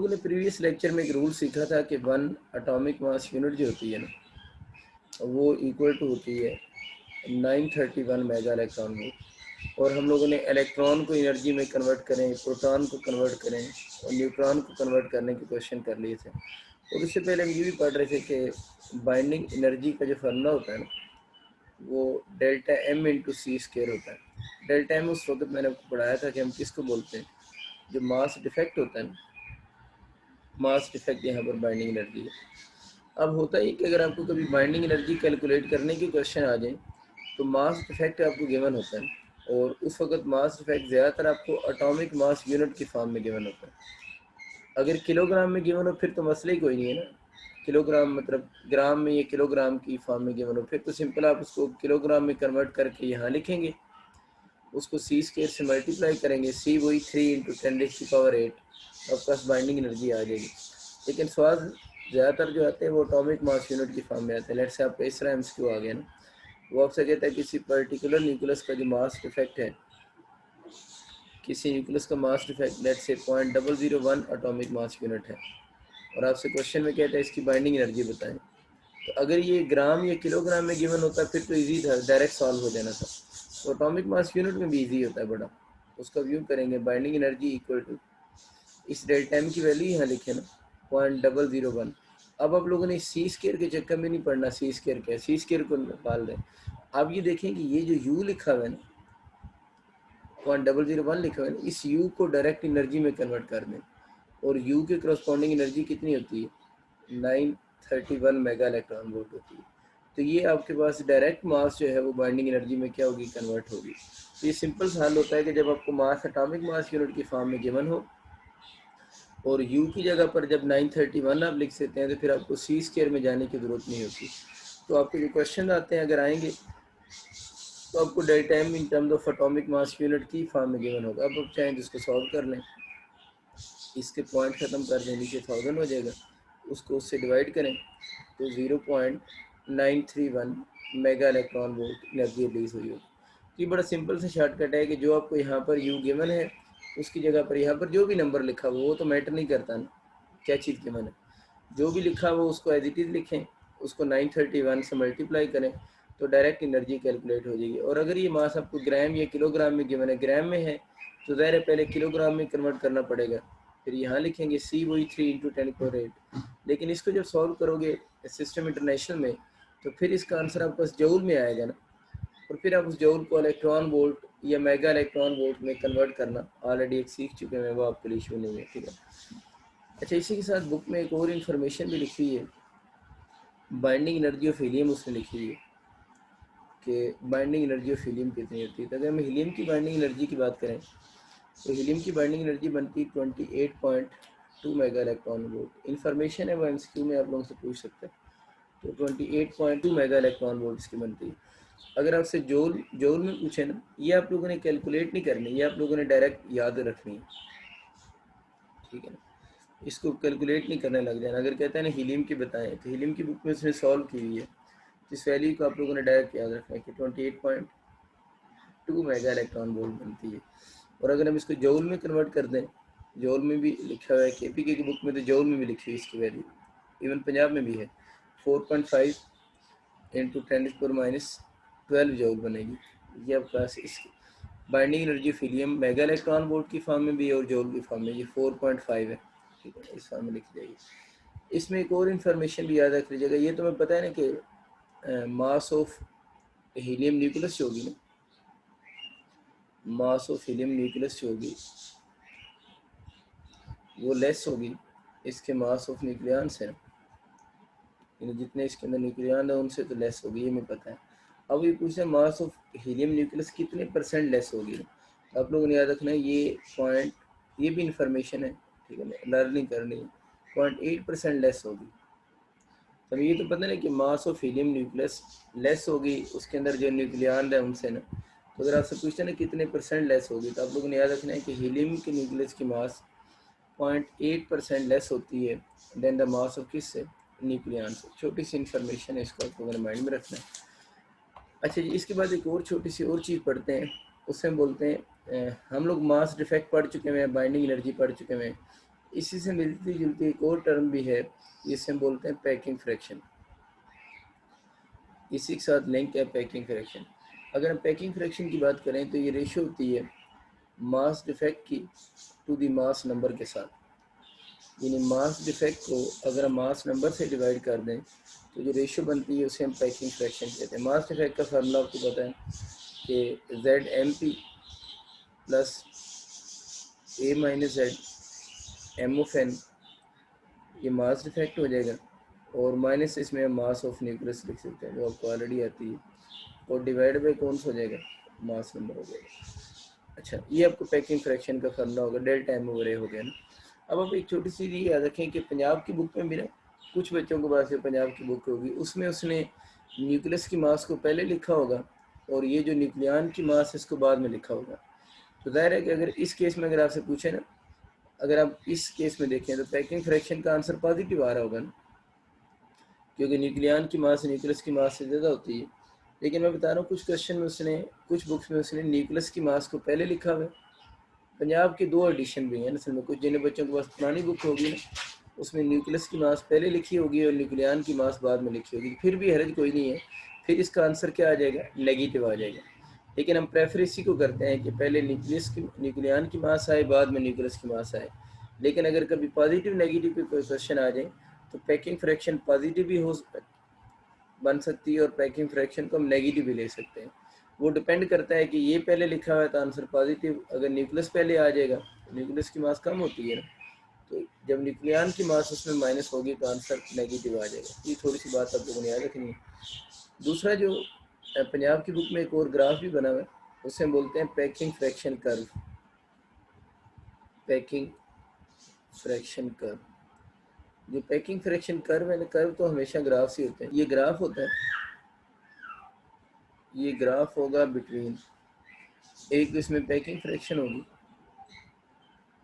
लोगों ने previous lecture में एक रूल सीखा था कि 1 एटॉमिक मास यूनिट जो होती है ना, वो इक्वल टू होती है 931 मेगा इलेक्ट्रॉन वोल्ट। और हम लोगों ने इलेक्ट्रॉन को एनर्जी में कन्वर्ट करें, प्रोटॉन को कन्वर्ट करें और न्यूट्रॉन को कन्वर्ट करने के क्वेश्चन कर लिए थे। और उससे पहले हम ये भी पढ़ रहे थे कि बाइंडिंग एनर्जी का जो फार्मूला होता है ना, वो डेल्टा एम इंटू सी स्क्वायर होता है। डेल्टा एम उस वक्त मैंने आपको पढ़ाया था कि हम किसको बोलते हैं, जो मास डिफेक्ट होता है ना, मास डिफेक्ट यहाँ पर बाइंडिंग एनर्जी है। अब होता ही कि अगर आपको कभी बाइंडिंग एनर्जी कैलकुलेट करने की क्वेश्चन आ जाए तो मास डिफेक्ट आपको गिवन होता है, और उस वक्त मास डिफेक्ट ज़्यादातर आपको एटॉमिक मास यूनिट की फॉर्म में गिवन होता है। अगर किलोग्राम में गिवन हो फिर तो मसला ही कोई नहीं है ना, किलोग्राम मतलब ग्राम में या किलोग्राम की फॉर्म में गिवन हो फिर तो सिंपल आप उसको किलोग्राम में कन्वर्ट करके यहाँ लिखेंगे, उसको सी स्क्वायर से मल्टीप्लाई करेंगे, सी वही 3 × 10⁸ आपके पास बाइंडिंग एनर्जी आ जाएगी। लेकिन सवाल ज़्यादातर जो आते हैं वो एटॉमिक मास यूनिट की फॉर्म में आते हैं। लेट से आपका इस तरह एमसीक्यू आ गया ना, वो आपसे कहता है किसी पर्टिकुलर न्यूक्लियस का जो मास डिफेक्ट है, किसी न्यूक्लियस का मास डिफेक्ट लेट से 0.001 एटॉमिक मास यूनिट है, और आपसे क्वेश्चन में कहता है इसकी बाइंडिंग एनर्जी बताएं। तो अगर ये ग्राम या किलोग्राम में गिवन होता फिर तो इजी था, डायरेक्ट सॉल्व हो जाना था। तो एटॉमिक मास यूनिट में भी इजी होता है बड़ा। उसका व्यू करेंगे, बाइंडिंग एनर्जी इक्वल टू इस डेल्टा एम की वैल्यू यहाँ लिखे ना 0.001। अब आप लोगों ने सी स्क्वायर के चक्कर में नहीं पढ़ना, सी स्क्वायर क्या है, सी स्क्वायर को निकाल दें। अब ये देखें कि ये जो यू लिखा हुआ है ना 0.001 लिखा हुआ है, इस यू को डायरेक्ट एनर्जी में कन्वर्ट कर दें, और यू के करस्पॉन्डिंग एनर्जी कितनी होती है 931 मेगा इलेक्ट्रॉन वोल्ट होती है। तो ये आपके पास डायरेक्ट मास जो है वो बाइंडिंग एनर्जी में क्या होगी, कन्वर्ट होगी। तो ये सिंपल सा हल होता है कि जब आपको मास एटॉमिक मास यूनिट की फॉर्म में गिवन हो और यू की जगह पर जब 931 आप लिख सकते हैं तो फिर आपको सी स्क्वायर में जाने की ज़रूरत नहीं होती। तो आपके जो क्वेश्चन आते हैं अगर आएंगे तो आपको delta M in terms of atomic mass unit की फॉर्म में गिवन होगा। अब आप चाहें जिसको सॉल्व कर लें, इसके पॉइंट ख़त्म कर दें, नीचे 1000 हो जाएगा, उसको उससे डिवाइड करें तो 0.931 mega electron volt energy release हुई होगी। ये बड़ा सिंपल से शॉर्टकट है कि जो आपको यहाँ पर यू गिवन है उसकी जगह पर यहाँ पर जो भी नंबर लिखा हुआ वो तो मैटर नहीं करता ना क्या चीज़ गिवन है, जो भी लिखा हुआ उसको एज इट इज़ लिखें, उसको 931 से मल्टीप्लाई करें तो डायरेक्ट एनर्जी कैलकुलेट हो जाएगी। और अगर ये मास आपको ग्राम या किलोग्राम में गिवन है, ग्राम में है तो ज़ाहिर है पहले किलोग्राम में कन्वर्ट करना पड़ेगा, फिर यहाँ लिखेंगे सी वही 3 × 10⁸। लेकिन इसको जब सॉल्व करोगे सिस्टम इंटरनेशनल में तो फिर इसका आंसर आपके पास जूल में आएगा ना, और फिर आप उस जूल को इलेक्ट्रॉन वोल्ट या मेगा इलेक्ट्रॉन वोल्ट में कन्वर्ट करना ऑलरेडी एक सीख चुके हैं, वो आपके लिए इशू नहीं है, ठीक है। अच्छा, इसी के साथ बुक में एक और इन्फॉर्मेशन भी लिखी हुई है, बाइंडिंग एनर्जी ऑफ हीलियम उसमें लिखी हुई है कि बाइंडिंग एनर्जी ऑफ हीलियम कितनी होती है। तो अगर हम हीलियम की बाइंडिंग एनर्जी की बात करें तो हीलियम की बाइंडिंग एनर्जी बनती है 28.2 मेगा इलेक्ट्रॉन वोल्ट। इन्फॉर्मेशन है वो एमसीक्यू में आप लोगों से पूछ सकते हैं। तो 28.2 मेगा इलेक्ट्रॉन वोल्ट इसकी बनती है। अगर आपसे जोल जोल में पूछे ना, ये आप लोगों ने कैलकुलेट नहीं करनी, ये आप लोगों ने डायरेक्ट याद रखनी है, ठीक है ना, इसको कैलकुलेट नहीं करने लग जाना। अगर कहता है ना हीलियम की बताएं तो हीलियम की बुक में उसने सॉल्व की हुई है, इस वैल्यू को आप लोगों ने डायरेक्ट याद रखना है कि 28.2 मेगा इलेक्ट्रॉन वोल्ट बनती है। और अगर हम इसको जौल में कन्वर्ट कर दें, जौल में भी लिखा हुआ है केपीके की बुक में, तो जौल में भी लिखी हुई इसकी वैल्यू, इवन पंजाब में भी है 4.5 × 10⁻12 जौल बनेगी। ये आपके पास इसकी binding energy of helium mega electron volt की फॉर्म में भी है और जौल की फॉर्म में ये 4.5 है, ठीक है, इस फॉर्म में लिखी जाएगी। इसमें एक और इन्फॉर्मेशन भी याद रख लीजिएगा, ये तुम्हें पता है ना कि मास ऑफ हीलियम न्यूक्लियस जो होगी ना, मास ऑफ हीलियम न्यूक्लियस जो होगी वो लेस होगी इसके मास ऑफ न्यूक्लियन से, यानी जितने इसके अंदर न्यूक्लियन है उनसे तो लेस होगी, ये हमें पता है। अब ये पूछते हैं मास ऑफ हीलियम न्यूक्लियस कितने % लेस होगी। आप लोगों ने याद रखना है ये पॉइंट, ये भी इंफॉर्मेशन है, ठीक है ना, लर्निंग करनी है। 0.8% लेस होगी। तो ये तो पता नहीं कि mass of helium nucleus less होगी उसके अंदर जो न्यूक्लियन है उनसे ना। तो अगर आपसे पूछते हैं ना कितने % लेस होगी, तो आप लोगों ने याद रखना है कि हीलियम के न्यूक्लियस की मास 0.8% लेस होती है देन द मास ऑफ किससे, न्यूक्लियन से। छोटी सी इन्फॉर्मेशन है, इसको आप लोगों ने माइंड में रखना है। अच्छा जी, इसके बाद एक और छोटी सी और चीज़ पढ़ते हैं, उससे हम बोलते हैं हम लोग मास डिफेक्ट पढ़ चुके हैं, बाइंडिंग एनर्जी पढ़ चुके हैं, इसी से मिलती जुलती एक और टर्म भी है जिसे हम बोलते हैं पैकिंग फ्रैक्शन। इसी के साथ लिंक है पैकिंग फ्रैक्शन। अगर हम पैकिंग फ्रैक्शन की बात करें तो ये रेशो होती है मास डिफेक्ट की टू दी मास नंबर के साथ। यानी मास डिफेक्ट को अगर हम मास नंबर से डिवाइड कर दें तो जो रेशो बनती है उसे हम पैकिंग फ्रैक्शन कहते हैं। मास डिफेक्ट का फार्मूला आपको पता है कि ZMP plus A minus Z M(n) ये मास डिफेक्ट हो जाएगा और माइनस इसमें हम मास ऑफ न्यूक्लियस लिख सकते हैं जो आपको ऑलरेडी आती है, और डिवाइड बाई कौन सा हो जाएगा, मास नंबर हो जाएगा। अच्छा, ये आपको पैकिंग फ्रैक्शन का फार्मूला होगा, डेल्टा M ओवर A हो गया ना। अब आप एक छोटी सी चीज़ याद रखें कि पंजाब की बुक में भी ना कुछ बच्चों के पास पंजाब की बुक होगी, उसमें उसने न्यूक्लियस की मास को पहले लिखा होगा और ये जो न्यूक्लियन की मास है इसको बाद में लिखा होगा। तो जाहिर है कि अगर इस केस में अगर आपसे पूछे ना, अगर आप इस केस में देखें तो पैकिंग फ्रैक्शन का आंसर पॉजिटिव आ रहा होगा ना, क्योंकि न्यूक्लियन की मास न्यूक्लियस की मास से ज़्यादा होती है। लेकिन मैं बता रहा हूँ कुछ क्वेश्चन में उसने, कुछ बुक्स में उसने न्यूक्लियस की मास को पहले लिखा हुआ है। पंजाब के 2 एडिशन भी हैं असल में, कुछ जिन बच्चों के पास पुरानी बुक होगी ना उसमें न्यूक्लियस की मास पहले लिखी होगी और न्यूक्लियन की मास बाद में लिखी होगी, फिर भी हर्ज कोई नहीं है, फिर इसका आंसर क्या आ जाएगा, नेगेटिव आ जाएगा। लेकिन हम प्रेफर इसी को करते हैं कि पहले न्यूक्लियन की मास आए बाद में न्यूक्लियस की मास आए। लेकिन अगर कभी पॉजिटिव नेगेटिव पे कोई क्वेश्चन आ जाए तो पैकिंग फ्रैक्शन पॉजिटिव भी हो बन सकती है और पैकिंग फ्रैक्शन को हम नेगेटिव भी ले सकते हैं। वो डिपेंड करता है कि ये पहले लिखा हुआ है तो आंसर पॉजिटिव, अगर न्यूक्लियस पहले आ जाएगा तो न्यूक्लियस की मास कम होती है ना, तो जब न्यूक्लियन की मास उसमें माइनस होगी तो आंसर नेगेटिव आ जाएगा। ये थोड़ी सी बात आप लोगों ने याद रखनी है। दूसरा जो पंजाब की बुक में एक और ग्राफ भी बना हुआ है उसे हम बोलते हैं packing fraction curve. Packing fraction curve, जो पैकिंग फ्रैक्शन कर्व है ना, कर्व तो हमेशा ग्राफ ही होते हैं। ये ग्राफ होता है, ये ग्राफ होगा बिटवीन, एक इसमें पैकिंग फ्रैक्शन होगी,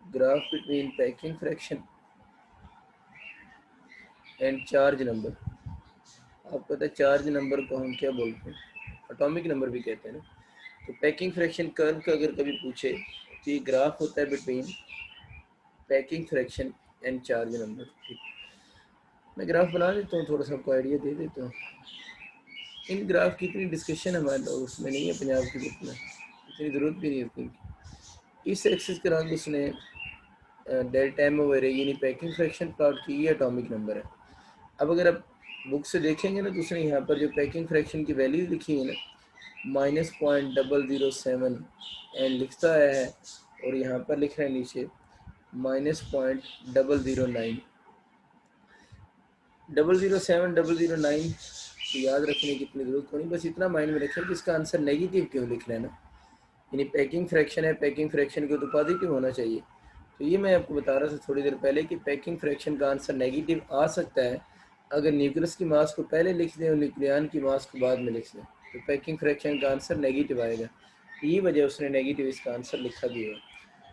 graph between packing fraction and charge number. आपको पता है चार्ज नंबर को हम क्या बोलते हैं, एटॉमिक नंबर भी कहते हैं ना। तो पैकिंग फ्रैक्शन कर्व का अगर कभी पूछे तो ये ग्राफ होता है between packing fraction and charge number. ठीक, मैं ग्राफ बना देता हूँ, थोड़ा सा आपको आइडिया दे देता हूँ। इन ग्राफ की इतनी डिस्कशन हमारे उसमें नहीं है पंजाब की बुक में, इतनी ज़रूरत भी नहीं होती इनकी। इस एक्सिस के रंग उसने डेल्टा M ओवर A यानी पैकिंग फ्रैक्शन प्लॉट की, ये एटॉमिक नंबर है। अब अगर आप बुक से देखेंगे ना तो उसने यहाँ पर जो पैकिंग फ्रैक्शन की वैल्यू लिखी है ना -0.007 एंड लिखता है, और यहाँ पर लिख रहा है नीचे -0.009। 007 009 तो याद रखने की इतनी जरूरत नहीं, बस इतना माइंड में रखें कि इसका आंसर नेगेटिव क्यों लिख रहे हैं ना, यानी पैकिंग फ्रैक्शन है, पैकिंग फ्रैक्शन को तो पॉजिटिव होना चाहिए। तो ये मैं आपको बता रहा था थोड़ी देर पहले कि पैकिंग फ्रैक्शन का आंसर नेगेटिव आ सकता है अगर न्यूक्लियस की मास को पहले लिख दें और न्यूक्लियन की मास को बाद में लिख दें, तो पैकिंग फ्रैक्शन का आंसर नेगेटिव आएगा। यही वजह उसने नेगेटिव इसका आंसर लिखा भी है।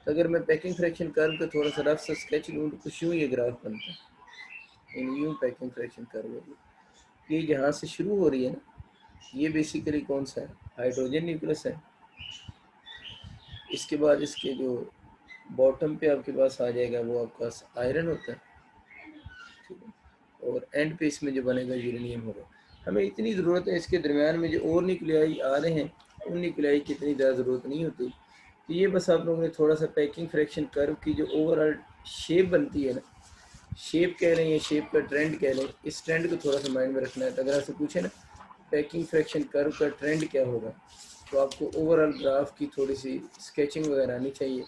तो अगर मैं पैकिंग फ्रैक्शन कर्व का थोड़ा सा रफ सा स्केच लूँ तो कुछ यूँ ये ग्राफ बनता है, इन यूँ पैकिंग फ्रैक्शन कर्व होगी। ये जहाँ से शुरू हो रही है ना, ये बेसिकली कौन सा है, हाइड्रोजन न्यूक्लियस है। इसके बाद इसके जो बॉटम पे आपके पास आ जाएगा वो आपका आयरन होता है, ठीक है, और एंड पे इसमें जो बनेगा यूरेनियम होगा। हमें इतनी ज़रूरत है इसके दरमियान में जो और न्यूक्लियाई आ रहे हैं उन न्यूक्लियाई की इतनी ज़्यादा ज़रूरत नहीं होती। तो ये बस आप लोगों ने थोड़ा सा पैकिंग फ्रैक्शन कर्व की जो ओवरऑल शेप बनती है ना, शेप कह रहे हैं, शेप का ट्रेंड कह रहे हैं, इस ट्रेंड को थोड़ा सा माइंड में रखना है। तो अगर आपसे पूछे ना पैकिंग फ्रैक्शन कर्व का ट्रेंड क्या होगा, तो आपको ओवरऑल ग्राफ की थोड़ी सी स्केचिंग वगैरह आनी चाहिए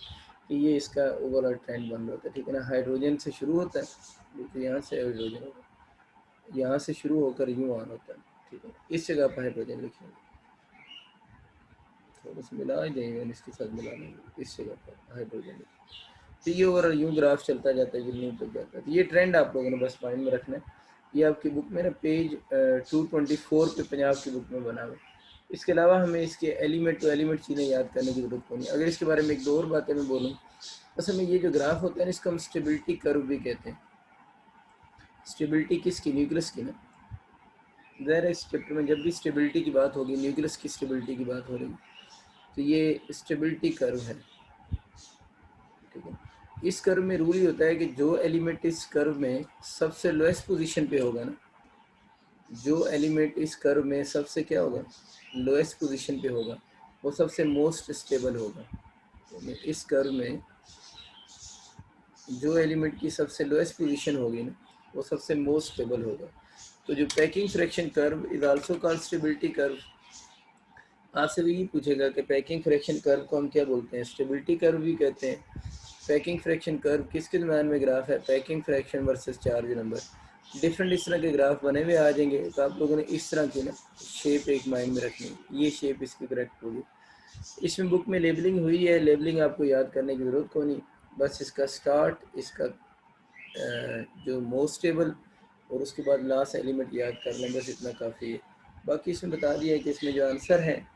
कि ये इसका ओवरऑल ट्रेंड बन रहा होता है, ठीक है ना। हाइड्रोजन से शुरू होता है, देखिए यहाँ से हाइड्रोजन होगा, यहाँ से शुरू होकर यूँ ऑन होता है, ठीक है। इस जगह पर हाइड्रोजन लिखेंगे, थोड़ा सा मिला ही देंगे इसके साथ मिला लेंगे, इस जगह पर हाइड्रोजन लिखेंगे। तो ये ओवरऑल यूँ ग्राफ चलता जाता है, गिरने तक जाता है। तो ये ट्रेंड आप लोगों ने बस माइंड में रखना है। ये आपकी बुक में ना पेज 224 पे पंजाब की बुक में बना हुआ है। इसके अलावा हमें इसके एलिमेंट टू एलिमेंट चीज़ें याद करने की जरूरत नहीं। अगर इसके बारे में एक दो और बातें मैं बोलूँ, असल में ये जो ग्राफ होता है ना इसको हम स्टेबिलिटी कर्व भी कहते हैं। स्टेबिलिटी किसकी, न्यूक्लियस की ना। ज़ाहिर है इस चैप्टर में जब भी स्टेबिलिटी की बात होगी, न्यूक्लियस की स्टेबिलिटी की बात हो रही, तो ये स्टेबिलिटी कर्व है, ठीक है। इस कर्व में रूल ये होता है कि जो एलिमेंट इस कर्व में सबसे लोएस्ट पोजीशन पे होगा ना, जो एलिमेंट इस कर्व में सबसे क्या होगा, लोएस्ट पोजीशन पे होगा, वो सबसे मोस्ट स्टेबल होगा। यानी इस कर्व में जो एलिमेंट की सबसे लोएस्ट पोजीशन होगी ना, वो सबसे मोस्ट स्टेबल होगा। तो जो packing fraction curve is also called stability curve. आपसे भी ये पूछेगा कि पैकिंग फ्रैक्शन कर्व को हम क्या बोलते हैं, स्टेबिलिटी कर्व भी कहते हैं। पैकिंग फ्रैक्शन कर्व किसके दरम्यान में ग्राफ है, packing fraction versus charge number. Different इस तरह के ग्राफ बने हुए आ जाएंगे, तो आप लोगों ने इस तरह की ना शेप एक माइंड में रखनी है, ये शेप इसकी करेक्ट होगी। इसमें बुक में लेबलिंग हुई है, लेबलिंग आपको याद करने की ज़रूरत को नहीं, बस इसका स्टार्ट, इसका जो मोस्ट स्टेबल और उसके बाद लास्ट एलिमेंट याद कर लें, बस इतना काफ़ी है। बाकी इसमें बता दिया है कि इसमें जो आंसर हैं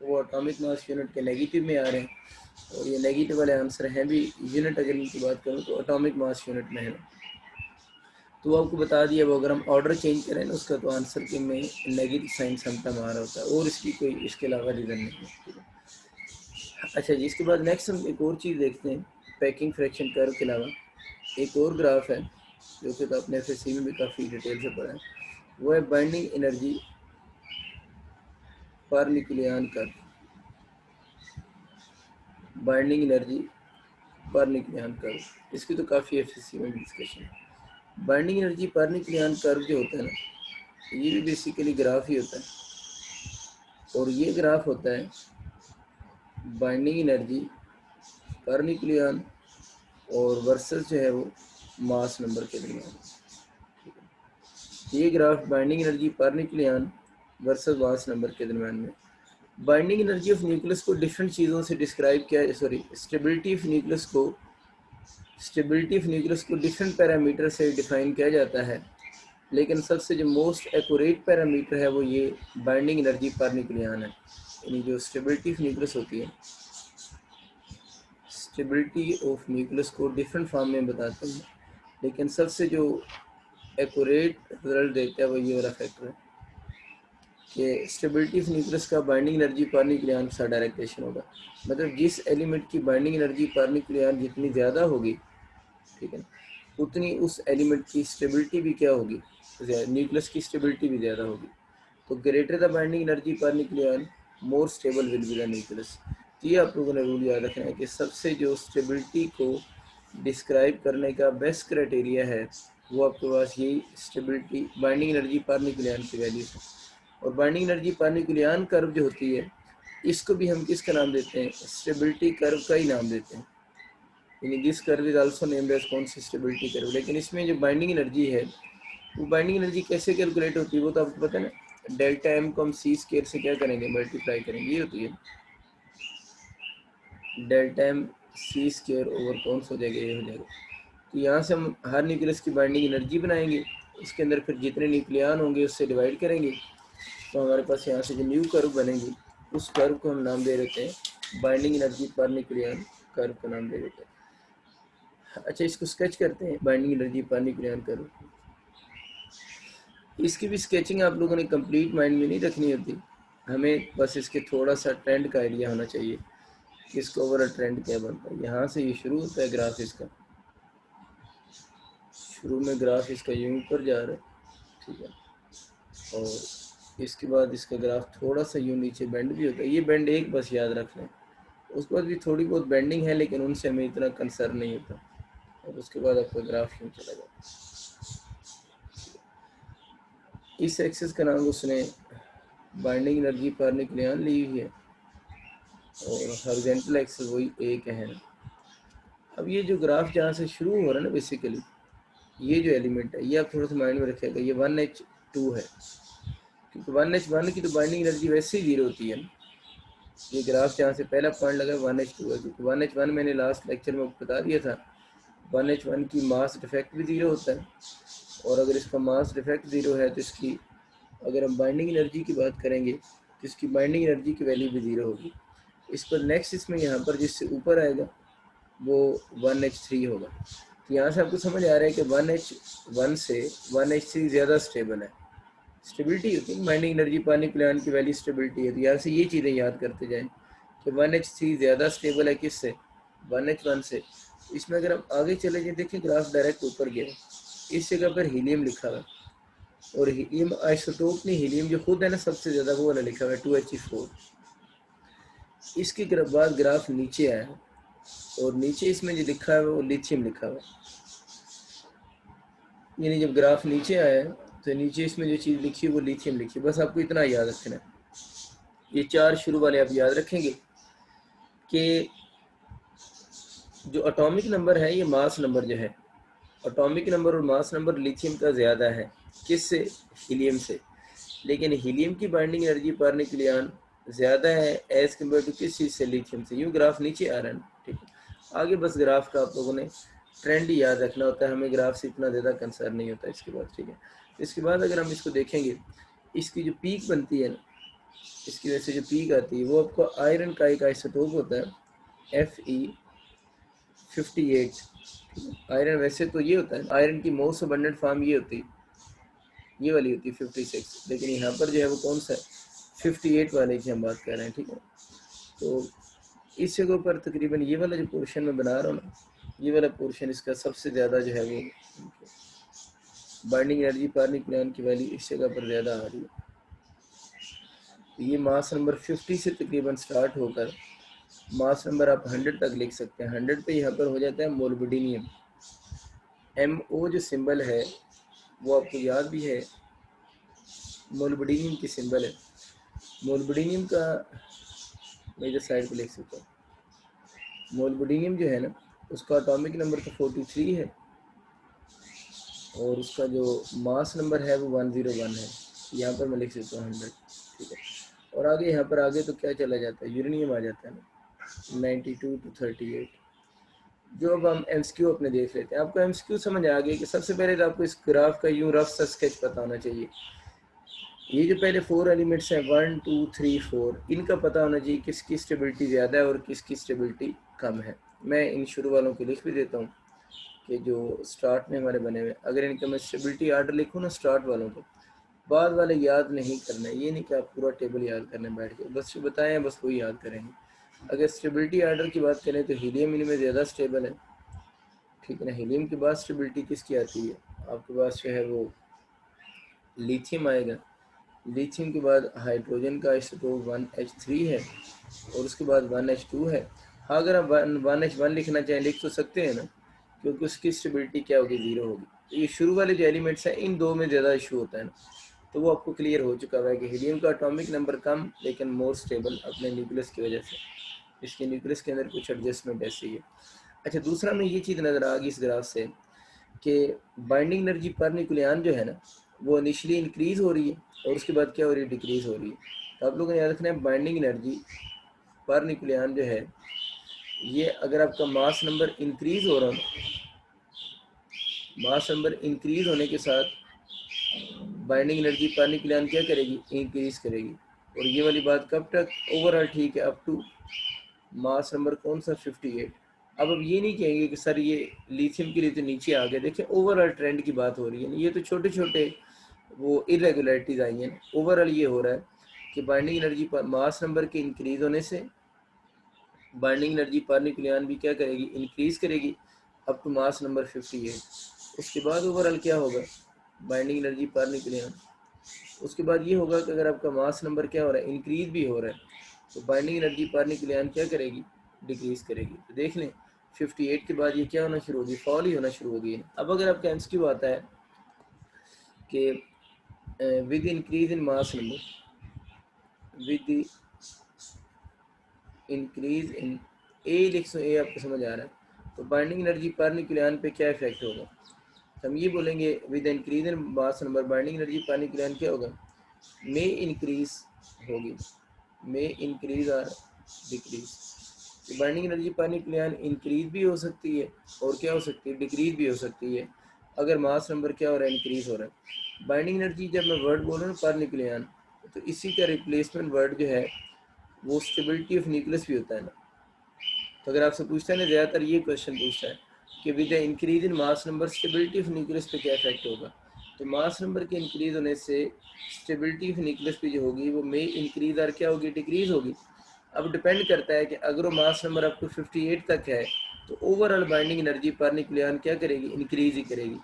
वो एटॉमिक मास यूनिट के नेगेटिव में आ रहे हैं, और ये नेगेटिव वाले आंसर हैं भी यूनिट, अगर इनकी बात करूँ तो एटॉमिक मास यूनिट में है। तो आपको बता दिया, वो अगर हम ऑर्डर चेंज करें ना उसका, तो आंसर के में नेगेटिव साइन समटा हमारा होता है, और इसकी कोई इसके अलावा रीज़न नहीं है। अच्छा जी, इसके बाद नेक्स्ट हम एक और चीज़ देखते हैं, पैकिंग फ्रैक्शन कर्व के अलावा एक और ग्राफ है जो कि तो आपने एफएससी में भी काफ़ी डिटेल से पढ़ा है, वो है binding energy per nucleon curve. Binding energy per nucleon curve, इसकी तो काफ़ी एफएससी में डिस्कशन है। Binding energy per nucleon curve जो होता है ना, ये भी बेसिकली ग्राफ ही होता है, और ये ग्राफ होता है बाइंडिंग एनर्जी पर न्यूक्लियन और वर्सेस जो है वो मास नंबर के दरमियान। ये graph binding energy per nucleon versus mass number के दरमियान में। बाइंडिंग एनर्जी ऑफ न्यूक्लियस को डिफरेंट चीज़ों से डिस्क्राइब किया, सॉरी स्टेबिलिटी ऑफ न्यूक्लियस को डिफरेंट पैरामीटर से डिफाइन किया जाता है, लेकिन सबसे जो मोस्ट एक्यूरेट पैरामीटर है वो ये बाइंडिंग एनर्जी पर न्यूक्लियन है। यानी जो स्टेबिलिटी ऑफ न्यूक्लियस होती है, स्टेबिलिटी ऑफ न्यूक्लियस को डिफरेंट फॉर्म में बताते हैं, लेकिन सबसे जो एक्यूरेट रिजल्ट देता है वो ये वाला फैक्टर है कि स्टेबिलिटी ऑफ न्यूक्लियस का बाइंडिंग एनर्जी पर न्यूक्लियन के साथ डायरेक्ट रिलेशन होगा। मतलब जिस एलिमेंट की बाइंडिंग एनर्जी पर न्यूक्लियन जितनी ज़्यादा होगी, ठीक है, उतनी उस एलिमेंट की स्टेबिलिटी भी क्या होगी, न्यूक्लियस की स्टेबिलिटी भी ज़्यादा होगी। तो greater the binding energy per nucleon more stable will be the nucleus. तो ये आप लोगों ने रूल याद रखना है कि सबसे जो स्टेबिलिटी को डिस्क्राइब करने का बेस्ट क्राइटेरिया है वो आपके पास यही stability binding energy per nucleon की वैल्यू है। और binding energy per nucleon curve जो होती है, इसको भी हम किसका नाम देते हैं, स्टेबिलिटी कर्व का ही नाम देते हैं। यानी this curve is also named as कौन सी, स्टेबिलिटी कर्व। लेकिन इसमें जो बाइंडिंग एनर्जी है, वो बाइंडिंग एनर्जी कैसे कैलकुलेट होती है वो तो आपको पता है ना, डेल्टा एम को हम सी स्क्वायर से क्या करेंगे, मल्टीप्लाई करेंगे, ये होती है delta M C square over कौन सा हो जाएगा, ये हो जाएगा। तो यहाँ से हम हर न्यूक्लियस की बाइंडिंग एनर्जी बनाएंगे, उसके अंदर फिर जितने न्यूक्लियन होंगे उससे डिवाइड करेंगे, तो हमारे पास यहाँ से जो न्यू कर्व बनेगी उस कर्व को हम नाम दे देते हैं binding energy per nucleon curve का नाम दे देते हैं। अच्छा, इसको स्केच करते हैं, binding energy per nucleon curve. इसकी भी स्केचिंग आप लोगों ने कंप्लीट माइंड में नहीं रखनी होती, हमें बस इसके थोड़ा सा ट्रेंड का आइडिया होना चाहिए कि इसका ओवरऑल ट्रेंड क्या बनता है। यहाँ से ये शुरू होता है ग्राफ इसका, शुरू में ग्राफ इसका यूं ऊपर जा रहा है, ठीक है, और इसके बाद इसका ग्राफ थोड़ा सा यूं नीचे बेंड भी होता है। ये बेंड एक बस याद रख लें, उसके बाद भी थोड़ी बहुत बेंडिंग है लेकिन उनसे हमें इतना कंसर्न नहीं होता, और उसके बाद आपका ग्राफ यूं चला जाता है। इस एक्सिस का नाम उसने बाइंडिंग एनर्जी पर न्यूक्लियन ली हुई है, और हॉरिजॉन्टल एक्सिस वही एक है। अब ये जो ग्राफ जहाँ से शुरू हो रहा है ना, बेसिकली ये जो एलिमेंट है, ये आप थोड़ा सा माइंड में रखिएगा, ये 1H2 है, क्योंकि 1H1 की तो बाइंडिंग एनर्जी वैसे ही 0 होती है। ये ग्राफ जहाँ से पहला पॉइंट लगा 1H2 है, क्योंकि 1H1 मैंने लास्ट लेक्चर में बता दिया था, 1H1 की मास डिफेक्ट भी 0 होता है, और अगर इसका मास डिफेक्ट 0 है तो इसकी, अगर हम बाइंडिंग एनर्जी की बात करेंगे तो इसकी बाइंडिंग एनर्जी की वैल्यू भी 0 होगी। इस पर नेक्स्ट इसमें यहाँ पर जिससे ऊपर आएगा वो 1H3 होगा। तो यहाँ से आपको समझ आ रहा है कि 1H1 से 1H3 ज़्यादा स्टेबल है, स्टेबिलिटी होती है बाइंडिंग एनर्जी पानी प्लान की वैल्यू स्टेबिलिटी है। तो यहाँ से ये चीज़ें याद करते जाएं कि 1H3 ज़्यादा स्टेबल है किससे, 1H1 से, इसमें अगर हम आगे चले जाए, देखिए ग्राफ डायरेक्ट ऊपर गया, इस जगह पर हीलियम लिखा हुआ है, और हीलियम आइसोटोप में हीलियम जो खुद है ना सबसे ज़्यादा, वो वाला लिखा हुआ है 2He4। इसके बाद ग्राफ नीचे आया है, और नीचे इसमें जो लिखा है वो लिथियम लिखा हुआ है। यानी जब ग्राफ नीचे आया है तो नीचे इसमें जो चीज़ लिखी है वो लिथियम लिखी है। बस आपको इतना याद रखना है, ये 4 शुरू वाले आप याद रखेंगे कि जो एटॉमिक नंबर है ये मास नंबर जो है, एटॉमिक नंबर और मास नंबर लिथियम का ज़्यादा है, किससे? हीलियम से। लेकिन हीलियम की बाइंडिंग एनर्जी पर न्यूक्लियन ज़्यादा है एज़ कम्पेयर टू किस चीज़ से? लिथियम से। यूँ ग्राफ नीचे आ रहा है, ठीक है। आगे बस ग्राफ का आप लोगों ने ट्रेंड ही याद रखना होता है, हमें ग्राफ से इतना ज़्यादा कंसर्न नहीं होता इसके बाद, ठीक है। इसके बाद अगर हम इसको देखेंगे, इसकी जो पीक बनती है ना, इसकी वजह से जो पीक आती है वो आपको आयरन का एक आइसोटोप होता है Fe58। आयरन वैसे तो ये होता है, आयरन की मोस्ट अबंडेंट फॉर्म ये होती है, ये वाली होती है 56, लेकिन यहाँ पर जो है वो कौन सा है? 58 वाले की हम बात कर रहे हैं, ठीक है। तो इस जगह पर तकरीबन ये वाला जो पोर्शन मैं बना रहा हूँ ना, ये वाला पोर्शन इसका सबसे ज़्यादा जो है वो बाइंडिंग एनर्जी पर न्यूक्लियन की वैल्यू इस जगह पर ज़्यादा आ रही है। तो ये मास नंबर 50 से तकरीबन स्टार्ट होकर मास नंबर आप 100 तक लिख सकते हैं। 100 पे यहाँ पर हो जाता है मोलिब्डेनियम। MO जो सिंबल है वो आपको याद भी है, मोलिब्डेनियम की सिंबल है। मोलिब्डेनियम का मैं इधर साइड पे लिख सकता हूँ। मोलिब्डेनियम जो है ना, उसका एटॉमिक नंबर तो 43 है, और उसका जो मास नंबर है वो 101 है। यहाँ पर मैं लिख सकता हूँ 100, ठीक है। और आगे यहाँ पर आगे तो क्या चला जाता है? यूरेनियम आ जाता है ना, 92 to 38। जो अब हम MCQ अपने देख लेते हैं। आपको MCQ समझ आ गया कि सबसे पहले तो आपको इस ग्राफ का यूँ रफ सा स्केच पता होना चाहिए। ये जो पहले 4 एलिमेंट्स हैं 1 2 3 4, इनका पता होना चाहिए किसकी स्टेबिलिटी ज़्यादा है और किसकी स्टेबिलिटी कम है। मैं इन शुरू वालों को लिख भी देता हूँ कि जो स्टार्ट में हमारे बने हुए, अगर इनका मैं स्टेबिलिटी आर्डर लिखूँ ना स्टार्ट वालों को, बाद वाले याद नहीं करना है। ये नहीं कि आप पूरा टेबल याद करने बैठ के, बस जो बताएं बस वही याद करेंगे। अगर स्टेबिलिटी आर्डर की बात करें तो हीलियम इनमें ज़्यादा स्टेबल है, ठीक है ना। हीलियम के बाद स्टेबिलिटी किसकी आती है? आपके पास जो है वो लिथियम आएगा। लिथियम के बाद हाइड्रोजन का आइसोटोप 1H3 है, और उसके बाद 1H2 है। हाँ, अगर आप 1H1 लिखना चाहें लिख तो सकते हैं ना, क्योंकि उसकी स्टेबिलिटी क्या होगी? 0 होगी। तो ये शुरू वाले जो एलिमेंट्स हैं इन दो में ज़्यादा इशू होता है ना, तो वो आपको क्लियर हो चुका है कि हीलियम का एटॉमिक नंबर कम लेकिन मोर स्टेबल अपने न्यूक्लियस की वजह से। इसके न्यूक्लियस के अंदर कुछ एडजस्टमेंट ऐसी है। अच्छा, दूसरा में ये चीज़ नज़र आ गई इस ग्राफ से कि बाइंडिंग एनर्जी पर न्यूक्लियन जो है ना, वो इनिशियली इंक्रीज़ हो रही है और उसके बाद क्या हो रही है? डिक्रीज़ हो रही है। तो आप लोगों ने याद रखना है बाइंडिंग एनर्जी पर न्यूक्लियन जो है, ये अगर आपका मास नंबर इंक्रीज़ हो रहा है, मास नंबर इंक्रीज़ होने के साथ बाइंडिंग एनर्जी पर न्यूक्लियन क्या करेगी? इंक्रीज़ करेगी। और ये वाली बात कब तक? ओवरऑल, ठीक है, अप टू मास नंबर कौन सा? 58। अब ये नहीं कहेंगे कि सर ये लिथियम के लिए तो नीचे आ गए। देखिए ओवरऑल ट्रेंड की बात हो रही है, ये तो छोटे छोटे वो इरेगुलरिटीज़ आई हैं। ओवरऑल ये हो रहा है कि बाइंडिंग एनर्जी पर मास नंबर के इंक्रीज़ होने से बाइंडिंग एनर्जी पर न्यूक्लियन भी क्या करेगी? इंक्रीज़ करेगी अप टू मास नंबर 58। उसके बाद ओवरऑल क्या होगा? Binding energy per nucleon. उसके बाद ये होगा कि अगर आपका मास नंबर क्या हो रहा है? इंक्रीज़ भी हो रहा है, तो बाइंडिंग एनर्जी पर न्यूक्लियन क्या करेगी? डिक्रीज़ करेगी। तो देख लें 58 के बाद ये क्या होना शुरू होगी? फॉल ही होना शुरू होगी। अब अगर आपका MCQ आता है कि with increase in mass number, with increase in a लिख सो, ए आपको समझ आ रहा है, तो बाइंडिंग एनर्जी पर न्यूक्लियन पे क्या इफेक्ट होगा? तो हम ये बोलेंगे with increase in mass number binding energy per nucleon क्या होगा? मे इंक्रीज होगी, मे इंक्रीज और डिक्रीज। तो binding energy per nucleon increase भी हो सकती है और क्या हो सकती है? डिक्रीज भी हो सकती है, अगर मास नंबर क्या हो रहा है? इंक्रीज हो रहा है। बाइंडिंग एनर्जी जब मैं वर्ड बोल रहा हूँ पर न्यूक्लियन, तो इसी का रिप्लेसमेंट वर्ड जो है वो स्टेबिलिटी ऑफ न्यूक्लियस भी होता है ना। तो अगर आपसे पूछता है ना, ज़्यादातर ये क्वेश्चन पूछता है कि with the increase in mass number stability of nucleus पे क्या इफेक्ट होगा? तो मास नंबर के इंक्रीज होने से स्टेबिलिटी ऑफ न्यूक्लियस पे जो होगी वो मे इंक्रीज और क्या होगी? डिक्रीज होगी। अब डिपेंड करता है कि अगर वो मास नंबर आपको 58 तक है तो overall binding energy per nucleon क्या करेगी, इंक्रीज ही करेगी।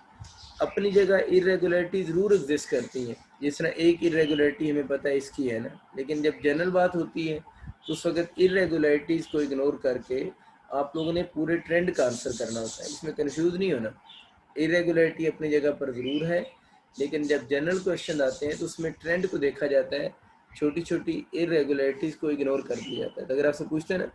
अपनी जगह इरेगुलरिटी ज़रूर एग्जिस्ट करती हैं, जिस तरह एक इरेगुलरिटी हमें पता है इसकी है ना, लेकिन जब जनरल बात होती है तो उस वक्त इरेगुलरिटीज़ को इग्नोर करके आप लोगों ने पूरे ट्रेंड का आंसर करना होता है, इसमें कंफ्यूज नहीं होना। इरेगुलरिटी अपनी जगह पर ज़रूर है, लेकिन जब जनरल क्वेश्चन आते हैं तो उसमें ट्रेंड को देखा जाता है, छोटी छोटी इरेगुलरिटीज़ को इग्नोर कर दिया जाता है। तो अगर आपसे पूछते हैं ना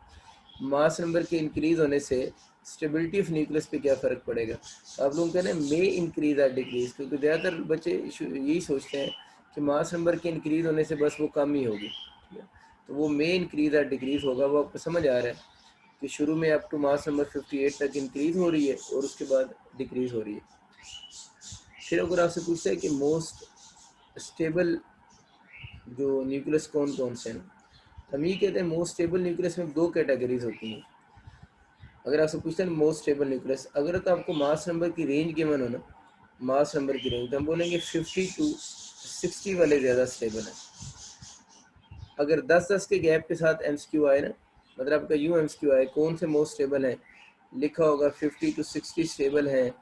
मास नंबर के इंक्रीज होने से स्टेबिलिटी ऑफ न्यूक्लियस पे क्या फ़र्क पड़ेगा, तो आप लोग कहते हैं मे इंक्रीज या डिक्रीज, क्योंकि ज़्यादातर बच्चे यही सोचते हैं कि मास नंबर के इंक्रीज होने से बस वो कम ही होगी, तो वो मे इंक्रीज या डिक्रीज होगा। वो आपको समझ आ रहा है कि शुरू में अप टू मास नंबर 58 तक इंक्रीज हो रही है और उसके बाद डिक्रीज हो रही है। फिर अगर आपसे पूछते हैं कि मोस्ट स्टेबल जो न्यूक्लियस कौन कौन से हैं, हम ये कहते हैं मोस्ट स्टेबल न्यूक्लियस में दो कैटेगरीज होती हैं। अगर आपसे पूछते हैं मोस्ट स्टेबल न्यूक्लियस, अगर तो आपको मास नंबर की रेंज गिवन हो ना, मास नंबर की रेंज, तो हम बोलेंगे 50 to 60 वाले ज़्यादा स्टेबल हैं। अगर 10-10 के गैप के साथ एमसीक्यू आए ना, मतलब आपका यूँ एमसीक्यू आए कौन से मोस्ट स्टेबल हैं, लिखा होगा 50 to 60 स्टेबल हैं,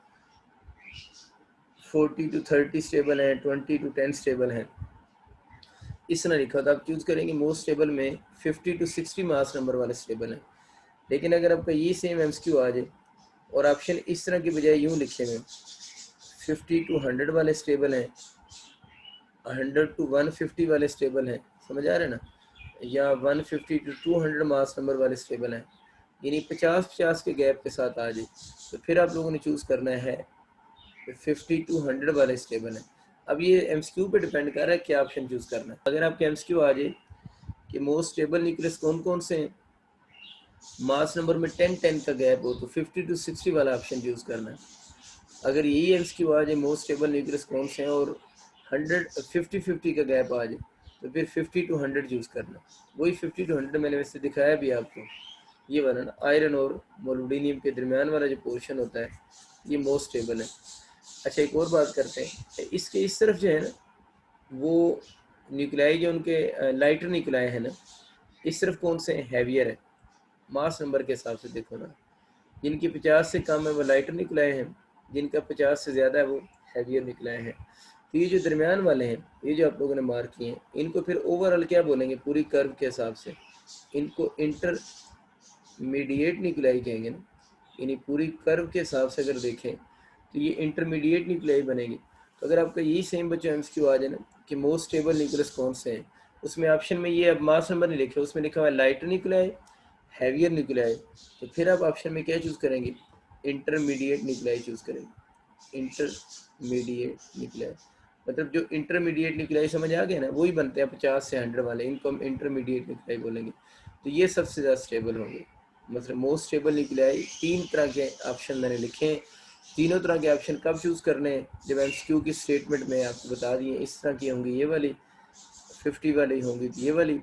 40 to 30 स्टेबल हैं, 20 to 10 स्टेबल हैं, इस तरह लिखा था, आप चूज़ करेंगे मोस्ट स्टेबल में 50 to 60 मास नंबर वाले स्टेबल हैं। लेकिन अगर आपका ये सेम एमसीक्यू आ जाए और ऑप्शन इस तरह की बजाय यूँ लिखे हुए 50 to 100 वाले स्टेबल हैं, 100 to 150 वाले स्टेबल हैं, समझ आ रहे हैं ना, या 150 to 200 मास नंबर वाले स्टेबल हैं, यानी 50-50 के गैप के साथ आ जाए, तो फिर आप लोगों ने चूज़ करना है 50 to 100 वाले स्टेबल हैं। अब ये एमसीक्यू पे डिपेंड कर रहा है क्या ऑप्शन चूज़ करना है। अगर आपके एमसीक्यू आ जाए कि मोस्ट स्टेबल न्यूक्लियस कौन कौन से हैं, मास नंबर में 10-10 का गैप हो, तो 50 to 60 वाला ऑप्शन चूज़ करना है। अगर यही एमसीक्यू आ जाए मोस्ट स्टेबल न्यूक्लियस कौन से हैं और 50-50 का गैप आ जाए, तो फिर 50 to 100 चूज़ करना। वही 50 to 100 मैंने वैसे दिखाया भी आपको, ये वाला ना आयरन और मोलिब्डेनियम के दरमियान वाला जो पोर्शन होता है ये मोस्ट स्टेबल है। अच्छा एक और बात करते हैं, इसके इस तरफ जो है ना वो न्यूक्लियाई जो उनके लाइटर न्यूक्लियाई है ना, इस तरफ कौन से हैवियर है मास नंबर के हिसाब से देखो ना, जिनकी 50 से कम है वो लाइटर न्यूक्लियाई हैं, जिनका 50 से ज़्यादा है वो हैवियर न्यूक्लियाई हैं। तो ये जो दरमियान वाले हैं, ये जो आप लोगों ने मार्क किए हैं, इनको फिर ओवरऑल क्या बोलेंगे पूरी कर्व के हिसाब से, इनको इंटरमीडिएट न्यूक्लियाई कहेंगे ना, यानी पूरी कर्व के हिसाब से अगर देखें तो ये इंटरमीडिएट न्यूक्लियाई बनेगी। तो अगर आपका यही सेम बच्चों एमसीक्यू आ जाए ना कि मोस्ट स्टेबल न्यूक्लियस कौन से हैं, उसमें ऑप्शन में ये अब मास नंबर नहीं लिखे, उसमें लिखा हुआ है लाइटर न्यूक्लियाई, हैवियर न्यूक्लियाई, तो फिर आप ऑप्शन में क्या चूज़ करेंगे, इंटरमीडिएट न्यूक्लियाई चूज़ करेंगे। इंटरमीडिएट न्यूक्लियाई मतलब जो इंटरमीडिएट न्यूक्लियाई समझ आ गया ना, वही बनते हैं 50 से 100 वाले, इनको हम इंटरमीडिएट न्यूक्लियाई बोलेंगे। तो ये सबसे ज़्यादा स्टेबल होंगे। मतलब मोस्ट स्टेबल न्यूक्लियाई 3 तरह के ऑप्शन मैंने लिखे हैं। तीनों तरह के ऑप्शन कब चूज़ करने हैं, जब एमसीक्यू की स्टेटमेंट में आपको बता दिए इस तरह की होंगी ये वाली, 50 वाली होंगी ये वाली,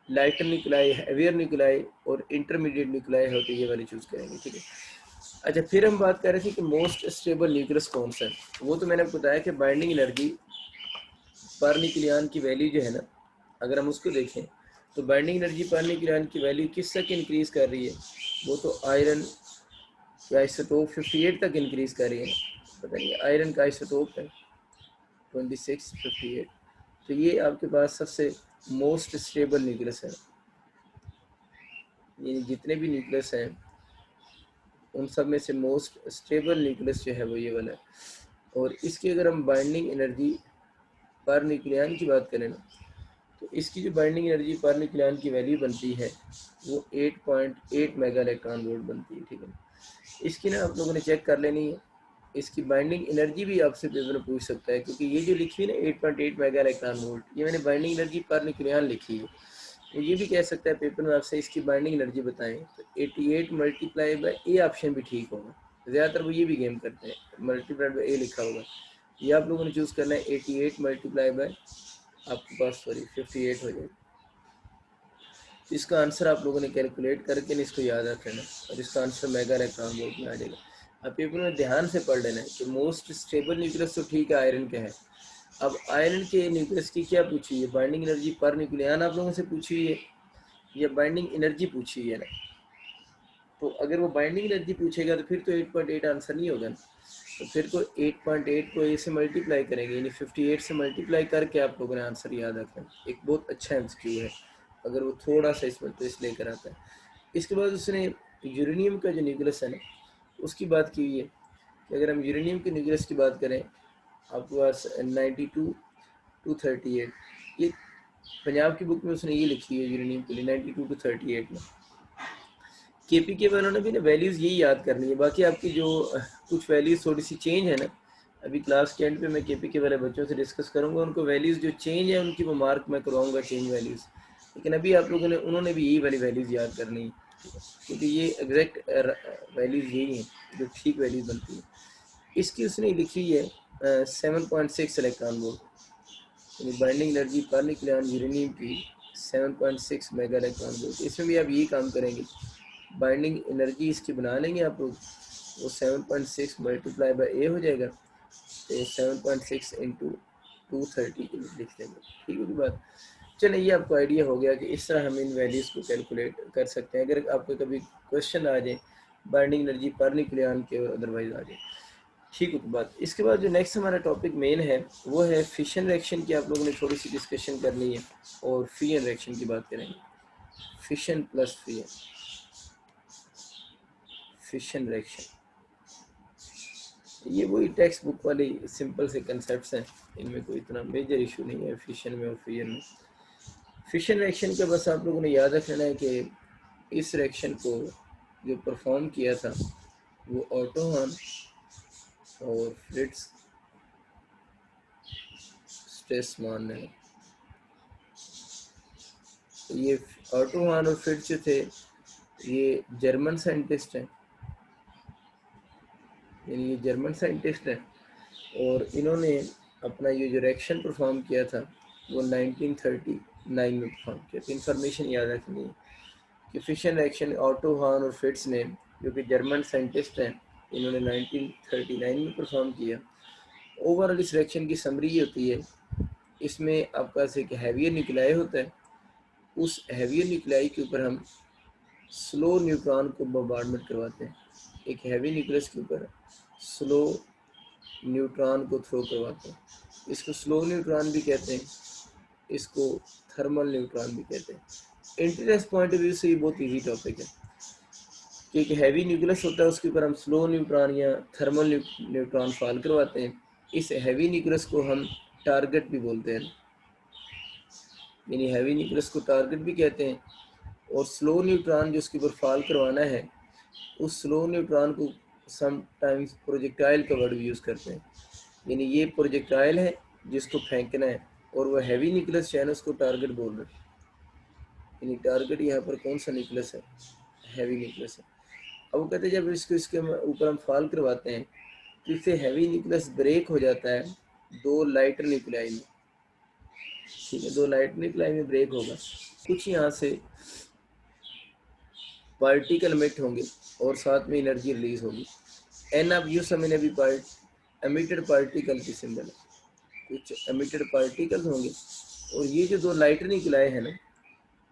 लाइटर न्यूक्लियाई, हैवियर न्यूक्लियाई और इंटरमीडिएट न्यूक्लियाई हो तो ये वाली चूज़ करेंगे, ठीक है। अच्छा फिर हम बात कर रहे थे कि मोस्ट स्टेबल न्यूक्लियस कौन सा है, वो तो मैंने आपको बताया कि बाइंडिंग एनर्जी पर न्यूक्लियन की वैल्यू जो है ना, अगर हम उसको देखें तो बाइंडिंग एनर्जी पर न्यूक्लियन की वैल्यू किस तक इंक्रीज़ कर रही है, वो तो आयरन का आइसोटोप 58 तक इंक्रीज़ कर रही है, पता नहीं आयरन का आइसोटोप है 26 58, तो ये आपके पास सबसे मोस्ट स्टेबल न्यूक्लियस है, ये जितने भी न्यूक्लियस हैं उन सब में से मोस्ट स्टेबल न्यूक्लियस जो है वो ये वाला है। और इसकी अगर हम बाइंडिंग एनर्जी पर न्यूक्लियन की बात करें ना, तो इसकी जो बाइंडिंग एनर्जी पर न्यूक्लियन की वैल्यू बनती है वो 8.8 मेगा इलेक्ट्रॉन वोल्ट बनती है, ठीक है। इसकी ना आप लोगों ने चेक कर लेनी है, इसकी बाइंडिंग एनर्जी भी आपसे पेपर में पूछ सकता है, क्योंकि ये जो लिखी है ना 8.8 मेगा इलेक्ट्रॉन वोल्ट, ये मैंने बाइंडिंग एनर्जी पर न्यूक्लियन लिखी है। तो ये भी कह सकता है पेपर में आपसे इसकी बाइंडिंग एनर्जी बताएं, तो 88 मल्टीप्लाई बाई ए ऑप्शन भी ठीक होगा, ज़्यादातर वो ये भी गेम करते हैं मल्टीप्लाई बाई ए लिखा होगा, ये आप लोगों ने चूज़ करना है 88 मल्टीप्लाई बाई आपके पास 58 हो जाएगा। इसका आंसर आप लोगों ने कैलकुलेट करके इसको याद रख लेना और इसका आंसर मेगा इलेक्ट्रॉन वोल्ट में आ जाएगा। अब पेपर में ध्यान से पढ़ लेना है कि मोस्ट स्टेबल न्यूक्लियस तो ठीक है आयरन का है, अब आयरन के न्यूक्लियस की क्या पूछी है, बाइंडिंग एनर्जी पर न्यूक्लियन आप लोगों से पूछी है या बाइंडिंग एनर्जी पूछी है ना, तो अगर वो बाइंडिंग एनर्जी पूछेगा तो फिर तो 8.8 आंसर नहीं होगा ना, तो फिर को 8.8 को ए से मल्टीप्लाई करेंगे, यानी 58 से मल्टीप्लाई करके आप लोगों ने आंसर याद रखना। एक बहुत अच्छा एमसीक्यू है अगर वो थोड़ा सा इसमें ट्विस्ट लेकर आता है। इसके बाद उसने यूरेनियम का जो न्यूक्लियस है ना उसकी बात की हुई है कि अगर हम यूरेनियम के न्यूक्लियस की बात करें, आपके पास 92 टू 38, ये पंजाब की बुक में उसने ये लिखी है यूरेनियम के लिए 92 टू 38 में। केपीके वालों ने भी ना वैल्यूज़ यही याद करनी है, बाकी आपकी जो कुछ वैल्यूज़ थोड़ी सी चेंज है ना, अभी क्लास के एंड पे मैं केपीके वाले बच्चों से डिस्कस करूंगा, उनको वैल्यूज़ जो चेंज है उनकी वो मार्क मैं करवाऊंगा चेंज वैल्यूज़, लेकिन अभी आप लोगों ने उन्होंने भी यही वाली वैल्यूज़ याद करनी है, क्योंकि ये एग्जैक्ट वैल्यूज़ यही हैं जो ठीक वैल्यूज़ बनती है। इसकी उसने लिखी है 7.6 इलेक्ट्रॉन वोल्ट, यानी binding energy per nucleon uranium की 7.6 मेगा इलेक्ट्रॉन वोल्ट। इसमें भी आप यही काम करेंगे, बाइंडिंग एनर्जी इसकी बना लेंगे आप लोग, वो 7.6 मल्टीप्लाई बाई ए हो जाएगा, तो 7.6 इंटू 230 लिख देंगे। ठीक है बात। चलिए ये आपको आइडिया हो गया कि इस तरह हम इन वैल्यूज़ को कैलकुलेट कर सकते हैं अगर आपको कभी क्वेश्चन आ जाए बाइंडिंग एनर्जी पर न्यूक्लियन के और अदरवाइज आ जाए। ठीक है बात। इसके बाद जो नेक्स्ट हमारा टॉपिक मेन है वो है फिशन रिएक्शन की आप लोगों ने थोड़ी सी डिस्कशन करनी है और फ्री रिएक्शन की बात करेंगे। Fission plus free, fission reaction, ये वही टेक्स्ट बुक वाली सिंपल से कंसेप्ट्स हैं, इनमें कोई इतना मेजर इशू नहीं है फिशन में और फ्यूजन में। फिशन रिएक्शन का बस आप लोगों ने याद रखना है कि इस रिएक्शन को जो परफॉर्म किया था वो ऑटो हान और फ्रिट्ज स्ट्रेसमान ने। ये ऑटो हान और फ्रिट्ज जो थे ये जर्मन साइंटिस्ट हैं, यानी ये जर्मन साइंटिस्ट हैं, और इन्होंने अपना ये जो रिएक्शन परफॉर्म किया था वो 1939 में परफॉर्म किया। तो इन्फॉर्मेशन याद रखनी है कि फिशन रिएक्शन ऑटो हान और फ्रिट्ज ने, जो कि जर्मन साइंटिस्ट हैं, इन्होंने 1939 में परफॉर्म किया। ओवरऑल इस रिएक्शन की समरी ये होती है, इसमें आपका एक हैवियर न्यूक्लियाई होता है, उस हैवियर न्यूक्लियाई के ऊपर हम स्लो न्यूट्रॉन को बम्बार्डमेंट करवाते हैं। एक हैवी न्यूक्लियस के ऊपर स्लो न्यूट्रॉन को थ्रो करवाते हैं, इसको स्लो न्यूट्रॉन भी कहते हैं, इसको थर्मल न्यूट्रॉन भी कहते हैं। इंटरेस्ट पॉइंट ऑफ व्यू से ये बहुत इजी टॉपिक है कि एक हैवी न्यूक्लियस होता है उसके ऊपर हम स्लो न्यूट्रॉन या थर्मल न्यूट्रॉन फॉल करवाते हैं। इस हैवी न्यूक्लियस को हम टारगेट भी बोलते हैं, यानी हैवी न्यूक्लियस को टारगेट भी कहते हैं। और स्लो न्यूट्रॉन जो उसके ऊपर फॉल करवाना है, उस स्लो न्यूट्रॉन को समटाइम्स प्रोजेक्टाइल का वर्ड भी यूज़ करते हैं, यानी ये प्रोजेक्टाइल है जिसको फेंकना है, और वह हैवी न्यूक्लियस जो है ना उसको टारगेट बोल रहे हैं, यानी टारगेट यहाँ पर कौन सा न्यूक्लियस है, हैवी न्यूक्लियस है। अब वो कहते हैं जब इसको इसके ऊपर हम फॉल करवाते हैं तो इससे हैवी न्यूक्लियस ब्रेक हो जाता है दो लाइटर न्यूक्लियाई में। ठीक है, दो लाइटर न्यूक्लियाई में ब्रेक होगा, कुछ यहाँ से पार्टिकल एमिट होंगे और साथ में एनर्जी रिलीज होगी। एन आप यूँ समझने भी एमिटेड पार्टिकल की सिंबल है, कुछ एमिटेड पार्टिकल्स होंगे, और ये जो दो लाइटर न्यूक्लियाई है ना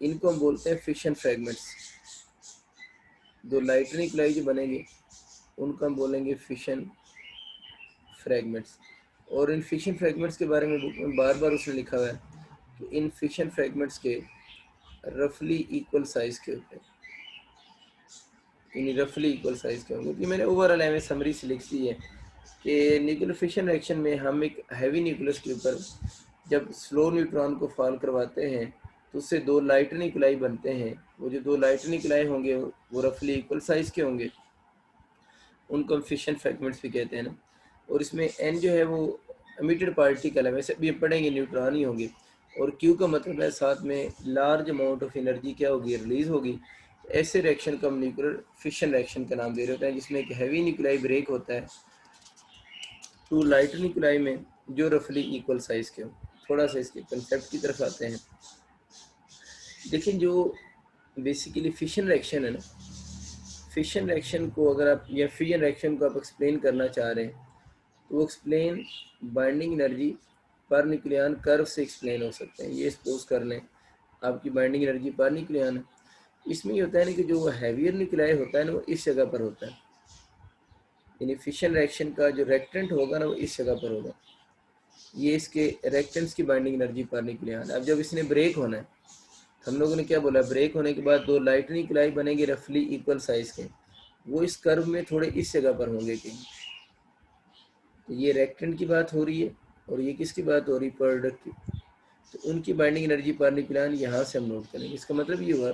इनको हम बोलते हैं फिशन फ्रैगमेंट्स। दो लाइटर न्यूक्लियाई जो बनेंगे उनको हम बोलेंगे फिशन फ्रैगमेंट्स। और इन फिशन फ्रैगमेंट्स के बारे में बुक में बार बार उसने लिखा हुआ है कि इन फिशन फ्रैगमेंट्स के रफली इक्वल साइज के होते हैं, यानी रफली इक्वल साइज के होंगे। कि मैंने ओवरऑल एम समरी से लिख दी है कि न्यूक्लियर फिशन रिएक्शन में हम एक हैवी न्यूक्लियस के ऊपर जब स्लो न्यूट्रॉन को फॉल करवाते हैं तो उससे दो लाइटर न्यूक्लियाई बनते हैं। वो जो दो लाइटर न्यूक्लियाई होंगे वो रफली इक्वल साइज के होंगे, उनको हम फिशन फ्रैगमेंट्स भी कहते हैं ना। और इसमें एन जो है वो एमिटेड पार्टिकल है, वैसे भी पढ़ेंगे न्यूट्रॉन ही होंगे, और क्यू का मतलब है साथ में लार्ज अमाउंट ऑफ एनर्जी क्या होगी, रिलीज होगी। ऐसे रिएक्शन को हम न्यूक्लियर फिशन रिएक्शन का नाम दे रहे होते हैं, जिसमें एक हैवी न्यूक्लियाई ब्रेक होता है टू लाइटर न्यूक्लियाई में जो रफली इक्वल साइज के हो। थोड़ा सा इसके कंसेप्ट की तरफ आते हैं। लेकिन जो बेसिकली फिशन रिएक्शन है ना, फिशन रिएक्शन को अगर आप या फ्यूजन रिएक्शन को आप एक्सप्लेन करना चाह रहे हैं तो वो explain binding energy per nucleon curve से एक्सप्लेन हो सकते हैं। ये सपोज कर लें आपकी बाइंडिंग एनर्जी पर न्यूक्लियन है, इसमें ये होता है ना कि जो हैवियर न्यूक्लियाई होता है ना वो इस जगह पर होता है, यानी फिशन रिएक्शन का जो रिएक्टेंट होगा ना वो इस जगह पर होगा। ये इसके रिएक्टेंट्स की बाइंडिंग एनर्जी पर न्यूक्लियान। अब जब इसने ब्रेक होना है, हम लोगों ने क्या बोला, ब्रेक होने के बाद दो लाइट न्यूक्लियाई बनेंगे रफली इक्वल साइज के, वो इस कर्व में थोड़े इस जगह पर होंगे कहीं। तो ये रिएक्टेंट की बात हो रही है और ये किसकी बात हो रही है, प्रोडक्ट की। तो उनकी बाइंडिंग एनर्जी पर न्यूक्लियान यहाँ से हम नोट करेंगे। इसका मतलब ये हुआ,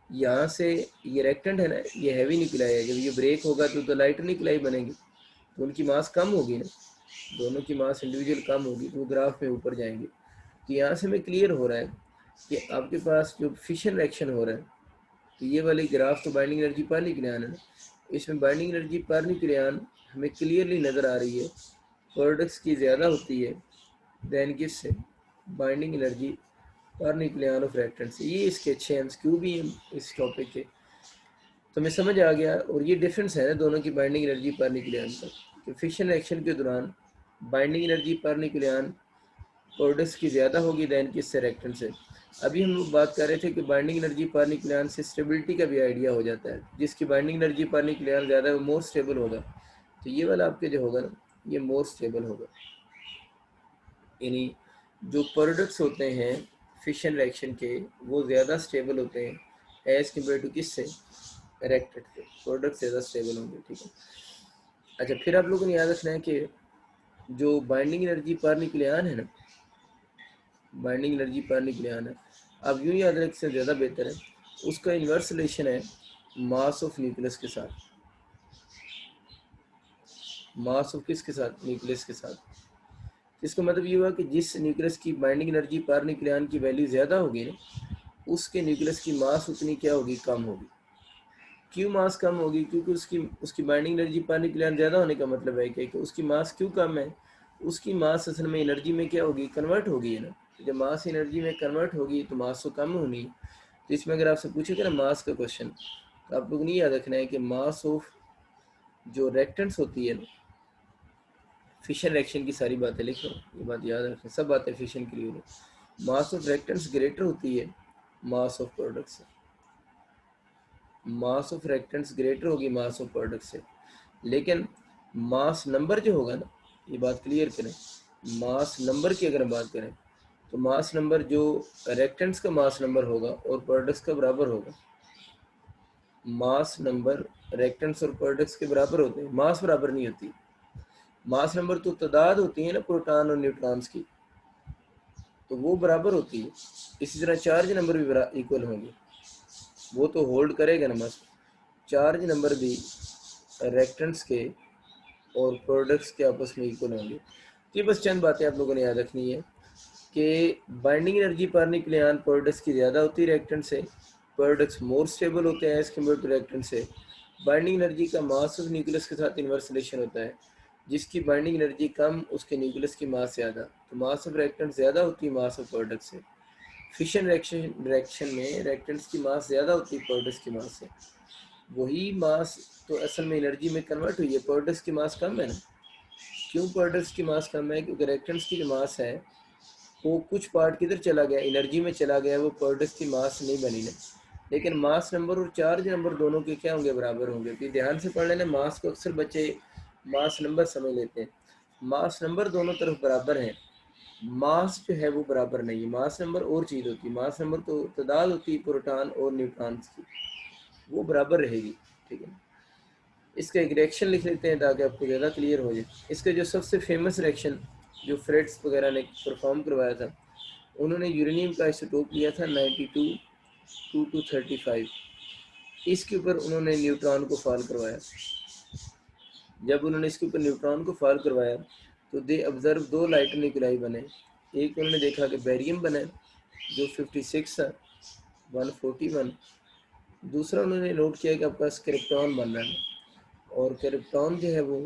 यहाँ से ये रिएक्टेंट है ना, ये हैवी न्यूक्लियाई है, जब ये ब्रेक होगा तो लाइट न्यूक्लियाई बनेंगे, तो उनकी मास कम होगी ना, दोनों की मास इंडिविजुअल कम होगी, तो वो ग्राफ में ऊपर जाएंगे। तो यहाँ से हमें क्लियर हो रहा है कि आपके पास जो फिशन रिएक्शन हो रहा है, तो ये वाली ग्राफ तो बाइंडिंग एनर्जी पर न्यूक्लियन है ना, इसमें बाइंडिंग एनर्जी पर न्यूक्लियन हमें क्लियरली नज़र आ रही है, प्रोडक्ट्स की ज़्यादा होती है देन किससे, binding energy per nucleon of reactant से। ये इसके अच्छे एमसीक्यू भी हैं इस टॉपिक के, तो हमें समझ आ गया। और ये डिफरेंस है ना दोनों की बाइंडिंग एनर्जी पर न्यूक्लियन का, कि फिशन रिएक्शन के दौरान binding energy per nucleon products की ज़्यादा होगी दैन किससे, रिएक्टेंट से। अभी हम लोग बात कर रहे थे कि बाइंडिंग एनर्जी पर न्यूक्लियन से स्टेबिलिटी का भी आइडिया हो जाता है, जिसकी बाइंडिंग एनर्जी पर न्यूक्लियन ज़्यादा है वो मोर स्टेबल होगा। तो ये वाला आपके जो होगा ना, ये मोर स्टेबल होगा, यानी जो प्रोडक्ट्स होते हैं फिशन रिएक्शन के वो ज़्यादा स्टेबल होते हैं एज़ कम्पेयर टू किससे, रिएक्टेंट के प्रोडक्ट ज़्यादा स्टेबल होंगे। ठीक है। अच्छा, फिर आप लोगों ने याद रखना है कि जो बाइंडिंग एनर्जी पर न्यूक्लियन है ना, बाइंडिंग एनर्जी पर न्यूक्लियन है, अब यूँ याद रख से ज़्यादा बेहतर है, उसका इन्वर्स रिलेशन है मास ऑफ न्यूक्लियस के साथ, मास ऑफ किसके साथ, न्यूक्लियस के साथ। इसका मतलब ये हुआ कि जिस न्यूक्लियस की बाइंडिंग एनर्जी पर न्यूक्लियन की वैल्यू ज़्यादा होगी ना, उसके न्यूक्लियस की मास उतनी क्या होगी, कम होगी। क्यों मास कम होगी, क्योंकि उसकी उसकी बाइंडिंग एनर्जी पर न्यूक्लियन ज़्यादा होने का मतलब है कि उसकी मास क्यों कम है, उसकी मास असल में एनर्जी में क्या होगी, कन्वर्ट होगी है ना। जब मास एनर्जी में कन्वर्ट होगी तो मास तो कम होनी। तो इसमें अगर आपसे पूछेगा ना मास का क्वेश्चन, तो आप लोग नहीं याद रखना है कि मास ऑफ जो रिएक्टेंट्स होती है ना, फिशन रिएक्शन की सारी बातें लिखो, ये बात याद रखें, सब बातें फिशन के लिए हो। मास ऑफ रिएक्टेंट्स ग्रेटर होती है मास ऑफ प्रोडक्ट से, मास ऑफ रिएक्टेंट्स ग्रेटर होगी मास ऑफ प्रोडक्ट से। लेकिन मास नंबर जो होगा ना, ये बात क्लियर करें, मास नंबर की अगर हम बात करें तो मास नंबर जो रिएक्टेंट्स का मास नंबर होगा और प्रोडक्ट्स का बराबर होगा। मास नंबर रिएक्टेंट्स और प्रोडक्ट्स के बराबर होते हैं, मास बराबर नहीं होती। मास नंबर तो तादाद होती है ना प्रोटॉन और न्यूट्रॉन्स की, तो वो बराबर होती है। इसी तरह चार्ज नंबर भी इक्वल होंगे, वो तो होल्ड करेगा ना मास। चार्ज नंबर भी रिएक्टेंट्स के और प्रोडक्ट्स के आपस में इक्वल होंगे। तो ये बस चंद बातें आप लोगों ने याद रखनी है कि binding energy per nucleon products की ज़्यादा होती है रिएक्टेंट से, प्रोडक्ट्स मोर स्टेबल होते हैं एज कम्पेयर टू रिएक्टेंट से। बाइंडिंग एनर्जी का मास ऑफ न्यूक्लियस के साथ इन्वर्स रिलेशन होता है, जिसकी बाइंडिंग एनर्जी कम उसके न्यूक्लियस की मास ज़्यादा, तो मास ऑफ रिएक्टेंट ज़्यादा होती है मास ऑफ प्रोडक्ट से। फिशन रिएक्शन में रिएक्टेंट्स की मास ज़्यादा होती है प्रोडक्ट्स की मास से, वही मास तो असल में एनर्जी में कन्वर्ट हुई है, प्रोडक्ट्स की मास कम है ना। क्यों प्रोडक्ट्स की मास कम है, क्योंकि रिएक्टेंट्स की जो मास है वो कुछ पार्ट किधर चला गया, एनर्जी में चला गया, वो प्रोडक्ट्स की मास नहीं बनी ना। लेकिन मास नंबर और चार्ज नंबर दोनों के क्या होंगे, बराबर होंगे। तो ध्यान से पढ़ लेना, मास को अक्सर बच्चे मास नंबर समझ लेते हैं, मास नंबर दोनों तरफ बराबर हैं, मास जो है वो बराबर नहीं है। मास नंबर और चीज़ होती है, मास नंबर तो तादाद होती है प्रोटॉन और न्यूट्रॉन्स की, वो बराबर रहेगी। ठीक है, इसका एक रिएक्शन लिख लेते हैं ताकि आपको ज़्यादा क्लियर हो जाए। इसका जो सबसे फेमस रिएक्शन जो फ्रेड्स वगैरह ने परफॉर्म करवाया था, उन्होंने यूरेनियम का आइसोटोप लिया था 92 to 235, इसके ऊपर उन्होंने न्यूट्रॉन को फॉल करवाया। जब उन्होंने इसके ऊपर न्यूट्रॉन को फॉल करवाया तो दे ऑब्जर्व दो लाइट न्यूक्लाई बने। एक उन्होंने देखा कि बेरियम बना जो 56 था 141, दूसरा उन्होंने नोट किया कि आपका क्रिप्टॉन बन रहा है, और क्रिप्टॉन जो है वो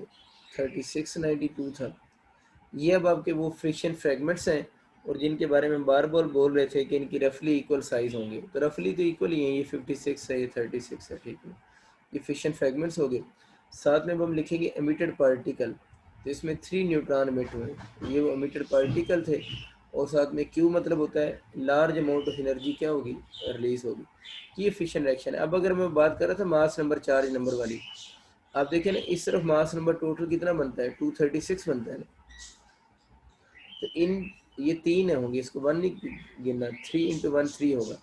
3692 था। ये अब आपके वो फ्रिक्शन फ्रेगमेंट्स हैं और जिनके बारे में बार बार बोल रहे थे कि इनकी रफली इक्वल साइज होंगे, तो रफली तो इक्वल ही है, ये 56 है, ये 36 है। ठीक है, ये फ्रिक्शन फ्रेगमेंट्स हो गए। साथ में अब हम लिखेंगे एमिटेड पार्टिकल, तो इसमें 3 न्यूट्रॉन एमिट हुए, ये वो एमिटेड पार्टिकल थे और साथ में Q मतलब होता है लार्ज अमाउंट ऑफ एनर्जी क्या होगी, रिलीज होगी। ये फिशन रिएक्शन है। अब अगर मैं बात कर रहा था मास नंबर, चार्ज नंबर वाली, आप देखें ना इस तरफ मास नंबर टोटल कितना बनता है, 236 बनता है ना। तो इन ये तीन होंगे, इसको वन नहीं गिनना, 3 इंटू 1 3 होगा।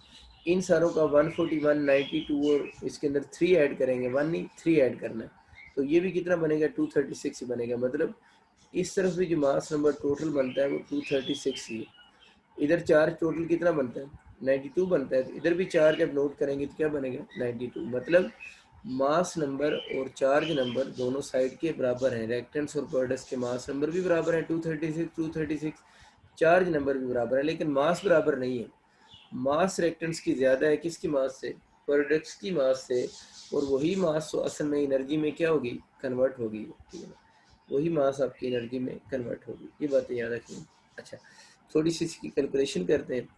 इन सारों का 141 92 और इसके अंदर 3 ऐड करेंगे, 1 नहीं 3 ऐड करना है, तो ये भी कितना बनेगा, 236 ही बनेगा। मतलब इस तरफ भी जो मास नंबर टोटल बनता है वो 236 ही है। इधर चार्ज टोटल कितना बनता है, 92 बनता है, तो इधर भी चार्ज जब नोट करेंगे तो क्या बनेगा, 92। मतलब मास नंबर और चार्ज नंबर दोनों साइड के बराबर हैं। रेक्टेंट्स और प्रोडक्ट्स के मास नंबर भी बराबर है 236, चार्ज नंबर भी बराबर है, लेकिन मास बराबर नहीं है। मास रेक्टेंट्स की ज़्यादा है किसकी मास से, प्रोडक्ट्स की मास से, और वही मास तो असल में एनर्जी में क्या होगी, कन्वर्ट होगी, ठीक है ना। वही मास आपकी एनर्जी में कन्वर्ट होगी, ये बातें याद रखनी। अच्छा, थोड़ी सी इसकी कैलकुलेशन करते हैं।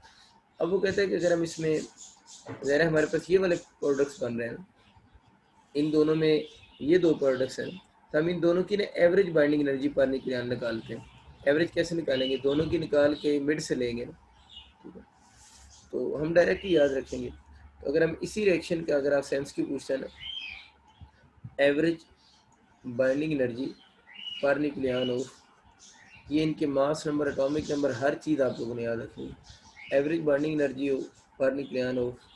अब वो कहता है कि अगर हम इसमें ज़रा हमारे पास ये वाले प्रोडक्ट्स बन रहे हैं, इन दोनों में ये दो प्रोडक्ट्स हैं, तो हम इन दोनों की ना एवरेज बाइंडिंग एनर्जी पर निकाल निकालते हैं। एवरेज कैसे निकालेंगे, दोनों की निकाल के मिड से लेंगे ना, ठीक है। तो हम डायरेक्ट ही याद रखेंगे। तो अगर हम इसी रिएक्शन का अगर आप सेंस की पूछते हैं ना, average binding energy per nucleon of, ये इनके मास नंबर, एटॉमिक नंबर, हर चीज़ आप लोगों ने याद रखनी है। Average binding energy per nucleon of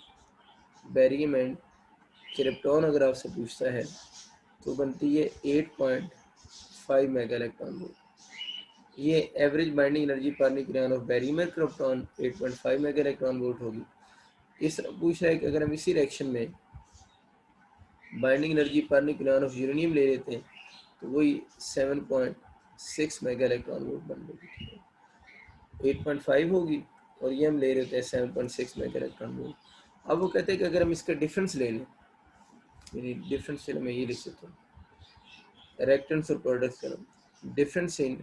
barium and krypton अगर आपसे पूछता है तो बनती है 8.5 मेगा इलेक्ट्रॉन वोल्ट। ये average binding energy per nucleon of barium और क्रिप्टॉन 8.5 मेगा इलेक्ट्रॉन वोल्ट होगी। इस तरह पूछ रहा है कि अगर हम इसी रिएक्शन में binding energy per nucleon of uranium ले लेते हैं तो वही 7.6 मेगा इलेक्ट्रॉन वोल्ट बन जाएगी, 8.5 होगी, और ये हम ले रहे थे 7.6 मेगा इलेक्ट्रॉन वोल्ट। अब वो कहते हैं कि अगर हम इसका डिफरेंस ले लें, यानी डिफरेंस चलो मैं ये लिख सकता हूँ, रिएक्टेंट्स और प्रोडक्ट्स का difference in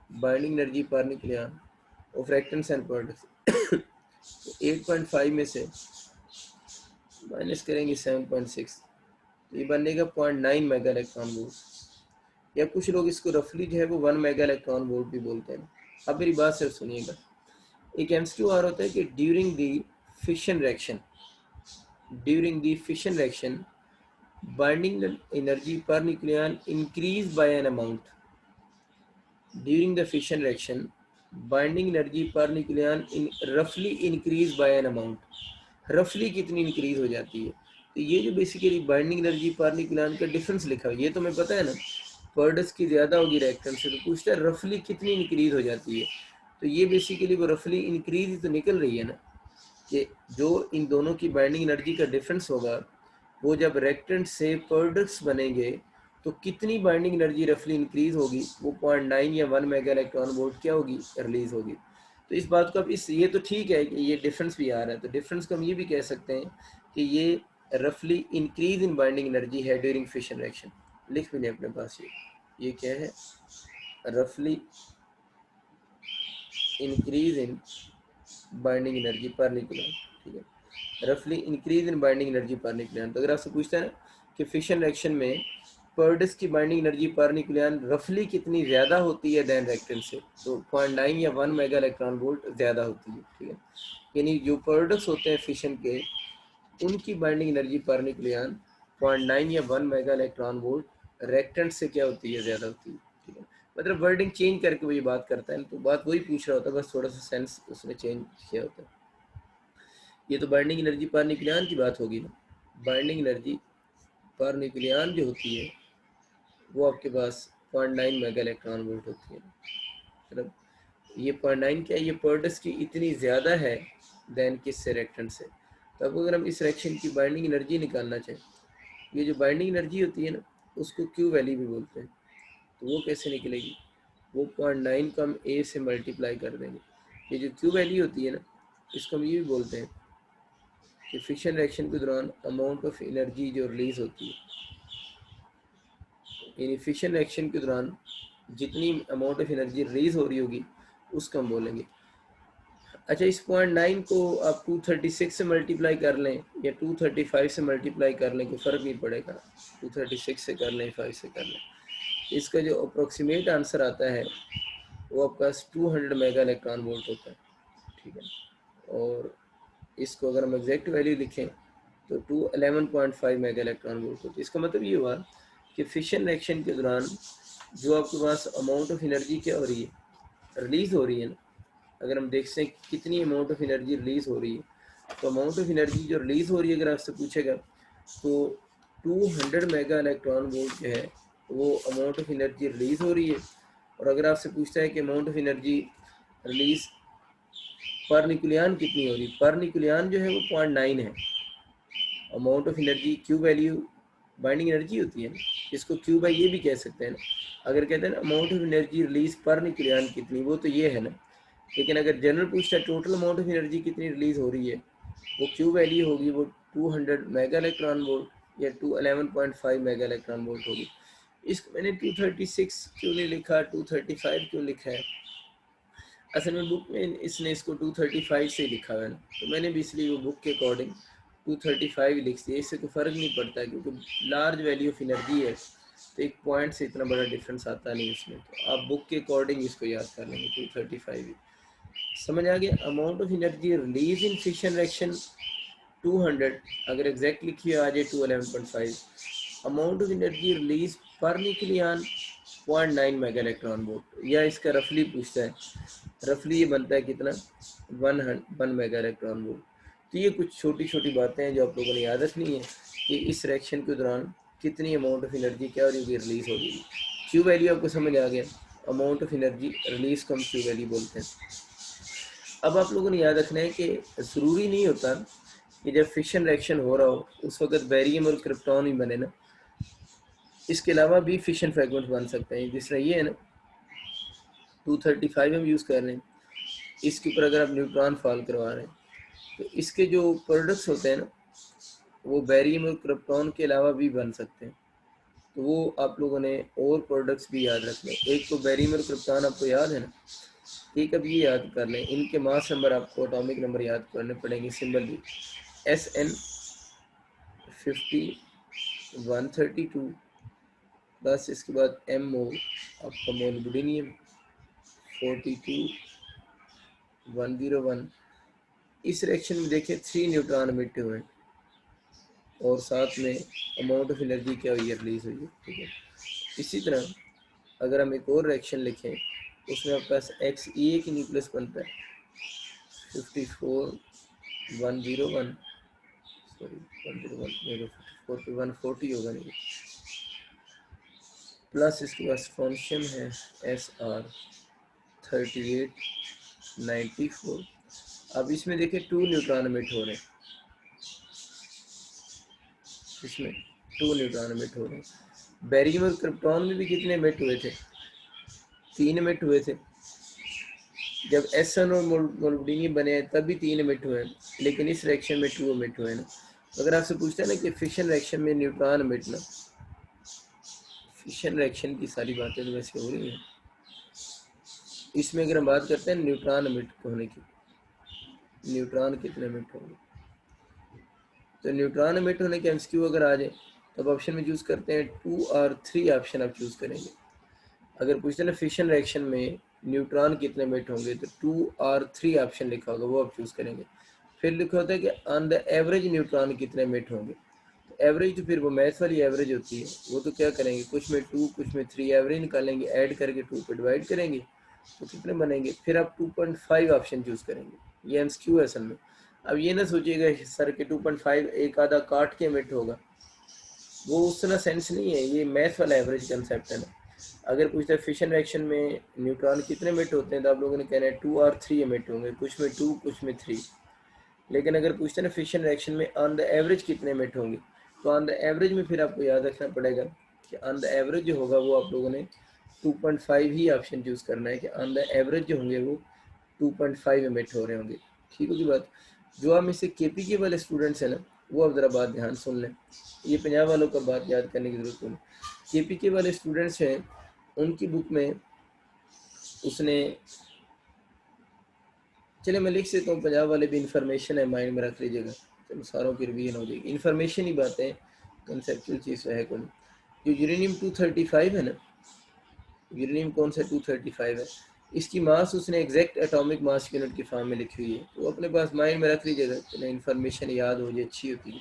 binding energy per nucleon of reactants and products, तो 8.5 में से माइनस करेंगे 7.6, तो ये बनेगा 0.9 मेगा इलेक्ट्रॉन वोल्ट, या कुछ लोग इसको रफली जो है वो 1 मेगा इलेक्ट्रॉन वोल्ट भी बोलते हैं। अब मेरी बात सिर्फ सुनिएगा, एक एमसीक्यू आ रहा होता है कि during the fission reaction, during the fission reaction binding energy per nucleon increase by an amount, during the fission reaction binding energy per nucleon in रफली इंक्रीज बाय एन अमाउंट, रफली कितनी इंक्रीज हो जाती है। तो ये जो basically binding energy per nucleon का डिफरेंस लिखा है, ये तो मैं पता है ना, प्रोडक्ट्स की ज़्यादा होगी रिएक्टेंट से, तो पूछता है रफली कितनी इंक्रीज हो जाती है। तो ये बेसिकली वो रफली इंक्रीज तो निकल रही है ना, कि जो इन दोनों की बाइंडिंग एनर्जी का डिफरेंस होगा, वो जब रिएक्टेंट से प्रोडक्ट्स बनेंगे तो कितनी बाइंडिंग एनर्जी रफली इंक्रीज होगी, वो 0.9 या 1 मेगा इलेक्ट्रॉन वोल्ट क्या होगी, रिलीज होगी। तो इस बात को अब इस ये तो ठीक है कि ये डिफरेंस भी आ रहा है, तो डिफरेंस को हम ये भी कह सकते हैं कि ये रफली इंक्रीज इन बाइंडिंग एनर्जी है ड्यूरिंग फिशन रिएक्शन। लिख भी लें अपने पास, ये क्या है, रफली increase in binding energy per nucleon, ठीक है, रफली increase in binding energy per nucleon. तो अगर आपसे पूछता है ना कि फिशन रिएक्शन में प्रोडक्ट्स की बाइंडिंग एनर्जी पर न्यूक्लियन रफली कितनी ज़्यादा होती है दैन रिएक्टेंट से, तो 0.9 या 1 मेगा इलेक्ट्रॉन वोल्ट ज़्यादा होती है, ठीक है। यानी जो प्रोडक्ट्स होते हैं फिशन के, उनकी बाइंडिंग एनर्जी पर न्यूक्लियन 0.9 या 1 मेगा इलेक्ट्रॉन वोल्ट रिएक्टेंट से क्या होती है, ज़्यादा होती है, ठीक है। मतलब वर्डिंग चेंज करके वही बात करता है, तो बात वही पूछ रहा होता है, बस थोड़ा सा सेंस उसने चेंज किया होता है। ये तो बाइंडिंग एनर्जी पर न्यूक्लियन की बात होगी ना। बाइंडिंग एनर्जी पर न्यूक्लियन जो होती है वो आपके पास 0.9 मेगा इलेक्ट्रॉन वोल्ट होती है। मतलब ये 0.9 क्या है, ये प्रोडक्ट्स की इतनी ज़्यादा है दैन किससे, रिएक्टेंट से। तो अब अगर हम इस रिएक्शन की बाइंडिंग एनर्जी निकालना चाहें, ये जो बाइंडिंग एनर्जी होती है ना, उसको क्यू वैल्यू भी बोलते हैं। तो वो कैसे निकलेगी, वो 0.9 को हम ए से मल्टीप्लाई कर देंगे। ये जो क्यू वैल्यू होती है ना, इसको हम ये भी बोलते हैं कि फिशन रिएक्शन के दौरान अमाउंट ऑफ एनर्जी जो रिलीज होती है, यानी फिशन रिएक्शन के दौरान जितनी अमाउंट ऑफ एनर्जी रिलीज हो रही होगी उसको हम बोलेंगे। अच्छा, इस 0.9 को आप 236 से मल्टीप्लाई कर लें या 235 से मल्टीप्लाई कर लें, कोई फ़र्क नहीं पड़ेगा, 236 से कर लें, 5 से कर लें, इसका जो अप्रोक्सीमेट आंसर आता है वो आपका 200 मेगा इलेक्ट्रॉन वोल्ट होता है, ठीक है। और इसको अगर हम एग्जैक्ट वैल्यू लिखें तो 211.5 मेगा इलेक्ट्रॉन वोल्ट होती है। इसका मतलब ये हुआ कि फिशन रिएक्शन के दौरान जो आपके पास अमाउंट ऑफ एनर्जी क्या हो रही है, रिलीज हो रही है ना, अगर हम देखते हैं कितनी अमाउंट ऑफ एनर्जी रिलीज हो रही है, तो अमाउंट ऑफ एनर्जी जो रिलीज हो रही है अगर आपसे पूछेगा तो 200 मेगा इलेक्ट्रॉन वोल्ट जो है वो अमाउंट ऑफ एनर्जी रिलीज हो रही है। और अगर आपसे पूछता है कि amount of energy release per nucleon कितनी हो रही है, पर न्यूक्लियन जो है वो 0.9 है। Amount of energy Q value binding energy होती है ना, इसको क्यू बाई ये भी कह सकते हैं ना। अगर कहते हैं ना amount of energy release per nucleon कितनी, वो तो ये है ना। लेकिन अगर जनरल पूछता है टोटल अमाउंट ऑफ एनर्जी कितनी रिलीज हो रही है, वो क्यू वैल्यू होगी वो 200 मेगा इलेक्ट्रॉन वोल्ट या 211.5 मेगा इलेक्ट्रॉन वोल्ट होगी। इसको मैंने 236 क्यों नहीं लिखा, 235 क्यों लिखा है, असल में बुक में इसने इसको 235 से लिखा हुआ है ना, तो मैंने भी इसलिए वो बुक के अकॉर्डिंग 235 लिख दिया। इससे कोई फ़र्क नहीं पड़ता है क्योंकि लार्ज वैल्यू ऑफ एनर्जी है, तो एक पॉइंट से इतना बड़ा डिफरेंस आता नहीं इसमें, तो आप बुक के अकॉर्डिंग इसको याद कर लेंगे 235। समझ आ गया। Amount of energy release in fission reaction 200, अगर एग्जैक्ट लिखिए आ जाए 211.5। Amount of energy release per nucleon 0.9 mega electron volt, या इसका रफली पूछता है, रफली ये बनता है कितना 1 मेगा इलेक्ट्रॉन वोल्ट। तो ये कुछ छोटी छोटी बातें हैं जो आप लोगों ने याद रखनी है कि इस रिएक्शन के दौरान कितनी अमाउंट ऑफ एनर्जी क्या हो रही होगी, रिलीज हो रही है। क्यू वैल्यू आपको समझ आ गया, अमाउंट ऑफ एनर्जी रिलीज को हम क्यू वैल्यू बोलते हैं। अब आप लोगों ने याद रखना है कि ज़रूरी नहीं होता कि जब फिशन रिएक्शन हो रहा हो उस वक्त बेरियम और क्रिप्टॉन ही बने ना, इसके अलावा भी फिशन फ्रैगमेंट बन सकते हैं। जिस तरह ये है ना 235 हम यूज़ कर रहे हैं, इसके ऊपर अगर आप न्यूट्रॉन फॉल करवा रहे हैं तो इसके जो प्रोडक्ट्स होते हैं ना वो बेरियम और क्रिप्टॉन के अलावा भी बन सकते हैं। तो वो आप लोगों ने और प्रोडक्ट्स भी याद रखने, एक तो बेरियम और क्रिप्टॉन आपको याद है ना, एक अब ये याद कर लें, इनके मास नंबर आपको एटॉमिक नंबर याद करने पड़ेंगे, सिंबल भी SN50 132 प्लस इसके बाद MO आपका मोलिब्डेनियम 42 101। इस रिएक्शन में देखिए 3 न्यूट्रॉन इमिट हुए हैं और साथ में अमाउंट ऑफ एनर्जी क्या हुई है, रिलीज हुई है, ठीक है। इसी तरह अगर हम एक और रिएक्शन लिखें उसमें आपके पास XE की न्यूक्लियस बनता है 54 101, सॉरी 101 मेरे 54 पे 140 होगा नहीं, प्लस इसके पास फंक्शन है SR 3894। अब इसमें देखिए 2 न्यूट्रॉन इमिट हो रहे हैं, इसमें 2 न्यूट्रॉन इमिट हो रहे हैं। बेरियम और क्रिप्टॉन में भी कितने इमिट हुए थे, 3 इमिट हुए थे। जब SN और मोलिब्डेनियम बने हैं तब भी 3 इमिट हुए हैं, लेकिन इस रिएक्शन में 2 इमिट हुए हैं ना। अगर आपसे पूछते हैं ना कि फिशन रिएक्शन में न्यूट्रॉन इमिट ना, फिशन रिएक्शन की सारी बातें तो वैसे हो रही हैं, इसमें अगर हम बात करते हैं न्यूट्रॉन इमिट होने की, न्यूट्रॉन कितने इमिट होंगे, तो न्यूट्रॉन इमिट होने के MCQ अगर आ जाए तब ऑप्शन में चूज़ करते हैं 2 और 3 ऑप्शन आप चूज़ करेंगे। अगर पूछते हैं ना फिशन रिएक्शन में न्यूट्रॉन कितने इमिट होंगे तो 2 और 3 ऑप्शन लिखा होगा वो आप चूज़ करेंगे। फिर लिखा होता है कि ऑन द एवरेज न्यूट्रॉन कितने इमिट होंगे, तो एवरेज तो फिर वो मैथ वाली एवरेज होती है, वो तो क्या करेंगे कुछ में 2 कुछ में 3 एवरेज निकालेंगे, ऐड करके 2 पे डिवाइड करेंगे तो कितने बनेंगे, फिर आप 2.5 ऑप्शन चूज़ करेंगे। ये MCQ है असल में। अब ये ना सोचिएगा सर के 2.5 एक आधा काट के इमिट होगा, वो उस तरह सेंस नहीं है, ये मैथ वाला एवरेज कंसेप्ट है ना। अगर पूछते हैं फिशन रिएक्शन में न्यूट्रॉन कितने इमिट होते हैं तो आप लोगों ने कहना है 2 और 3 इमिट होंगे, कुछ में 2 कुछ में 3। लेकिन अगर पूछते हैं ना फिशन रिएक्शन में ऑन द एवरेज कितने इमिट होंगे, तो ऑन द एवरेज में फिर आपको याद रखना पड़ेगा कि ऑन द एवरेज जो होगा वो आप लोगों ने 2.5 ही ऑप्शन चूज़ करना है कि ऑन द एवरेज जो होंगे वो 2.5 इमिट हो रहे होंगे। ठीक होगी बात। जो आप में से KPK वाले स्टूडेंट्स हैं ना वो अब ज़रा बात ध्यान सुन लें, ये 50 वालों का बात याद करने की ज़रूरत नहीं। KPK वाले स्टूडेंट्स हैं उनकी बुक में उसने, चले मैं लिख देता हूँ 50 वाले भी, इंफॉर्मेशन है माइंड में रख लीजिएगा, चलो सारों की रिवीजन हो जाएगी, इन्फॉर्मेशन ही बातें, कंसेप्चुअल चीज़ है कोई। जो यूरेनियम 235 है ना, यूरेनियम कौन सा 235 है, इसकी मास उसने एग्जैक्ट एटॉमिक मास यूनिट की फॉर्म में लिखी हुई है, तो अपने पास माइंड में रख लीजिएगा, चलो इन्फॉर्मेशन याद हो जाए अच्छी होती है।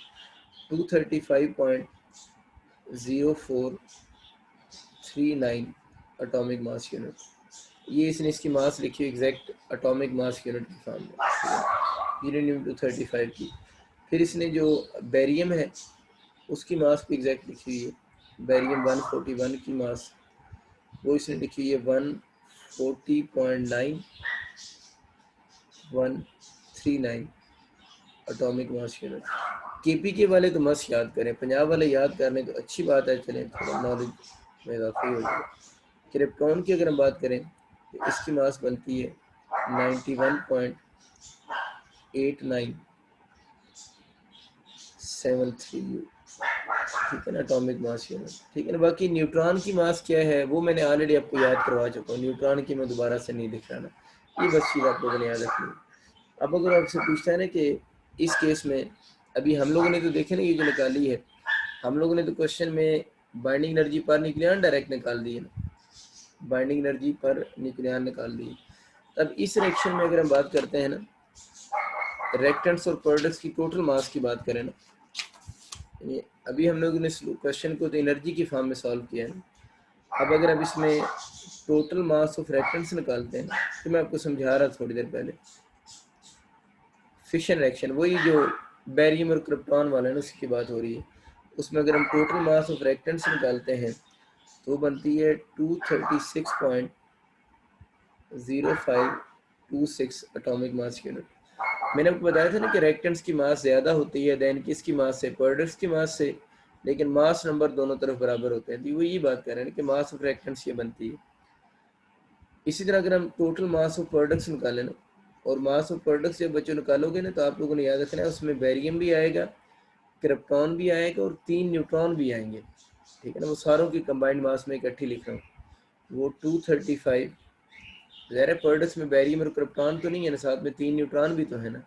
235.0439 एटॉमिक मास यूनिट, ये इसने इसकी मास लिखी हुई एग्जैक्ट एटॉमिक मास यूनिट की फॉर्म में, यूरेनियम 235 की। फिर इसने जो बेरियम है उसकी मास भी एग्जैक्ट लिखी हुई है, बेरियम 141 की मास वो इसने लिखी हुई है 140.9139 एटॉमिक मास यूनिट। केपीके वाले तो मस्त याद करें, पंजाब वाले याद कर लें तो अच्छी बात है, चलें थोड़ा नॉलेज में इजाफा ही हो जाए। क्रिप्टॉन की अगर हम बात करें तो इसकी मास बनती है 91.8973 ठीक है ना, एटॉमिक मास यूनिट, ठीक है ना। बाकी न्यूट्रॉन की मास क्या है वो मैंने ऑलरेडी आपको याद करवा चुका हूँ, न्यूट्रॉन की मैं दोबारा से नहीं दिख रहा ना, ये बस चीज़ आप लोगों ने याद रखनी है। अब अगर आपसे पूछता है ना कि इस केस में अभी हम लोगों ने तो देखे ना ये जो निकाली है, हम लोगों ने तो क्वेश्चन में binding energy per nucleon direct निकाल दी है ना, बाइंडिंग एनर्जी पर न्यूक्लियन निकाल दी। तब इस रिएक्शन में अगर हम बात करते हैं ना रिएक्टेंट्स और प्रोडक्ट्स की टोटल मास की बात करें ना, अभी हम लोगों ने क्वेश्चन को तो एनर्जी की फॉर्म में सॉल्व किया है ना, अब अगर अब इसमें टोटल मास ऑफ रिएक्टेंट्स निकालते हैं तो मैं आपको समझा रहा थोड़ी देर पहले, फिशन रिएक्शन वही जो बेरियम और क्रिप्टॉन वाला है ना उसकी बात हो रही है, उसमें अगर हम टोटल मास ऑफ रिएक्टेंट्स निकालते हैं तो बनती है 236.0526 एटॉमिक मास यूनिट। मैंने आपको बताया था ना कि रिएक्टेंट्स की मास ज़्यादा होती है देन किसकी मास से, प्रोडक्ट्स की मास से, लेकिन मास नंबर दोनों तरफ बराबर होते हैं, तो वो यही बात कर रहे हैं कि मास ऑफ रिएक्टेंट्स ये बनती है। इसी तरह अगर हम टोटल मास ऑफ प्रोडक्ट्स निकालें ना, और मास ऑफ प्रोडक्ट्स जब बच्चों निकालोगे ना तो आप लोगों ने याद रखना है उसमें बेरियम भी आएगा, क्रिप्टॉन भी आएगा और 3 न्यूट्रॉन भी आएंगे, ठीक है ना। वो सारों की कंबाइंड मास में इकट्ठी लिख रहा हूँ, वो 235, ज़ाहिर प्रोडक्ट्स में बेरियम और क्रिप्टॉन तो नहीं है ना, साथ में 3 न्यूट्रॉन भी तो है ना,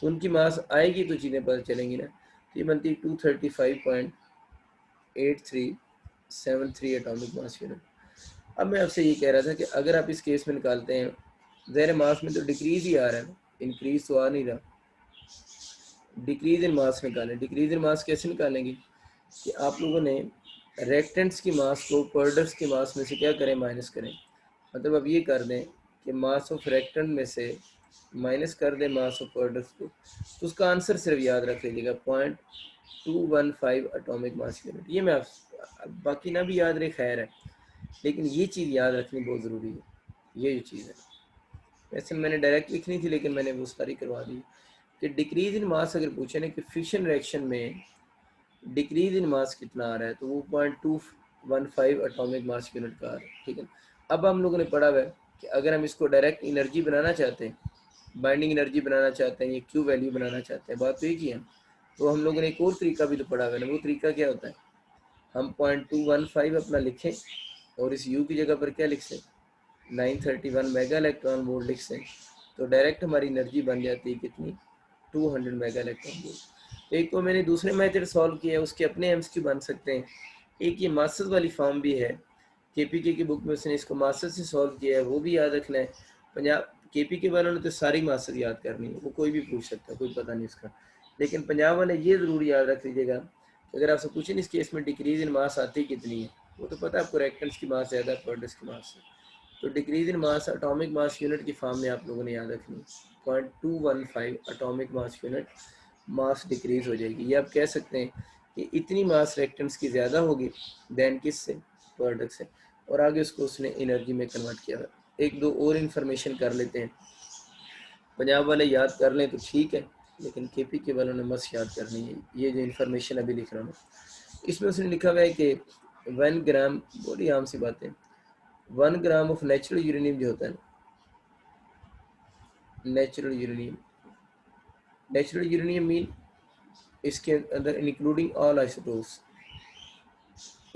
तो उनकी मास आएगी तो चीज़ें पता चलेंगी ना। तो ये बनती है 235.8373 एटॉमिक मास यूनिट। अब मैं आपसे ये कह रहा था कि अगर आप इस केस में निकालते हैं, ज़ाहिर मास में तो डिक्रीज ही आ रहा है ना, इंक्रीज तो आ नहीं रहा, डिक्रीज इन मास निकालें। डिक्रीज इन मास कैसे निकालेंगे कि आप लोगों ने रिएक्टेंट्स की मास को प्रोडक्ट्स की मास में से क्या करें, माइनस करें। मतलब अब ये कर दें कि मास ऑफ रिएक्टेंट में से माइनस कर दें मास ऑफ प्रोडक्ट्स को, तो उसका आंसर सिर्फ याद रख लीजिएगा 0.215 एटॉमिक मास यूनिट। ये मैं बाकी ना भी याद रहे खैर है, लेकिन ये चीज़ याद रखनी बहुत ज़रूरी है, ये चीज़ है। वैसे मैंने डायरेक्ट लिखनी थी लेकिन मैंने वो सारी करवा दी कि डिक्रीज इन मास अगर पूछे ना कि फिशन रिएक्शन में डिक्रीज इन मास कितना आ रहा है तो वो 0.215 एटॉमिक मास यूनिट का आ रहा है, ठीक है। अब हम लोगों ने पढ़ा हुआ है कि अगर हम इसको डायरेक्ट एनर्जी बनाना चाहते हैं, बाइंडिंग एनर्जी बनाना चाहते हैं, ये क्यू वैल्यू बनाना चाहते हैं, बात तो एक ही है, तो हम लोगों ने एक और तरीका भी तो पढ़ा हुआ है ना। वो तरीका क्या होता है, हम 0.215 अपना लिखें और इस यू की जगह पर क्या लिख सकते, 931 मेगा इलेक्ट्रॉन वोल्ट लिख से, तो डायरेक्ट हमारी एनर्जी बन जाती है कितनी, 200 मेगा इलेक्ट्रॉन वोल्ट। एक तो मैंने दूसरे मेथड सॉल्व किया है, उसके अपने एमसीक्यू बन सकते हैं। एक ये मास्टर्स वाली फॉर्म भी है, केपीके की बुक में उसने इसको मास्टर्स से सॉल्व किया है, वो भी याद रखना है। पंजाब केपीके वालों ने तो सारी मास्टर याद करनी है, वो कोई भी पूछ सकता है, कोई पता नहीं उसका, लेकिन पंजाब वाले ये ज़रूर याद रख लीजिएगा कि अगर आपसे पूछें इस केस में डिक्रीज इन मास आती कितनी है, वो तो पता है आपको, रिएक्टेंट्स की मास ज़्यादा है प्रोडक्ट्स की मास से, तो decrease in mass atomic mass unit की फॉर्म में आप लोगों ने याद रखनी, 0.215 atomic mass unit mass decrease हो जाएगी। ये आप कह सकते हैं कि इतनी मास रिएक्टेंट्स की ज़्यादा होगी देन किस से, प्रोडक्ट से, और आगे उसको उसने एनर्जी में कन्वर्ट किया। एक दो और इन्फॉर्मेशन कर लेते हैं, पंजाब वाले याद कर लें तो ठीक है, लेकिन केपी के वालों ने मस्त याद करनी है। ये जो इन्फॉर्मेशन अभी लिख रहा हूँ इसमें उसने लिखा हुआ है कि 1 ग्राम, बड़ी आम सी बातें, 1 ग्राम ऑफ नेचुरल यूरेनियम जो होता है, natural uranium, natural uranium mean इसके अंदर including all isotopes,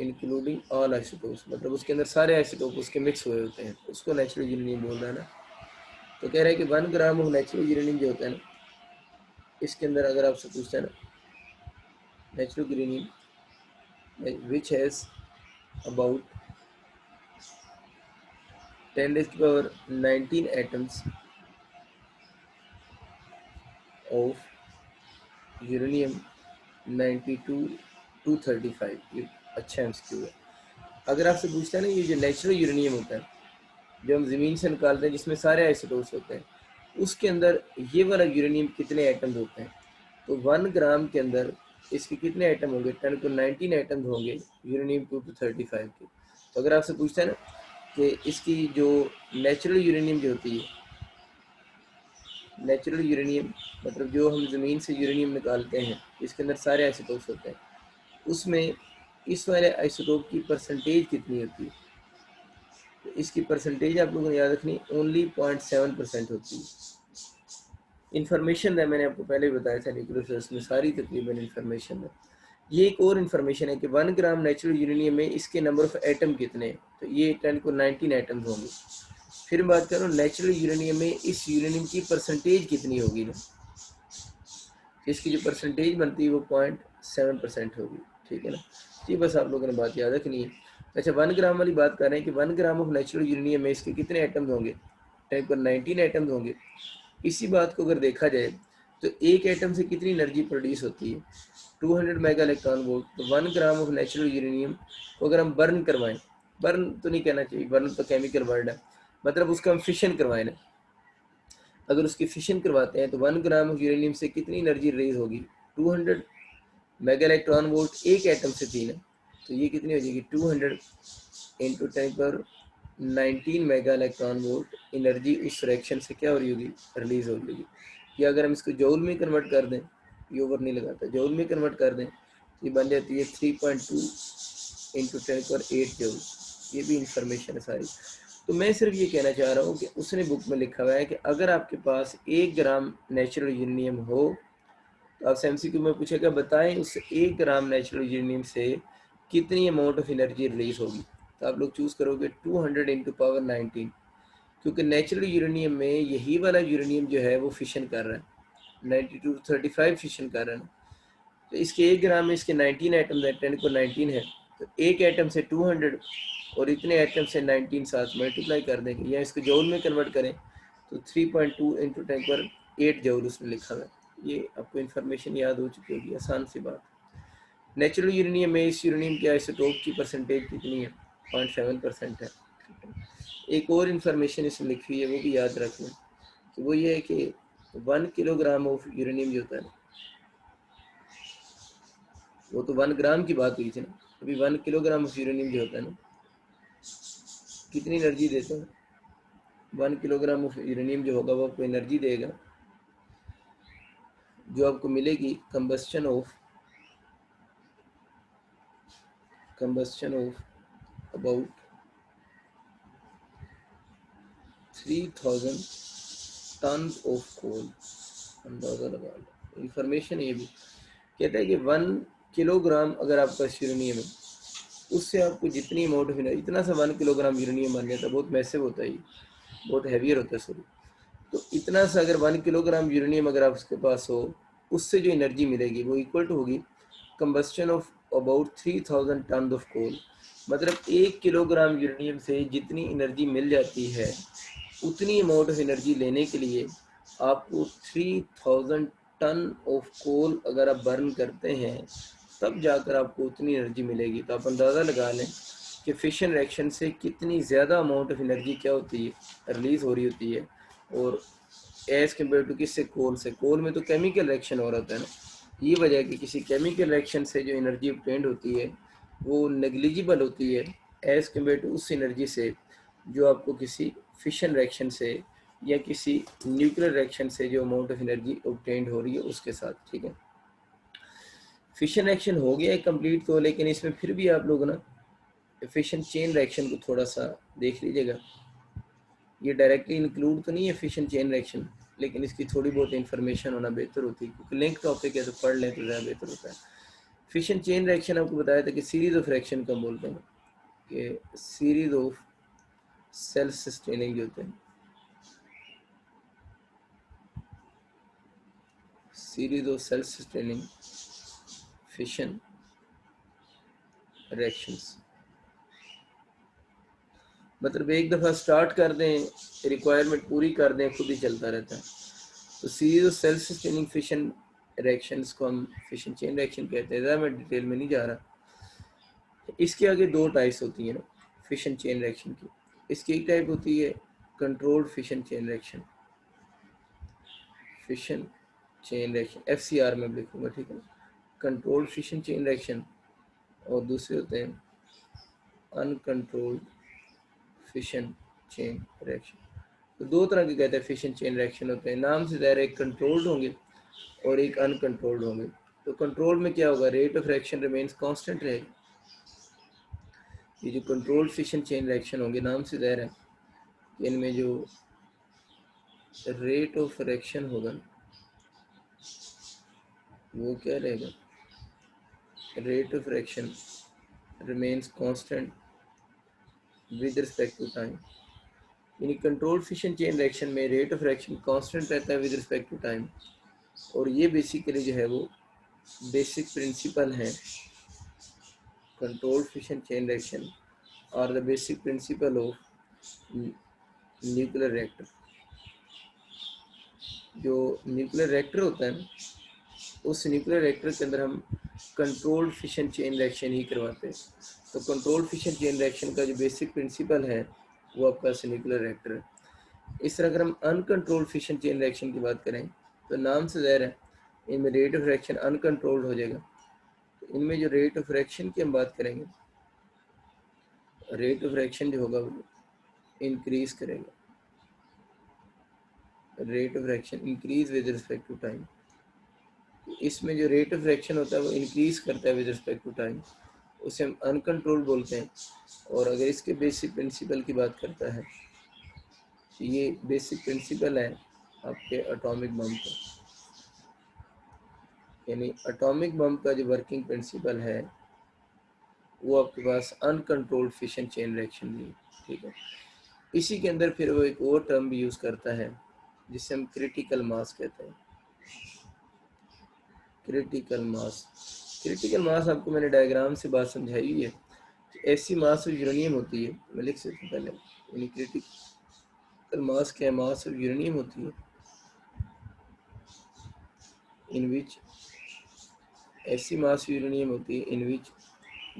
including all isotopes मतलब उसके अंदर सारे आइसोटोप उसके मिक्स हुए होते हैं, उसको नेचुरल यूरेनियम बोल रहा है ना। तो कह रहे हैं कि 1 ग्राम ऑफ नेचुरल यूरेनियम जो होता है ना, इसके अंदर अगर आपसे पूछते हैं ना natural uranium which has about 10⁻19 atoms of uranium 92 235। ये अच्छा एमसीक्यू है। अगर आपसे पूछता है ना, ये जो नेचुरल यूरेनियम होता है जो हम ज़मीन से निकालते हैं जिसमें सारे आइसोटोप्स होते हैं, उसके अंदर ये वाला यूरेनियम कितने एटम्स होते हैं, तो 1 ग्राम के अंदर इसके कितने एटम होंगे, 10⁻19 एटम्स होंगे यूरेनियम 235 के। तो अगर आपसे पूछता है ना कि इसकी जो नेचुरल यूरेनियम जो होती है, नेचुरल यूरेनियम मतलब जो हम ज़मीन से यूरेनियम निकालते हैं इसके अंदर सारे आइसोटोप्स होते हैं, उसमें इस वाले आइसोटोप की परसेंटेज कितनी होती है, तो इसकी परसेंटेज आप लोगों ने याद रखनी, ओनली 0.7% होती है। इन्फॉर्मेशन है, मैंने आपको पहले भी बताया था न्यूक्लियोसिस में सारी तकरीबन इन्फॉर्मेशन है। ये एक और इन्फॉर्मेशन है कि 1 ग्राम नेचुरल यूरेनियम में इसके नंबर ऑफ एटम कितने हैं, तो ये 10⁻19 एटम्स होंगे। फिर बात करूँ नेचुरल यूरेनियम में इस यूरेनियम की परसेंटेज कितनी होगी ना, इसकी जो परसेंटेज बनती है वो 0.7% होगी। ठीक है ना, ये बस आप लोगों ने बात याद रखनी है। अच्छा, 1 ग्राम वाली बात कर रहे हैं कि 1 ग्राम ऑफ नेचुरल यूरेनियम में इसके कितने एटम्स होंगे, 10⁻19 एटम्स होंगे। इसी बात को अगर देखा जाए तो एक एटम से कितनी एनर्जी प्रोड्यूस होती है, 200 मेगा इलेक्ट्रॉन वोल्ट। तो 1 ग्राम ऑफ नेचुरल यूरेनियम को अगर हम बर्न करवाएं, बर्न तो नहीं कहना चाहिए, बर्न तो केमिकल वर्ड है, मतलब उसका हम फिशन करवाएं ना, अगर उसकी फिशन करवाते हैं तो 1 ग्राम ऑफ यूरेनियम से कितनी एनर्जी रिलीज होगी, 200 मेगा इलेक्ट्रॉन वोल्ट एक एटम से थी ना, तो ये कितनी हो जाएगी 200 into 10⁻19 mega electron volt energy उस रिएक्शन से क्या हो रही होगी, रिलीज हो रही होगी। या अगर हम इसको जौल में कन्वर्ट कर दें, ये ओवर नहीं लगाता, जौल में कन्वर्ट कर दें तो ये बन जाती है 3.2 इंटू 10⁸ जौल। ये भी इंफॉर्मेशन है सारी। तो मैं सिर्फ ये कहना चाह रहा हूँ कि उसने बुक में लिखा हुआ है कि अगर आपके पास 1 ग्राम नेचुरल यूरेनियम हो तो आपसे एमसीक्यू में पूछेगा बताएं उस 1 ग्राम नेचुरल यूरेनियम से कितनी अमाउंट ऑफ एनर्जी रिलीज होगी, तो आप लोग चूज़ करोगे 200 इंटू पावर 19, क्योंकि नेचुरल यूरेनियम में यही वाला यूरेनियम जो है वो फिशन कर रहा है, 9235 फिशन कर रहा है ना, तो इसके 1 ग्राम में इसके 19 एटम है, 10⁻19 है, तो एक एटम से 200 और इतने एटम से 19 साथ मल्टीप्लाई कर देंगे या इसको जौल में कन्वर्ट करें तो 3.2 इंटू 10⁸ जौल उसमें लिखा हुआ है। ये आपको इन्फॉर्मेशन याद हो चुकी होगी, आसान सी बात। नेचुरल यूरेनियम में इस यूरेनियम के आइसोटोप की परसेंटेज कितनी है, 0.7% है। एक और इन्फॉर्मेशन इसमें लिखी हुई है वो भी याद रखना, तो वो ये है कि 1 किलोग्राम ऑफ यूरेनियम जो होता है, वो तो 1 ग्राम की बात हुई थी ना, अभी 1 किलोग्राम ऑफ यूरेनियम जो होता है ना कितनी एनर्जी देता है, 1 किलोग्राम ऑफ यूरेनियम जो होगा वो आपको एनर्जी देगा जो आपको मिलेगी combustion of about 3000 ton of coal. अंदाजा लगा लो, इंफॉर्मेशन ये भी कहता है कि 1 किलोग्राम अगर आपका यूरेनियम है उससे आपको जितनी अमाउंट ऑफ एनर्जी, इतना सा 1 किलोग्राम यूरेनियम बन जाता है, बहुत मैसिव होता है ये, बहुत हैवियर होता है सॉरी। तो इतना सा अगर 1 किलोग्राम यूरेनियम अगर आप उसके पास हो, उससे जो एनर्जी मिलेगी वो इक्वल टू होगी combustion of about 3000 ton of coal. मतलब 1 किलोग्राम यूरेनियम से जितनी एनर्जी मिल जाती है उतनी अमाउंट ऑफ एनर्जी लेने के लिए आपको 3000 टन ऑफ कोल अगर आप बर्न करते हैं तब जाकर आपको उतनी एनर्जी मिलेगी। तो आप अंदाज़ा लगा लें कि फिशन रिएक्शन से कितनी ज़्यादा अमाउंट ऑफ एनर्जी क्या होती है, रिलीज़ हो रही होती है। और एज़ कम्पेयर टू किससे, कोल से। कोल में तो केमिकल रिएक्शन हो रहा होता है ना, ये वजह है कि किसी केमिकल रिएक्शन से जो एनर्जी ऑब्टेन्ड होती है वो नेग्लिजिबल होती है एज़ कम्पेयर टू उस एनर्जी से जो आपको किसी फिशन रिएक्शन से या किसी न्यूक्लियर रिएक्शन से जो अमाउंट ऑफ एनर्जी ऑब्टेन्ड हो रही है उसके साथ। ठीक है, फिशन रिएक्शन हो गया है कंप्लीट तो, लेकिन इसमें फिर भी आप लोग ना फिशन चेन रिएक्शन को थोड़ा सा देख लीजिएगा। ये डायरेक्टली इंक्लूड तो नहीं है फिशन चेन रिएक्शन, लेकिन इसकी थोड़ी बहुत इन्फॉर्मेशन होना बेहतर होती है क्योंकि लिंक टॉपिक है तो पढ़ लें तो ज़्यादा बेहतर होता है। फिशन चेन रिएक्शन आपको बताया था कि सीरीज ऑफ रिएक्शन कब बोलते हैं, कि सीरीज ऑफ सेल्फ सस्टेनिंग जो होते हैं, series of self sustaining fission reactions. मतलब एक दफ़ा स्टार्ट कर दें, रिक्वायरमेंट पूरी कर दें, खुद ही चलता रहता है। तो series of self sustaining fission reactions को हम फिशन चेन रिएक्शन कहते हैं। ज़्यादा मैं डिटेल में नहीं जा रहा। इसके आगे दो टाइप्स होती हैं ना फिशन चेन रिएक्शन की। इसकी एक टाइप होती है controlled fission chain reaction, fission chain reaction FCR में लिखूंगा, ठीक है, कंट्रोल्ड फिशन चेन रिएक्शन। और दूसरे होते हैं अनकंट्रोल्ड फिशन चेन रिएक्शन। तो दो तरह के कहते हैं फिशन चेन रिएक्शन होते हैं। नाम से ज़ाहिर एक कंट्रोल्ड होंगे और एक अनकंट्रोल्ड होंगे। तो कंट्रोल में क्या होगा, rate of reaction remains constant रहेगा। ये जो कंट्रोल्ड फिशन चेन रिएक्शन होंगे, नाम से ज़ाहिर है कि इनमें जो रेट ऑफ रिएक्शन होगा वो क्या रहेगा, rate of reaction remains constant with respect to time. यानी कंट्रोल्ड फिशन चेन रिएक्शन में रेट ऑफ रिएक्शन कांस्टेंट रहता है विद रिस्पेक्ट टू टाइम। और ये बेसिकली जो है वो बेसिक प्रिंसिपल है। कंट्रोल्ड फिशन चेन रिएक्शन और the basic principle of nuclear reactor. जो न्यूक्लियर रिएक्टर होता है ना, उस न्यूक्लियर रिएक्टर के अंदर हम कंट्रोल्ड फिशन चेन रिएक्शन ही करवाते हैं। तो कंट्रोल्ड फिशन चेन रिएक्शन का जो बेसिक प्रिंसिपल है वो आपका न्यूक्लियर रिएक्टर है। इस तरह अगर हम अनकंट्रोल्ड फिशन चेन रिएक्शन की बात करें तो नाम से ज़ाहिर है इनमें रेट ऑफ रिएक्शन अनकंट्रोल्ड हो जाएगा। तो इनमें जो रेट ऑफ रिएक्शन की हम बात करेंगे, रेट ऑफ रिएक्शन जो होगा वो इंक्रीज करेगा, rate of reaction increase with respect to time. इसमें जो रेट ऑफ रिएक्शन होता है वो इंक्रीज करता है विद रिस्पेक्ट टू टाइम, उसे हम अनकंट्रोल्ड बोलते हैं। और अगर इसके बेसिक प्रिंसिपल की बात करता है तो ये बेसिक प्रिंसिपल है आपके एटॉमिक बम का। यानी एटॉमिक बम का जो वर्किंग प्रिंसिपल है वो आपके पास अनकंट्रोल्ड फिशन चेन रिएक्शन भी, ठीक है। इसी के अंदर फिर वो एक और टर्म भी यूज़ करता है जिसे हम क्रिटिकल मास कहते हैं। क्रिटिकल मास, क्रिटिकल मास आपको मैंने डायग्राम से बात समझाई हुई है। ऐसी मास ऑफ यूरेनियम होती है, मैं लिख सकता हूँ पहले, यानी क्रिटिकल मास क्या है, मास ऑफ यूरेनियम होती है इन विच, ऐसी मास यूरेनियम होती है इन विच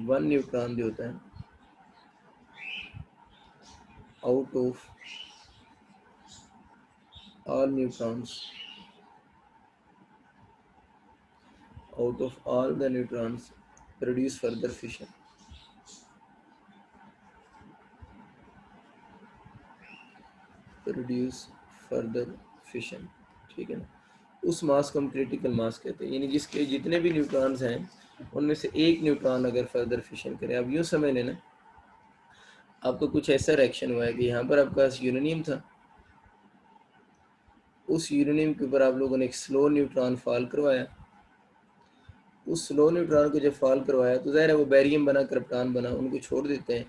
वन न्यूट्रॉन जो होता है out of all neutrons, out of all the neutrons produce further fission, produce further fission, ठीक है ना। उस मास को हम क्रिटिकल मास कहते हैं, यानी जिसके जितने भी न्यूट्रॉन्स हैं उनमें से एक न्यूट्रॉन अगर फर्दर फिशन करे। अब यूँ समझ लेना आपको कुछ ऐसा रिएक्शन हुआ है कि यहाँ पर आपका यूरेनियम था, उस यूरेनियम के ऊपर आप लोगों ने एक स्लो न्यूट्रॉन फॉल करवाया। उस स्लो न्यूट्रॉन को जब फॉल करवाया तो ज़ाहिर है वो बैरियम बना, क्रिप्टॉन बना, उनको छोड़ देते हैं।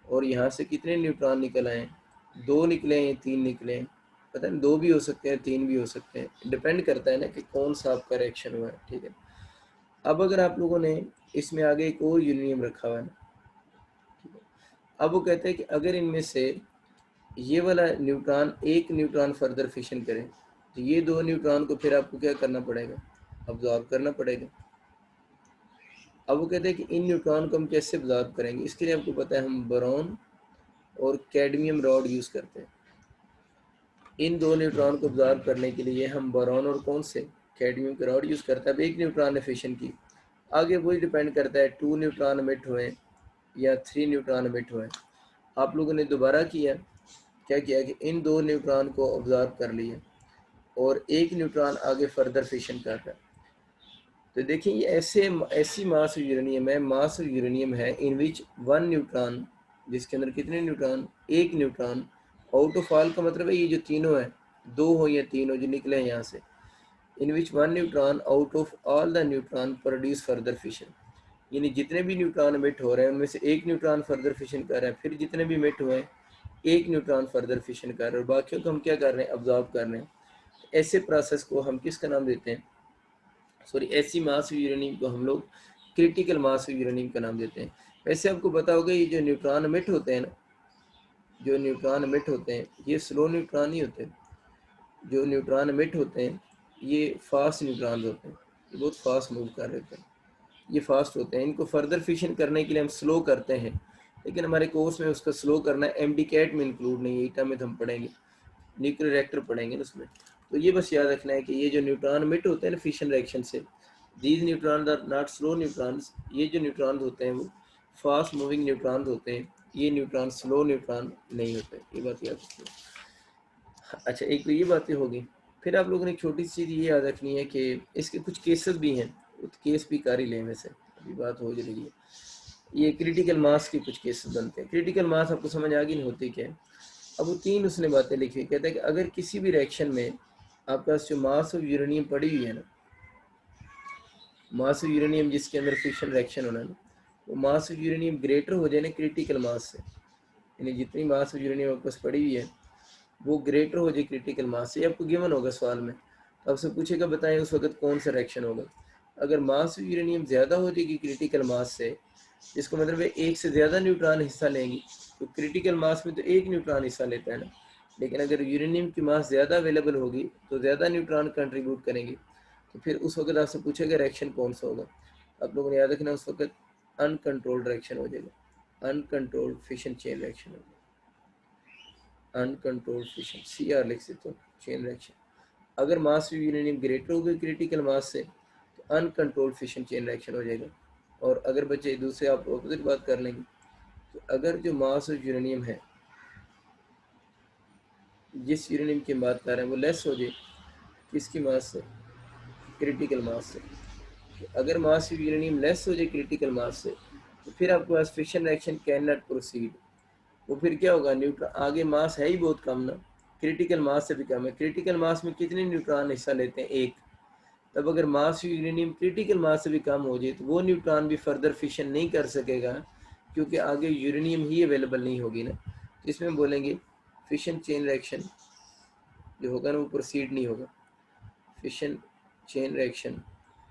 और यहाँ से कितने न्यूट्रॉन निकल आए, दो निकले हैं, तीन निकले हैं, पता नहीं, दो भी हो सकते हैं, तीन भी हो सकते हैं, डिपेंड करता है ना कि कौन सा आपका रिएक्शन हुआ है, ठीक है। अब अगर आप लोगों ने इसमें आगे एक और यूरेनियम रखा हुआ है ना, ठीक है, अब वो कहते हैं कि अगर इनमें से ये वाला न्यूट्रॉन एक न्यूट्रॉन फर्दर फिशन करे तो ये दो न्यूट्रॉन को फिर आपको क्या करना पड़ेगा, अब्जॉर्ब करना पड़ेगा। अब वो कहते हैं कि इन न्यूट्रॉन को हम कैसे अब्जॉर्ब करेंगे, इसके लिए आपको पता है हम बोरॉन और कैडमियम रॉड यूज़ करते हैं। इन दो न्यूट्रॉन को अब्जॉर्ब करने के लिए हम बोरॉन और कौन से, कैडमियम के रॉड यूज़ करते हैं। अब एक न्यूट्रॉन ने फिशन की, आगे वही डिपेंड करता है 2 न्यूट्रॉन एमिट हुए या 3 न्यूट्रॉन एमिट हुए। आप लोगों ने दोबारा किया, क्या किया कि इन दो न्यूट्रॉन को ऑब्जर्व कर लिया और एक न्यूट्रॉन आगे फर्दर फिशन कर रहा है। तो देखिए ये ऐसी मास ऑफ यूरेनियम है, मास ऑफ यूरेनियम है इन विच वन न्यूट्रॉन, जिसके अंदर कितने न्यूट्रॉन, एक न्यूट्रॉन, आउट ऑफ ऑल का मतलब है ये जो तीनों है, दो हो या तीन हो जो निकले हैं यहाँ से, in which one neutron out of all the neutron produce further fission. यानी जितने भी न्यूट्रॉन एमिट हो रहे हैं उनमें से एक न्यूट्रॉन फर्दर फिशन कर रहा है, फिर जितने भी एमिट हुए हैं एक न्यूट्रॉन फर्दर फिशन कर रहे हैं और बाकियों को हम क्या कर रहे हैं, ऑब्जर्व कर रहे हैं। ऐसे प्रोसेस को हम किसका नाम देते हैं, सॉरी, ऐसी मास ऑफ यूरेनियम को हम लोग क्रिटिकल मास ऑफ यूरेनियम का नाम देते हैं। वैसे आपको पता होगा ये जो न्यूट्रॉन एमिट होते हैं ना, जो न्यूट्रॉन एमिट होते हैं ये स्लो न्यूट्रॉन नहीं होते, जो न्यूट्रॉन एमिट होते हैं ये फास्ट न्यूट्रॉन होते हैं, ये बहुत फास्ट मूव कर रहे होते हैं, ये फास्ट होते हैं। इनको फर्दर फिशन करने के लिए हम स्लो करते हैं, लेकिन हमारे कोर्स में उसका स्लो करना एमडी कैट में इंक्लूड नहीं है, ईटा में तो हम पढ़ेंगे, न्यूक्लियर रिएक्टर पढ़ेंगे ना उसमें। तो ये बस याद रखना है कि ये जो न्यूट्रॉन एमिट होते हैं ना फिशन रिएक्शन से, these neutron are not slow neutrons, ये जो न्यूट्रॉन होते हैं वो फास्ट मूविंग न्यूट्रॉन होते हैं, ये न्यूट्रॉन स्लो न्यूट्रॉन नहीं होते, ये बात याद रखिए। अच्छा, एक तो ये बातें होगी, फिर आप लोगों ने एक छोटी सी चीज़ ये याद रखनी है कि इसके कुछ केसेस भी हैं, केस भी कारी ले में से अभी बात हो रही है। ये क्रिटिकल मास के कुछ केसेस बनते हैं। क्रिटिकल मास आपको समझ आ गई नहीं होती क्या है। अब वो तीन उसने बातें लिखी, कहता है कि अगर किसी भी रिएक्शन में आपके पास जो मास ऑफ यूरेनियम पड़ी हुई है ना, मास ऑफ यूरेनियम जिसके अंदर फिशन रिएक्शन होना ना, वो मास ऑफ यूरेनियम ग्रेटर हो जाए ना क्रिटिकल मास से, यानी जितनी मास ऑफ यूरेनियम आपके पास पड़ी हुई है वो ग्रेटर हो जाए क्रिटिकल मास से, आपको गिवन होगा सवाल में, तो आपसे पूछेगा बताएं उस वक्त कौन सा रिएक्शन होगा। अगर मास ऑफ यूरेनियम ज़्यादा हो जाएगी क्रिटिकल मास से, जिसको मतलब है एक से ज़्यादा न्यूट्रॉन हिस्सा लेंगी, तो क्रिटिकल मास में तो एक न्यूट्रॉन हिस्सा लेता है ना, लेकिन अगर यूरेनियम की मास ज़्यादा अवेलेबल होगी तो ज़्यादा न्यूट्रॉन कंट्रीब्यूट करेंगे, तो फिर उस वक्त आपसे पूछेगा रिएक्शन कौन सा होगा। आप लोगों ने याद रखना उस वक्त अनकंट्रोल्ड रिएक्शन हो जाएगा, अनकंट्रोल्ड फिशन चेन रिएक्शन होगा, अनकंट्रोल्ड फिशन CR लिख सकते हो, चेन रिएक्शन। अगर मास ऑफ यूरेनियम ग्रेटर होगी क्रिटिकल मास से तो अनकंट्रोल्ड फिशन चेन रिएक्शन हो जाएगा। और अगर बच्चे दूसरे आप ऑपोजिट बात कर लेंगे, तो अगर जो मास ऑफ यूरेनियम है, जिस यूरेनियम की बात कर रहे हैं वो लेस हो जाए किसकी मास से, क्रिटिकल मास से, तो अगर मास ऑफ यूरेनियम लेस हो जाए क्रिटिकल मास से, तो फिर आपके पास fission reaction can not proceed. वो फिर क्या होगा, न्यूट्रॉन आगे मास है ही बहुत कम ना, क्रिटिकल मास से भी कम है, क्रिटिकल मास में कितने न्यूट्रॉन हिस्सा लेते हैं, एक। तब अगर मास यूरेनियम क्रिटिकल मास से भी कम हो जाए तो वो न्यूट्रॉन भी फर्दर फिशन नहीं कर सकेगा, क्योंकि आगे यूरेनियम ही अवेलेबल नहीं होगी ना। तो इसमें बोलेंगे फिशन चेन रिएक्शन जो होगा ना वो प्रोसीड नहीं होगा, fission chain reaction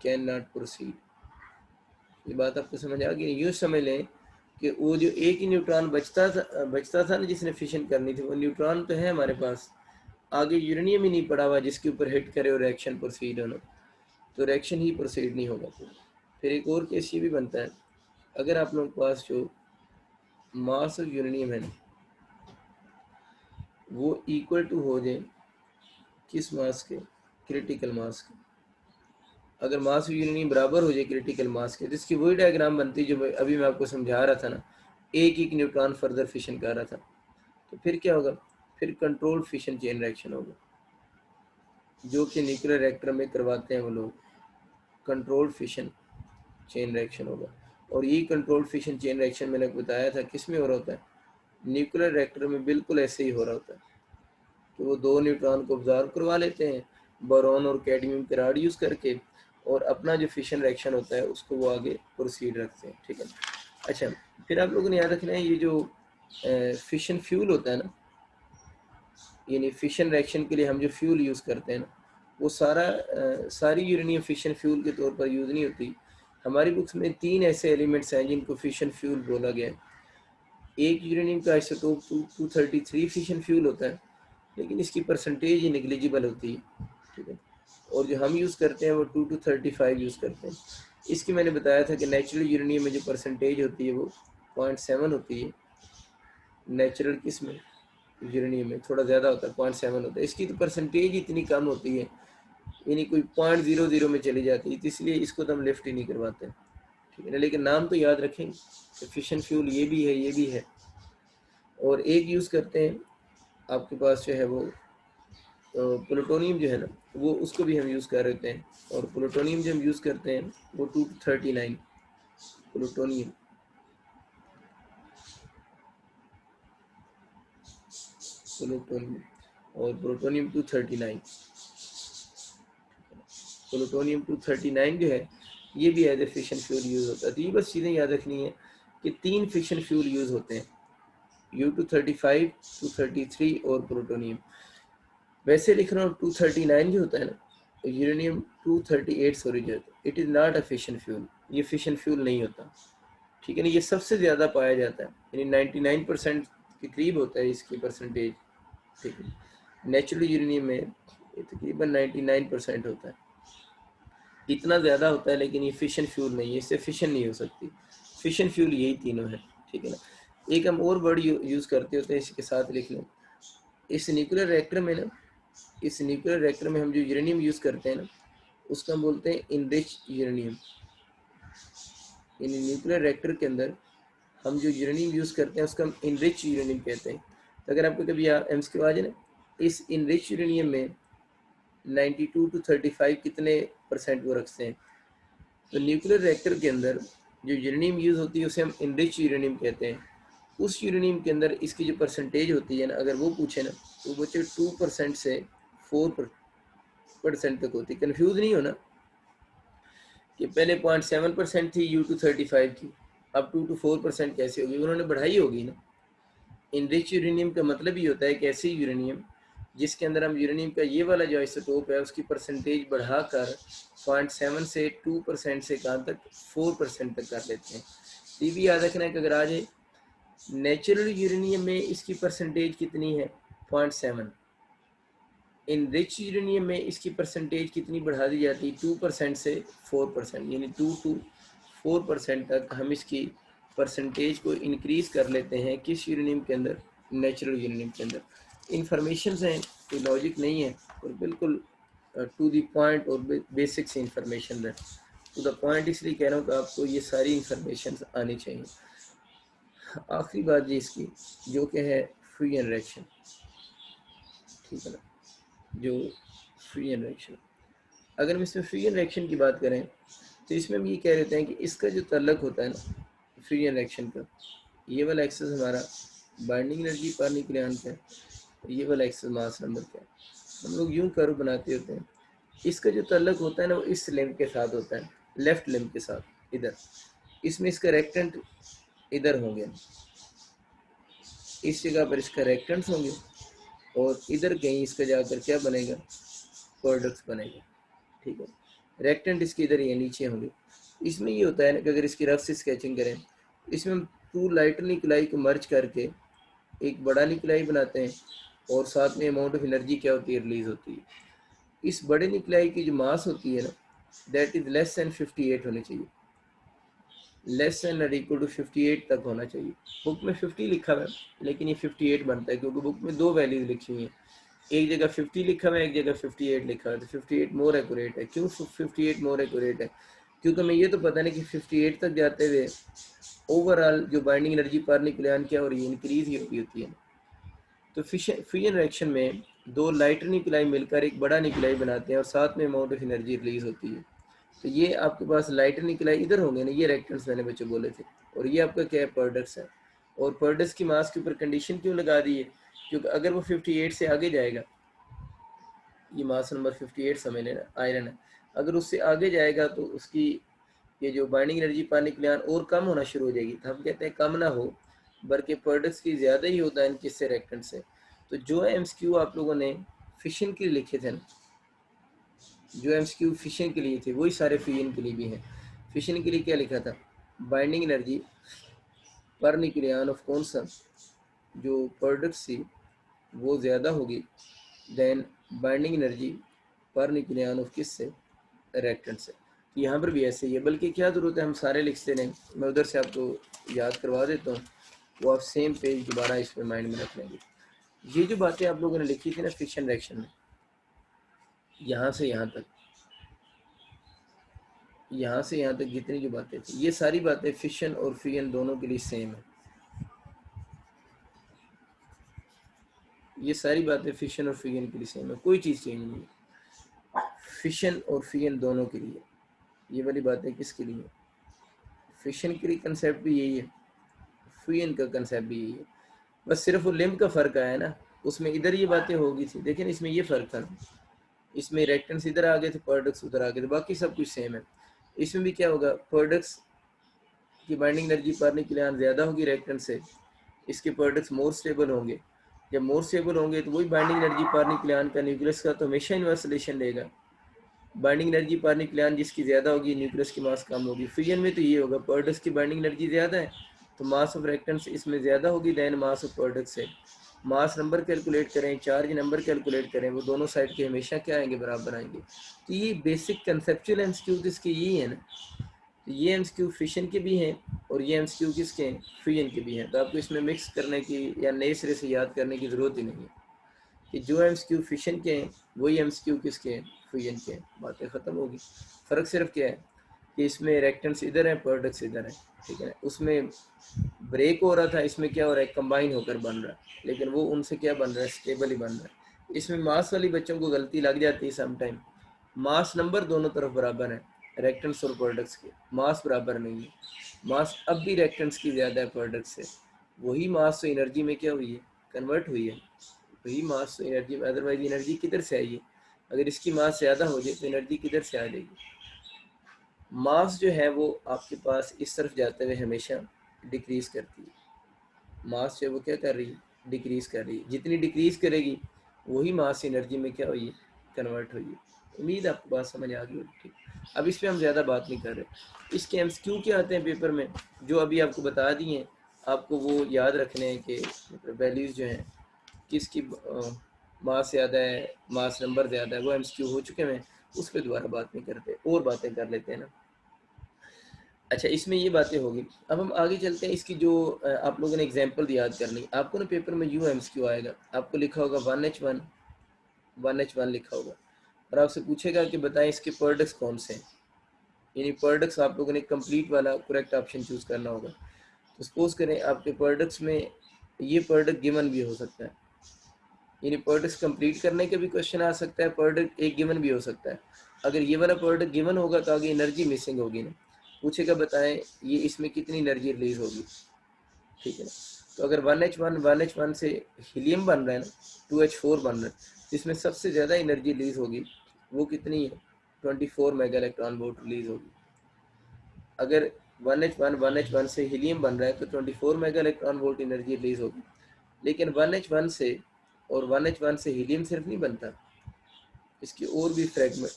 can not proceed. ये बात आपको समझ आ गई। यूँ समझ लें कि वो जो एक ही न्यूट्रॉन बचता था ना जिसने फिशन करनी थी, वो न्यूट्रॉन तो है हमारे पास, आगे यूरेनियम ही नहीं पड़ा हुआ जिसके ऊपर हिट करे और रिएक्शन प्रोसीड होना, तो रिएक्शन ही प्रोसीड नहीं होगा। फिर एक और केस ये भी बनता है, अगर आप लोगों के पास जो मास ऑफ यूरेनियम है वो इक्वल टू हो जाए किस मास के, क्रिटिकल मास के। अगर मास ऑफ यूरेनियम बराबर हो जाए क्रिटिकल मास के, जिसकी वही डायग्राम बनती जो अभी मैं आपको समझा रहा था ना, एक एक न्यूट्रॉन फर्दर फिशन कर रहा था, तो फिर क्या होगा, फिर कंट्रोल्ड फिशन चेन रिएक्शन होगा, जो कि न्यूक्लियर रिएक्टर में करवाते हैं वो लोग, कंट्रोल्ड फिशन चेन रिएक्शन होगा। और ये कंट्रोल्ड फिशन चेन रिएक्शन मैंने बताया था किस में हो रहा होता है, न्यूक्लियर रिएक्टर में बिल्कुल ऐसे ही हो रहा होता है कि वो दो न्यूट्रॉन को ऑब्जर्व करवा लेते हैं बोरॉन और कैडमियम के रॉड यूज़ करके, और अपना जो फिशन रिएक्शन होता है उसको वो आगे प्रोसीड रखते हैं, ठीक है। अच्छा, फिर आप लोगों ने याद रखना है ये जो फिशन फ्यूल होता है ना, यानी फिशन रिएक्शन के लिए हम जो फ्यूल यूज़ करते हैं ना, वो सारी यूरेनियम फिशन फ्यूल के तौर पर यूज़ नहीं होती। हमारी बुक्स में तीन ऐसे एलिमेंट्स हैं जिनको फिशन फ्यूल बोला गया है। एक यूरेनियम का आइसोटोप 233 फिशन फ्यूल होता है, लेकिन इसकी परसेंटेज ही नेग्लिजिबल होती है, ठीक है। और जो हम यूज़ करते हैं वो 2 to 35 यूज़ करते हैं। इसकी मैंने बताया था कि नेचुरल यूरेनियम में जो परसेंटेज होती है वो 0.7 होती है, नेचुरल किस में, यूरेनियम में थोड़ा ज़्यादा होता है, 0.7 होता है। इसकी तो परसेंटेज इतनी कम होती है, यानी कोई 0.00 में चली जाती है, तो इसलिए इसको तो हम लिफ्ट ही नहीं करवाते, ठीक है ना। लेकिन नाम तो याद रखें कि फिशन फ्यूल ये भी है, ये भी है। और एक यूज़ करते हैं आपके पास जो है वो प्लूटोनियम जो है ना, वो उसको भी हम यूज़ कर रहे हैं। और प्लूटोनियम जो हम यूज़ करते हैं वो 239 प्लूटोनियम, प्लूटोनियम और प्लूटोनियम 239, प्लूटोनियम 239 जो है ये भी as a fission fuel use होता है। तो ये बस चीज़ें याद रखनी है कि तीन फिशन फ्यूल यूज़ होते हैं, U235, 233 और प्लूटोनियम। वैसे लिख रहा हूँ 239 जो होता है ना, यूरेनियम 238 सॉरी जो है, it is not a fission fuel, ये फिशन फ्यूल नहीं होता, ठीक है ना। ये सबसे ज़्यादा पाया जाता है, यानी 99% के करीब होता है इसकी परसेंटेज, ठीक है। नेचुरल यूरेनियम में ये तकरीबन 99% होता है, इतना ज़्यादा होता है, लेकिन ये फिशन फ्यूल नहीं है, इससे फिशन नहीं हो सकती। फिशन फ्यूल यही तीनों है, ठीक है ना। एक हम और वर्ड यूज़ करते होते हैं, इसके साथ लिख लें। इस न्यूक्लियर रिएक्टर में ना, इस न्यूक्लियर रिएक्टर में हम जो यूरेनियम यूज़ करते हैं ना, उसका हम बोलते हैं enrich uranium. In nuclear reactor के अंदर हम जो यूरेनियम यूज़ करते हैं उसका हम इनरिच यूरेनियम कहते हैं। तो अगर आपको कभी एमसीक्यू आ जाए ना, इस इनरिच यूरेनियम में 92 to 35 कितने % वो रखते हैं। तो न्यूक्लियर रिएक्टर के अंदर जो यूरेनियम यूज़ होती है उसे हम इनरिच यूरेनियम कहते हैं। उस यूरेनियम के अंदर इसकी जो परसेंटेज होती है ना, अगर वो पूछे ना, तो बच्चे 2% से 4% तक होती है। कन्फ्यूज़ नहीं होना कि पहले 0.7% थी U-235 की, अब 2 to 4% कैसे होगी, उन्होंने बढ़ाई होगी ना। इनरिच यूरेनियम का मतलब ही होता है कि ऐसी यूरेनियम जिसके अंदर हम यूरेनियम का ये वाला जो आइसोटोप है उसकी परसेंटेज बढ़ाकर 0.7 से 2% से कहाँ तक 4% तक कर लेते हैं। ये भी याद रखना है कि अगर आज नेचुरल यूरेनियम में इसकी परसेंटेज कितनी है 0.7, इनरिच यूरेनियम में इसकी परसेंटेज कितनी बढ़ा दी जाती है 2% से 4%, यानी 2 to 4% तक हम इसकी परसेंटेज को इंक्रीज़ कर लेते हैं। किस यूरेनियम के अंदर, नेचुरल यूरेनियम के अंदर। इंफॉर्मेशन हैं, कोई लॉजिक नहीं है, और बिल्कुल टू द पॉइंट और बेसिक सी इंफॉर्मेशन है। टू द पॉइंट इसलिए कह रहा हूँ कि आपको ये सारी इंफॉर्मेशन आनी चाहिए। आखिरी बात जी इसकी जो कि है फ्यूजन रिएक्शन, ठीक है ना, जो फ्यूजन रिएक्शन, अगर हम इसमें फ्यूजन रिएक्शन की बात करें तो इसमें हम ये कह देते हैं कि इसका जो तल्लक होता है ना फ्यूजन रिएक्शन का, ये वाला एक्सेस हमारा बाइंडिंग एनर्जी पर न्यूक्लियन का है, और ये वाला एक्सेस मास नंबर का है। हम लोग यूं कर्व बनाते होते हैं, इसका जो तल्लक होता है ना वो इस लिम्ब के साथ होता है, लेफ्ट लिम्ब के साथ इधर। इसमें इसका रेक्टेंट इधर होंगे, इस जगह पर इसका रेक्टेंट्स होंगे, और इधर कहीं इसका जाकर क्या बनेगा, प्रोडक्ट्स बनेगा, ठीक है। रेक्टेंट इसके इधर ये नीचे होंगे। इसमें ये होता है ना कि अगर इसकी रफ से स्केचिंग करें, इसमें हम 2 लाइटर निकलाई को मर्ज करके एक बड़ा निकलाई बनाते हैं, और साथ में अमाउंट ऑफ एनर्जी क्या होती है, रिलीज होती है। इस बड़े निकलाई की जो मास होती है ना, दैट इज लेस देन 58 होनी चाहिए, लेस देन और इक्वल टू 58 तक होना चाहिए। बुक में 50 लिखा हुआ है, लेकिन ये 58 बनता है क्योंकि बुक में 2 वैल्यूज लिखी हुई हैं, एक जगह 50 लिखा हुआ है, एक जगह 58 लिखा हुआ है। तो 58 मोर एक्यूरेट है। क्यों 58 मोर एक्यूरेट है, क्योंकि हमें ये तो पता नहीं कि 58 तक जाते हुए ओवरऑल जो बाइंडिंग एनर्जी पर न्यूक्लियन क्या हो रही है, इंक्रीज ही होती है। तो फ्यूजन रिएक्शन में 2 लाइटर न्यूक्लियाई मिलकर एक बड़ा न्यूक्लियाई बनाते हैं, और साथ में अमाउंट ऑफ एनर्जी रिलीज होती है। तो ये आपके पास लाइटर निकलाई इधर होंगे ना, ये रेक्टेंट्स मैंने बच्चों बोले थे, और ये आपका क्या है, प्रोडक्ट्स है। और प्रोडक्ट्स की मास के ऊपर कंडीशन क्यों लगा दी है, क्योंकि अगर वो 58 से आगे जाएगा, ये मास नंबर 58 समझ लेना आयरन है, अगर उससे आगे जाएगा तो उसकी ये जो बाइंडिंग एनर्जी पानी के लिए और कम होना शुरू हो जाएगी। तो हम कहते हैं कम ना हो, बल्कि प्रोडक्ट्स की ज़्यादा ही होता है किससे, रेक्टेंट से। तो जो एमसीक्यू आप लोगों ने फिशन के लिए लिखे थे ना, जो एमसीक्यू फिशन के लिए थे वही सारे फ्यूजन के लिए भी हैं। फिशन के लिए क्या लिखा था, binding energy per nucleon of कौन सा, जो प्रोडक्ट्स थी वो ज़्यादा होगी then binding energy per nucleon of किस से, रेक्टेंट से। तो यहाँ पर भी ऐसे ही है, बल्कि क्या ज़रूरत है हम सारे लिखते रहें, मैं उधर से आपको याद करवा देता हूँ, वो आप सेम पेज दोबारा इस पर माइंड में रख लेंगे। ये जो बातें आप लोगों ने लिखी थी ना फिक्शन रिएक्शन में, यहाँ से यहाँ तक, यहाँ से यहाँ तक जितनी जो बातें थी, ये सारी बातें फिशन और फ्यूजन दोनों के लिए सेम है। ये सारी बातें फिशन और फ्यूजन के लिए सेम है, कोई चीज़ चेंज नहीं है। फिशन और फ्यूजन दोनों के लिए ये वाली बातें किसके लिए, फिशन के लिए कंसेप्ट भी यही है, फ्यूजन का कंसेप्ट भी यही है। बस सिर्फ वो लिम्ब का फ़र्क आया ना, उसमें इधर ये बातें होगी थी, लेकिन इसमें ये फ़र्क था, इसमें रेक्टेंट्स इधर आ गए थे, प्रोडक्ट्स उधर आ गए थे, बाकी सब कुछ सेम है। इसमें भी क्या होगा, प्रोडक्ट्स की बाइंडिंग एनर्जी पाने के लिए ज़्यादा होगी रेक्टेंट से, इसके प्रोडक्ट्स मोर स्टेबल होंगे। जब मोर स्टेबल होंगे तो वही बाइंडिंग एनर्जी पर न्यूक्लियन का न्यूक्लियस का तो हमेशा इन्वर्स रिलेशन लेगा। बाइंडिंग एनर्जी पर न्यूक्लियन जिसकी ज़्यादा होगी, न्यूक्लियस की मास कम होगी। फ्यूजन में तो ये होगा, प्रोडक्ट्स की बाइंडिंग एनर्जी ज़्यादा है, तो मास ऑफ रिएक्टेंट्स इसमें ज़्यादा होगी दैन मास ऑफ प्रोडक्ट से। मास नंबर कैलकुलेट करें, चार्ज नंबर कैलकुलेट करें, वो दोनों साइड के हमेशा क्या आएंगे, बराबर आएंगे। तो ये बेसिक कंसेप्चुअल एमसीक्यू किसके, यही है ना। तो ये एमसीक्यू फिशन के भी हैं और ये एमसीक्यू किसके हैं, फ्यूजन के भी हैं। तो आपको इसमें मिक्स करने की या नए सिरे से याद करने की ज़रूरत ही नहीं है कि जो एमसीक्यू फिशन के हैं वही एमसीक्यू किसके हैं, फ्यूजन के हैं। बातें ख़त्म होगी। फ़र्क सिर्फ क्या है कि इसमें रिएक्टेंट्स इधर हैं, प्रोडक्ट्स इधर हैं, ठीक है। उसमें ब्रेक हो रहा था, इसमें क्या हो रहा है, कंबाइन होकर बन रहा है, लेकिन वो उनसे क्या बन रहा है, स्टेबल ही बन रहा है। इसमें मास वाली बच्चों को गलती लग जाती है सम टाइम। मास नंबर दोनों तरफ बराबर है, रिएक्टेंट्स और प्रोडक्ट्स के, मास बराबर नहीं है। मास अब भी रिएक्टेंट्स की ज़्यादा है प्रोडक्ट्स से। वही मास तो एनर्जी में क्या हुई है, कन्वर्ट हुई है। वही मास तो एनर्जी में, अदरवाइज एनर्जी किधर से आई है। अगर इसकी मास ज़्यादा हो जाए तो एनर्जी किधर से आ जाएगी। मास जो है वो आपके पास इस तरफ जाते हुए हमेशा डिक्रीज़ करती है। मास जो है वो क्या कर रही है, डिक्रीज़ कर रही है। जितनी डिक्रीज़ करेगी वही मास एनर्जी में क्या हुई है, कन्वर्ट हुई है। उम्मीद आपको बात समझ आ गई होगी। ठीक, अब इस पर हम ज़्यादा बात नहीं कर रहे। इसके एमसीक्यू क्या आते हैं पेपर में, जो अभी आपको बता दिए हैं, आपको वो याद रखने हैं कि मतलब वैल्यूज़ जो हैं किसकी मास ज़्यादा है, मास नंबर ज़्यादा है, वो एमसीक्यू हो चुके हैं। उस पर दोबारा बात नहीं करते, और बातें कर लेते हैं ना। अच्छा, इसमें ये बातें होगी। अब हम आगे चलते हैं। इसकी जो आप लोगों ने एग्जांपल याद करनी, आपको ना पेपर में यू एमसीक्यू आएगा, आपको लिखा होगा 1H1 1H1 लिखा होगा, और आपसे पूछेगा कि बताएं इसके प्रोडक्ट्स कौन से हैं। यानी प्रोडक्ट्स आप लोगों ने कंप्लीट वाला करेक्ट ऑप्शन चूज़ करना होगा। तो सपोज करें आपके प्रोडक्ट्स में ये प्रोडक्ट गिवन भी हो सकता है, यानी प्रोडक्ट्स कंप्लीट करने का भी क्वेश्चन आ सकता है, प्रोडक्ट एक गिवन भी हो सकता है। अगर ये वाला प्रोडक्ट गिवन होगा तो आगे एनर्जी मिसिंग होगी ना, पूछेगा बताएं ये इसमें कितनी एनर्जी रिलीज होगी, ठीक है ना। तो अगर 1H1 से हीलियम बन रहा है ना, 2H4 बन रहा है, तो इसमें सबसे ज़्यादा एनर्जी रिलीज होगी, वो कितनी है, 24 मेगा इलेक्ट्रॉन वोल्ट रिलीज होगी। अगर 1H1 से हीलियम बन रहा है तो 24 mega electron volt energy release होगी। लेकिन 1H1 से और 1H1 से हीलियम सिर्फ नहीं बनता, इसके और भी फ्रेगमेंट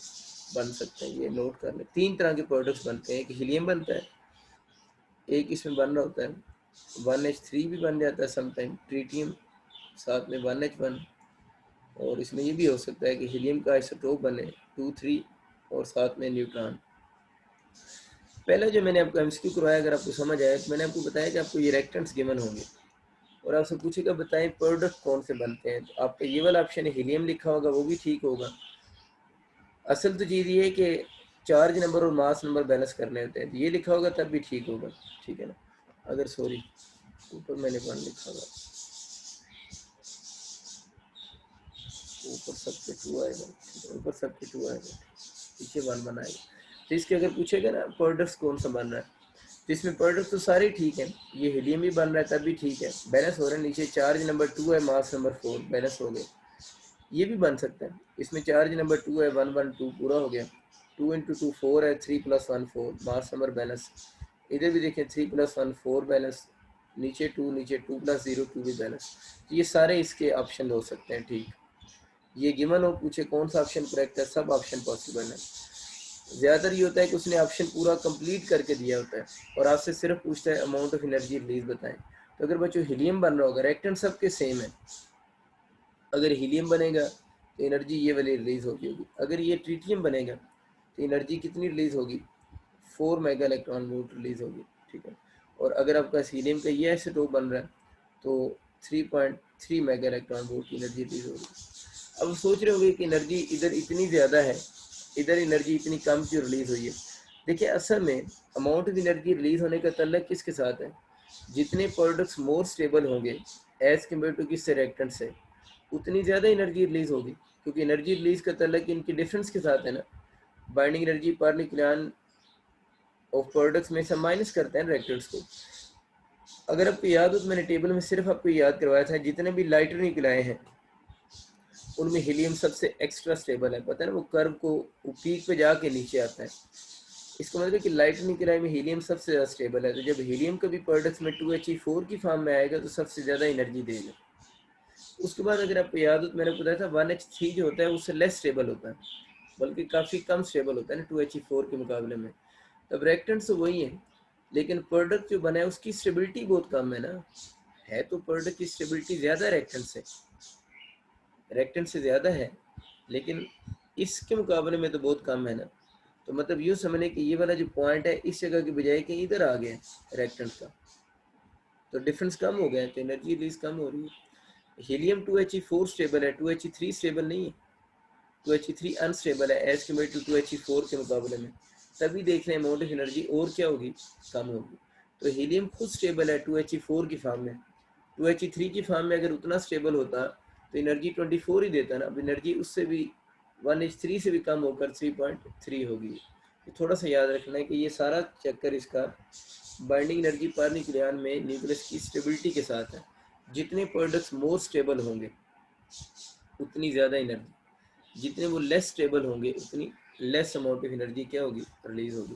बन सकते हैं, ये नोट कर लें। 3 तरह के प्रोडक्ट्स बनते हैं, एक हीलियम बनता है, एक इसमें बन रहा होता है 1H3 भी बन जाता है समटाइम, ट्रीटियम साथ में 1H1, और इसमें ये भी हो सकता है कि हीलियम का आइसोटोप बने 2-3 और साथ में न्यूट्रॉन। पहले जो मैंने आपको एमसीक्यू करवाया, अगर आपको समझ आया, तो मैंने आपको बताया कि आपको ये रिएक्टेंट्स गिवन होंगे और आपसे पूछेगा बताएं प्रोडक्ट कौन से बनते हैं। तो आपका ये वाला ऑप्शन हीलियम लिखा होगा, वो भी ठीक होगा। असल तो चीज़ ये है कि चार्ज नंबर और मास नंबर बैलेंस करने होते हैं, तो ये लिखा होगा तब भी ठीक होगा, ठीक है ना। अगर सॉरी ऊपर मैंने 1 लिखा होगा, ऊपर सबके 2 आएगा, ठीक है, ऊपर सबके 2 आएगा, पीछे 1 बनाएगा। तो इसके अगर पूछेगा ना प्रोडक्ट्स कौन सा बन रहा है, तो इसमें प्रोडक्ट तो सारे ठीक हैं, ये हीलियम भी बन रहा है तब भी ठीक है, बैलेंस हो रहे हैं। नीचे चार्ज नंबर 2 है, मास नंबर 4, बैलेंस हो गए। ये भी बन सकता है, इसमें चार्ज नंबर 2 है, 1 1 2 पूरा हो गया, 2 × 2 4 है, 3 + 1 4, मास नंबर बैलेंस। इधर भी देखें 3 + 1 4 बैलेंस, नीचे 2 2 + 0 2 भी बैलेंस। तो ये सारे इसके ऑप्शन हो सकते हैं, ठीक। ये गिवन हो, पूछे कौन सा ऑप्शन करेक्ट है, सब ऑप्शन पॉसिबल है। ज़्यादातर ये होता है कि उसने ऑप्शन पूरा कंप्लीट करके दिया होता है और आपसे सिर्फ पूछता है अमाउंट ऑफ एनर्जी रिलीज बताएं। तो अगर बच्चों हीलियम बन रहा होगा, रिएक्टेंट सबके सेम है, अगर हीलियम बनेगा तो एनर्जी ये वाली रिलीज होगी। अगर ये ट्रीटियम बनेगा तो एनर्जी कितनी रिलीज होगी, 4 मेगा इलेक्ट्रॉन वोल्ट रिलीज होगी, ठीक है। और अगर आपका हीलियम का ये आइसोटोप बन रहा है तो 3.3 मेगा इलेक्ट्रॉन वोल्ट की एनर्जी रिलीज होगी। अब सोच रहे होंगे कि एनर्जी इधर इतनी ज़्यादा है, इधर एनर्जी इतनी कम क्यों रिलीज हुई है। देखिए असल में अमाउंट ऑफ एनर्जी रिलीज होने का तल्लक किसके साथ है, जितने प्रोडक्ट्स मोर स्टेबल होंगे एज कम्पेयर टू किससे, रिएक्टेंट से, उतनी ज़्यादा एनर्जी रिलीज होगी, क्योंकि एनर्जी रिलीज का तल्लक इनके डिफरेंस के साथ है ना। Binding energy per nucleon of products में से माइनस करते हैं रिएक्टेंट्स को। अगर आपको याद हो तो मैंने टेबल में सिर्फ आपको याद करवाया था, जितने भी लाइटर न्यूक्लियाई हैं उनमें हीलियम सबसे एक्स्ट्रा स्टेबल है, पता है ना, वो कर्व को पीक पे जाके नीचे आता है। इसका मतलब कि लाइटर न्यूक्लियाई में हीलियम सबसे ज़्यादा स्टेबल है। तो जब हीलियम कभी प्रोडक्ट्स में 2He4 की फॉर्म में आएगा तो सबसे ज़्यादा एनर्जी देगा। उसके बाद अगर आपको याद हो तो मैंने बताया था 1H3 जो होता है उससे लेस स्टेबल होता है, बल्कि काफ़ी कम स्टेबल होता है ना 2He4 के मुकाबले में। तब रिएक्टेंट्स तो वही है, लेकिन प्रोडक्ट जो बना है उसकी स्टेबिलिटी बहुत कम है ना। है तो प्रोडक्ट की स्टेबिलिटी ज़्यादा रिएक्टेंट से ज़्यादा है, लेकिन इसके मुकाबले में तो बहुत कम है ना। तो मतलब यूँ समझने कि ये वाला जो पॉइंट है इस जगह की बजाय कहीं इधर आ गया रिएक्टेंट का, तो डिफरेंस कम हो गया है, तो एनर्जी रिलीज कम हो रही है। हीलियम 2He4 स्टेबल है, 2He3 स्टेबल नहीं है, 2He3 अनस्टेबल है एज कम्पेयर टू 2He4 के मुकाबले में। तभी देख रहे हैं अमाउंट ऑफ एनर्जी और क्या होगी, कम होगी। तो हीलियम खुद स्टेबल है 2He4 की फॉर्म में, 2He3 की फॉर्म में अगर उतना स्टेबल होता तो एनर्जी 24 ही देता ना। अब एनर्जी उससे भी 1H3 से भी कम होकर 3.3 होगी। तो थोड़ा सा याद रखना है कि ये सारा चक्कर इसका बाइंडिंग एनर्जी पर न्यूक्लियन में न्यूक्लियस की स्टेबिलिटी के साथ है। जितने प्रोडक्ट्स मोर स्टेबल होंगे उतनी ज़्यादा एनर्जी, जितने वो लेस स्टेबल होंगे उतनी लेस अमाउंट ऑफ एनर्जी क्या होगी, रिलीज होगी।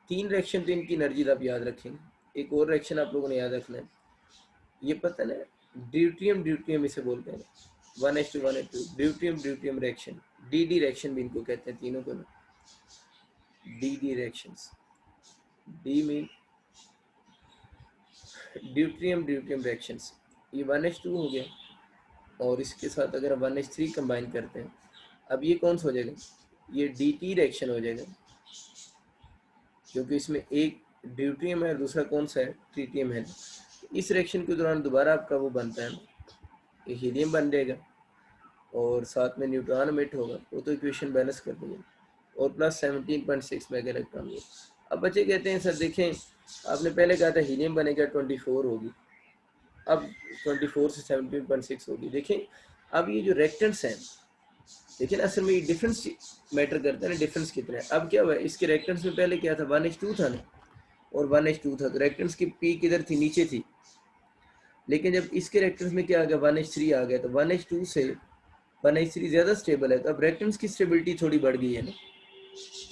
3 रिएक्शन तो इनकी एनर्जी आप याद रखेंगे। एक और रिएक्शन आप लोगों ने याद रखना है, ये पता ना, ड्यूट्रियम ड्यूट्रियम इसे बोलते हैं, 1:1:2 deuterium deuterium reaction, DD reaction भी इनको कहते हैं तीनों को ना, DD reactions. D mean deuterium deuterium reactions. ये 1H2 हो गया, और इसके साथ अगर 1H3 कंबाइन करते हैं, अब ये कौन सा हो जाएगा, ये DT रिएक्शन हो जाएगा, क्योंकि इसमें एक ड्यूट्रियम है और दूसरा कौन सा है, ट्रीटियम है। इस रिएक्शन के दौरान दोबारा आपका वो बनता है, ये हीलियम बन जाएगा और साथ में न्यूट्रॉन एमिट होगा, वो तो इक्वेशन बैलेंस कर देंगे, और प्लस 17.6 मेगा इलेक्ट्रॉन। अब बच्चे कहते हैं सर देखें आपने पहले कहा था हीलियम बनेगा 24 होगी, अब 24 से 17.6 होगी। देखें अब ये जो रिएक्टेंट्स हैं, लेकिन असल में ये डिफरेंस मैटर करता है ना, डिफरेंस कितना है। अब क्या हुआ, इसके रिएक्टेंट्स में पहले क्या था, 1H2 था ना, और 1H2 था, तो रिएक्टेंट्स की पीक इधर थी, नीचे थी। लेकिन जब इसके रिएक्टेंट्स में क्या आ गया, 1H3 आ गया, तो 1H2 से 1H3 ज़्यादा स्टेबल है, तो अब रिएक्टेंट्स की स्टेबिलिटी थोड़ी बढ़ गई है ना।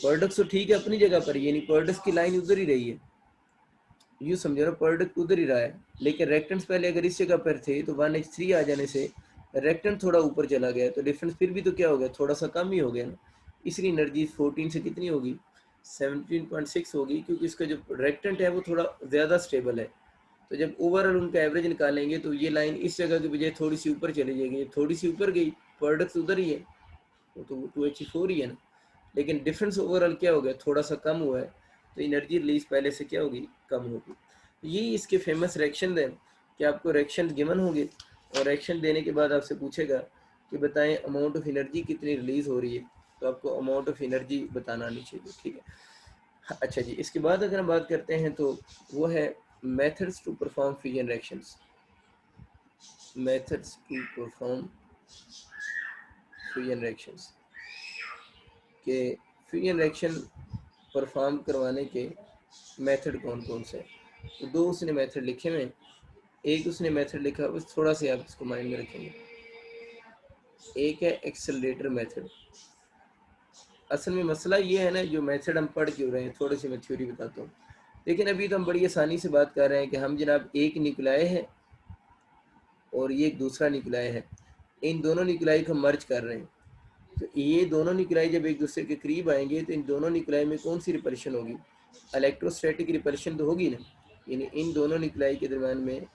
प्रोडक्ट्स तो ठीक है अपनी जगह पर, यानी प्रोडक्ट्स की लाइन उधर ही रही है, यूँ समझो ना, प्रोडक्ट उधर ही रहा है, लेकिन रिएक्टेंट्स पहले अगर इस जगह पर थे तो 1H3 आ जाने से रिएक्टेंट थोड़ा ऊपर चला गया, तो डिफरेंस फिर भी तो क्या हो गया, थोड़ा सा कम ही हो गया ना। इसलिए एनर्जी 14 से कितनी होगी, 17.6 होगी, क्योंकि इसका जो रिएक्टेंट है वो थोड़ा ज़्यादा स्टेबल है। तो जब ओवरऑल उनका एवरेज निकालेंगे तो ये लाइन इस जगह की बजाय थोड़ी सी ऊपर चली जाएगी, थोड़ी सी ऊपर गई, प्रोडक्ट्स उधर ही है, वो तो 2He4 ही है ना, लेकिन डिफरेंस ओवरऑल क्या हो गया, थोड़ा सा कम हुआ है, तो एनर्जी रिलीज पहले से क्या होगी, कम होगी। ये इसके फेमस रिएक्शन है कि आपको रिएक्शन गिवन होंगे, और रिएक्शन देने के बाद आपसे पूछेगा कि बताएं अमाउंट ऑफ एनर्जी कितनी रिलीज हो रही है, तो आपको अमाउंट ऑफ एनर्जी बताना आनी चाहिए, ठीक है। अच्छा जी, इसके बाद अगर हम बात करते हैं तो वो है methods to perform fusion reactions. Methods to perform fusion reactions के फ्यूजन रिएक्शन परफॉर्म करवाने के मेथड कौन कौन से हैं। तो दो उसने मेथड लिखे हुए हैं, एक उसने मेथड लिखा, बस थोड़ा सा आप इसको माइंड में रखेंगे। एक है एक्सेलरेटर मेथड। असल में मसला ये है ना, जो मेथड हम पढ़ क्यों रहे हैं, थोड़ी सी मैं थ्योरी बताता हूँ। लेकिन अभी तो हम बड़ी आसानी से बात कर रहे हैं कि हम जनाब एक न्यूक्लियाई है और ये एक दूसरा न्यूक्लियाई है, इन दोनों न्यूक्लियाई को हम मर्ज कर रहे हैं। तो ये दोनों न्यूक्लियाई जब एक दूसरे के करीब आएंगे तो इन दोनों न्यूक्लियाई में कौन सी रिपल्शन होगी, इलेक्ट्रोस्टैटिक रिपल्शन तो होगी ना। यानी इन दोनों न्यूक्लियाई के दरम्यान में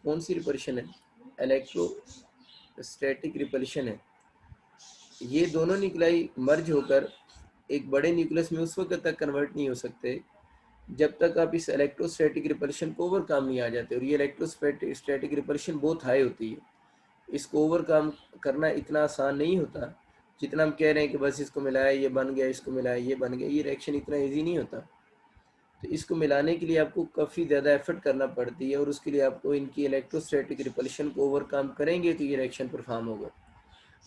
कौन सी रिपल्शन है, इलेक्ट्रोस्टैटिक रिपल्शन है। ये दोनों न्यूक्लियाई मर्ज होकर एक बड़े न्यूक्लियस में उस वक्त तक कन्वर्ट नहीं हो सकते जब तक आप इस इलेक्ट्रोस्टैटिक रिपल्शन को ओवरकम नहीं आ जाते, और ये इलेक्ट्रोस्टैटिक रिपल्शन बहुत हाई होती है। इसको ओवरकम करना इतना आसान नहीं होता जितना हम कह रहे हैं कि बस इसको मिलाया ये बन गया, इसको मिलाया ये बन गया। ये रिएक्शन इतना ईजी नहीं होता। तो इसको मिलाने के लिए आपको काफ़ी ज़्यादा एफर्ट करना पड़ती है, और उसके लिए आपको इनकी इलेक्ट्रोस्टैटिक रिपल्शन को ओवरकम करेंगे तो ये रिएक्शन परफॉर्म होगा।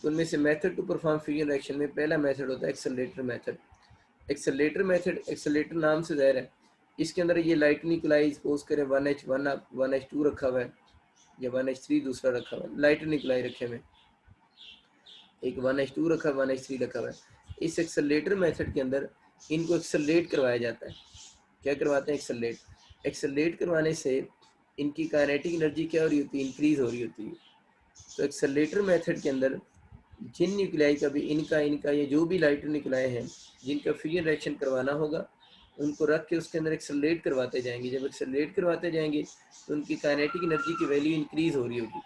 तो उनमें से method to perform fusion reaction में पहला मेथड होता है accelerator method. Accelerator method, accelerator नाम से ज़ाहिर है, इसके अंदर ये लाइट न्यूक्लियाई सपोज करें 1H1 1H2 रखा हुआ है, या 1H3 दूसरा रखा हुआ है, लाइट न्यूक्लियाई रखे हुए, एक 1H2 रखा, 1H3 रखा हुआ है। इस एक्सेलरेटर मेथड के अंदर इनको एक्सेलरेट करवाया जाता है। क्या करवाते हैं, एक्सेलरेट। एक्सेलरेट करवाने से इनकी काइनेटिक एनर्जी क्या हो रही होती है, इंक्रीज हो रही होती है। तो एक्सेलरेटर मेथड के अंदर जिन न्यूक्लियाई का भी इनका इनका ये जो भी लाइटर न्यूक्लियाई हैं जिनका फ्यूजन रिएक्शन करवाना होगा, उनको रख के उसके अंदर एक्सेलरेट करवाते जाएंगे। जब एक्सेलरेट करवाते जाएंगे तो उनकी काइनेटिक एनर्जी की वैल्यू इंक्रीज हो रही होगी।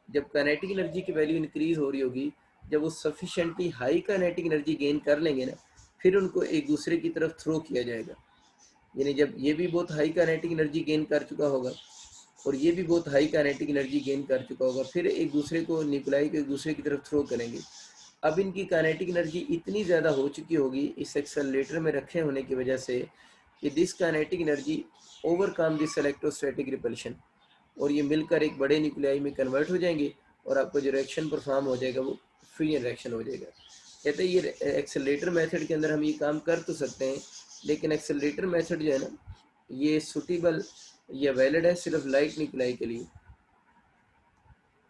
जब काइनेटिक एनर्जी की वैल्यू इंक्रीज हो रही होगी, जब वो sufficiently high kinetic energy gain कर लेंगे ना, फिर उनको एक दूसरे की तरफ थ्रो किया जाएगा। यानी जब ये भी बहुत हाई काइनेटिक एनर्जी गेन कर चुका होगा और ये भी बहुत हाई काइनेटिक एनर्जी गेन कर चुका होगा, फिर एक दूसरे को न्यूक्लाई को एक दूसरे की तरफ थ्रो करेंगे। अब इनकी काइनेटिक एनर्जी इतनी ज़्यादा हो चुकी होगी इस एक्सेलरेटर में रखे होने की वजह से कि this kinetic energy overcome this electrostatic repulsion, और ये मिलकर एक बड़े न्यूक्लियाई में कन्वर्ट हो जाएंगे और आपको जो रिएक्शन परफॉर्म हो जाएगा वो फ्यूजन रिएक्शन हो जाएगा। कहते हैं ये एक्सेलरेटर मेथड के अंदर हम ये काम कर तो सकते हैं, लेकिन एक्सेलरेटर मेथड जो है ना, ये सूटेबल या वैलिड है सिर्फ लाइट न्यूक्लियाई के लिए,